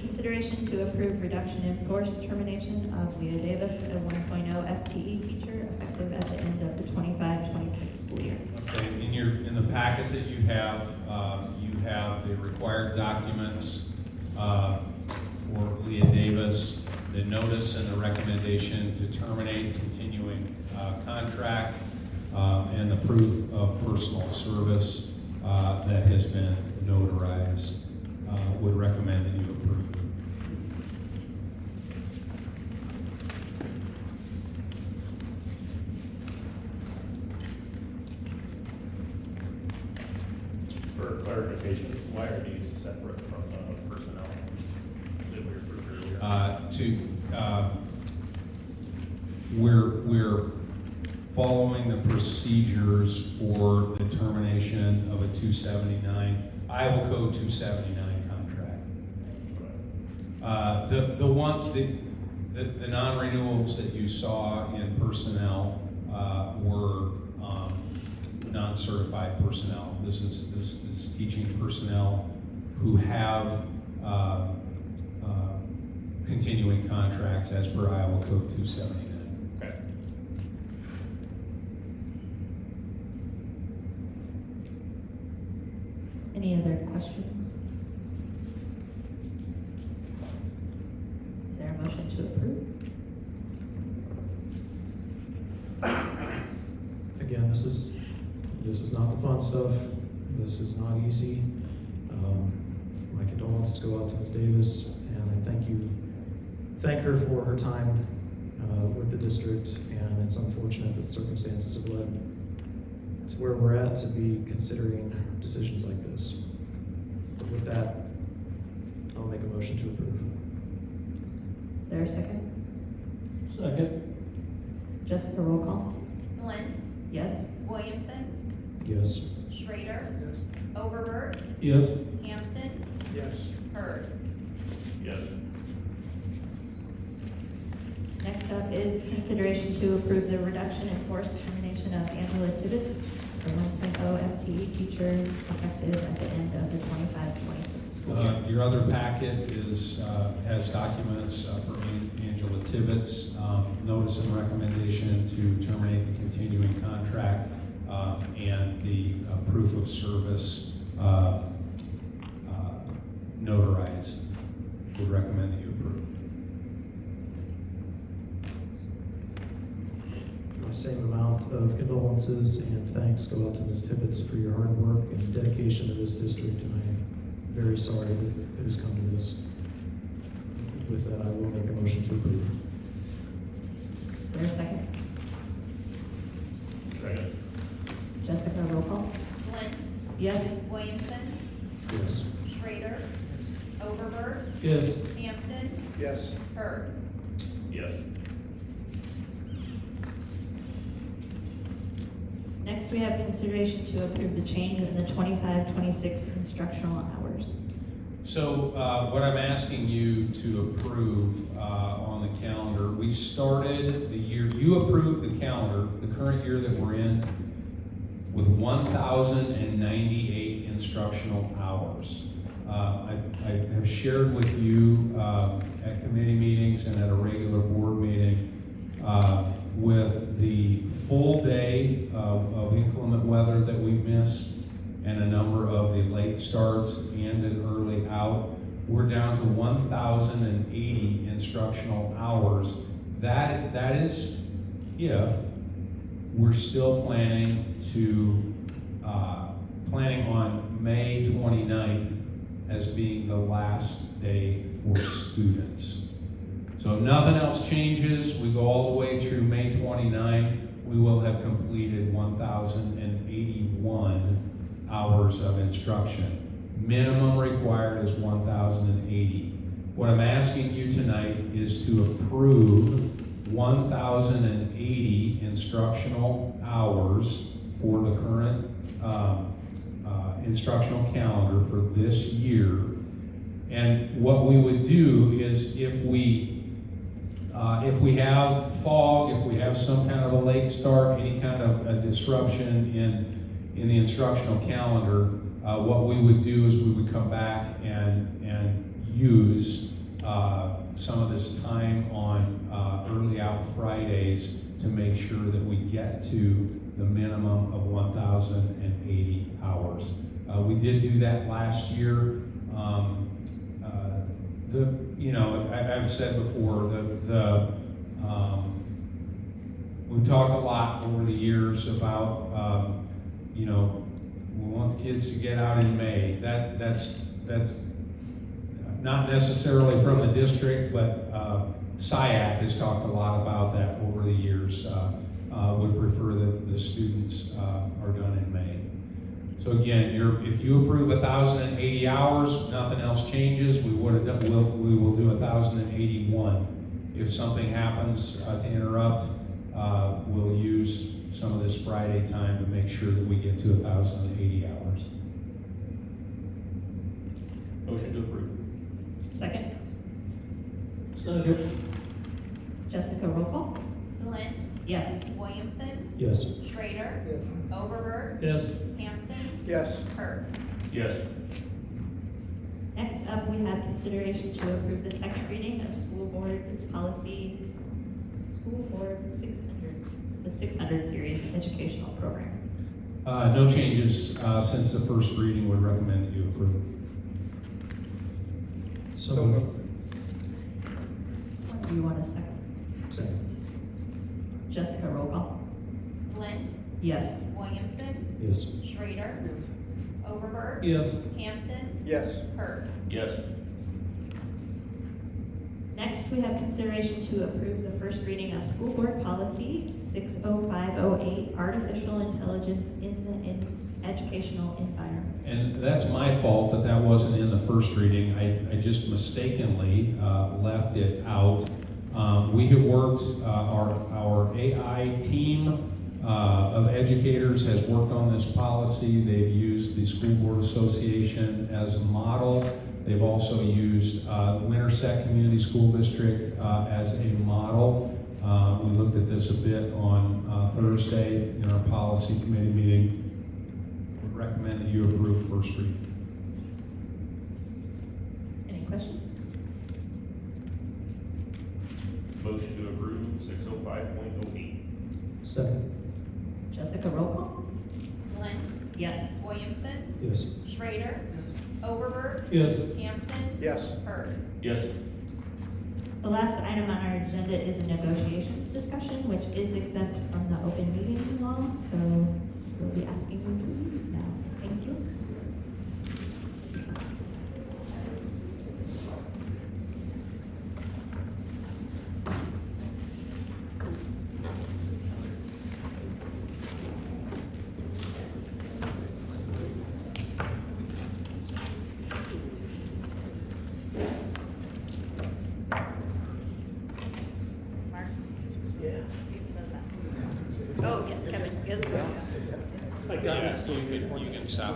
Speaker 1: consideration to approve reduction in force termination of Leah Davis, a 1.0 FTE teacher, effective at the end of the 25-26 school year.
Speaker 6: Okay, in the packet that you have the required documents for Leah Davis, the notice and the recommendation to terminate continuing contract, and the proof of personal service that has been notarized. Would recommend that you approve.
Speaker 7: For clarification, why are these separate from the personnel that we approved earlier?
Speaker 6: We're following the procedures for the termination of a 279, Iowa Code 279 contract. The ones that, the non-renewals that you saw in personnel were non-certified personnel. This is teaching personnel who have continuing contracts as per Iowa Code 279.
Speaker 7: Okay.
Speaker 1: Any other questions? Is there a motion to approve?
Speaker 13: Again, this is not the fun stuff. This is not easy. My condolences go out to Ms. Davis, and I thank her for her time with the district, and it's unfortunate that circumstances have led to where we're at to be considering decisions like this. But with that, I'll make a motion to approve.
Speaker 1: Is there a second?
Speaker 15: Second.
Speaker 1: Jessica, roll call.
Speaker 5: Lentz,
Speaker 1: Yes?
Speaker 5: Williamson,
Speaker 13: Yes.
Speaker 5: Schrader,
Speaker 3: Yes.
Speaker 5: Overberg,
Speaker 15: Yes.
Speaker 5: Hampton,
Speaker 3: Yes.
Speaker 5: Hurd.
Speaker 7: Yes.
Speaker 1: Next up is consideration to approve the reduction in force termination of Angela Tibbetts, a 1.0 FTE teacher, effective at the end of the 25-26 school year.
Speaker 6: Your other packet has documents for Angela Tibbetts, notice and recommendation to terminate the continuing contract, and the proof of service notarized. Would recommend that you approve.
Speaker 13: The same amount of condolences and thanks go out to Ms. Tibbetts for your hard work and dedication to this district, and I am very sorry that it has come to this. With that, I will make a motion to approve.
Speaker 1: Is there a second?
Speaker 7: Second.
Speaker 1: Jessica, roll call.
Speaker 5: Lentz,
Speaker 1: Yes?
Speaker 5: Williamson,
Speaker 13: Yes.
Speaker 5: Schrader, Overberg,
Speaker 15: Yes.
Speaker 5: Hampton,
Speaker 3: Yes.
Speaker 5: Hurd.
Speaker 7: Yes.
Speaker 1: Next, we have consideration to approve the change in the 25-26 instructional hours.
Speaker 6: So what I'm asking you to approve on the calendar, we started the year, you approved the calendar, the current year that we're in, with 1,098 instructional hours. I have shared with you at committee meetings and at a regular board meeting with the full day of inclement weather that we missed and a number of the late starts and an early out. We're down to 1,080 instructional hours. That is if we're still planning on May 29th as being the last day for students. So if nothing else changes, we go all the way through May 29th, we will have completed 1,081 hours of instruction. Minimum required is 1,080. What I'm asking you tonight is to approve 1,080 instructional hours for the current instructional calendar for this year. And what we would do is if we have fog, if we have some kind of a late start, any kind of a disruption in the instructional calendar, what we would do is we would come back and use some of this time on early out Fridays to make sure that we get to the minimum of 1,080 hours. We did do that last year. I've said before, we've talked a lot over the years about, you know, we want the kids to get out in May. That's not necessarily from the district, but SIAC has talked a lot about that over the years. Would prefer that the students are done in May. So again, if you approve 1,080 hours, nothing else changes. We will do 1,081. If something happens to interrupt, we'll use some of this Friday time to make sure that we get to 1,080 hours.
Speaker 7: Motion to approve.
Speaker 1: Second.
Speaker 15: Second.
Speaker 1: Jessica, roll call?
Speaker 5: Lentz,
Speaker 1: Yes.
Speaker 5: Williamson,
Speaker 13: Yes.
Speaker 5: Schrader,
Speaker 15: Yes.
Speaker 5: Overberg,
Speaker 15: Yes.
Speaker 5: Hampton,
Speaker 3: Yes.
Speaker 5: Hurd.
Speaker 7: Yes.
Speaker 1: Next up, we have consideration to approve the second reading of school board policies, school board 600, the 600 series educational program.
Speaker 6: No changes since the first reading. Would recommend that you approve.
Speaker 3: So moved.
Speaker 1: Do you want a second?
Speaker 13: Second.
Speaker 1: Jessica, roll call?
Speaker 5: Lentz,
Speaker 1: Yes.
Speaker 5: Williamson,
Speaker 13: Yes.
Speaker 5: Schrader, Overberg,
Speaker 15: Yes.
Speaker 5: Hampton,
Speaker 3: Yes.
Speaker 5: Hurd.
Speaker 7: Yes.
Speaker 1: Next, we have consideration to approve the first reading of school board policy 60508, artificial intelligence in the educational environment.
Speaker 6: And that's my fault that that wasn't in the first reading. I just mistakenly left it out. We have worked, our AI team of educators has worked on this policy. They've used the School Board Association as a model. They've also used Winterset Community School District as a model. We looked at this a bit on Thursday in our policy committee meeting. Would recommend that you approve first reading.
Speaker 1: Any questions?
Speaker 7: Motion to approve 605.08.
Speaker 13: Second.
Speaker 1: Jessica, roll call?
Speaker 5: Lentz,
Speaker 1: Yes.
Speaker 5: Williamson,
Speaker 13: Yes.
Speaker 5: Schrader, Overberg,
Speaker 15: Yes.
Speaker 5: Hampton,
Speaker 3: Yes.
Speaker 5: Hurd.
Speaker 7: Yes.
Speaker 1: The last item on our agenda is a negotiations discussion, which is exempt from the open meeting law, so we'll be asking you to leave now. Thank you. Mark?
Speaker 15: Yeah.
Speaker 1: Oh, yes, Kevin, yes.
Speaker 15: I got it.
Speaker 6: So you can stop.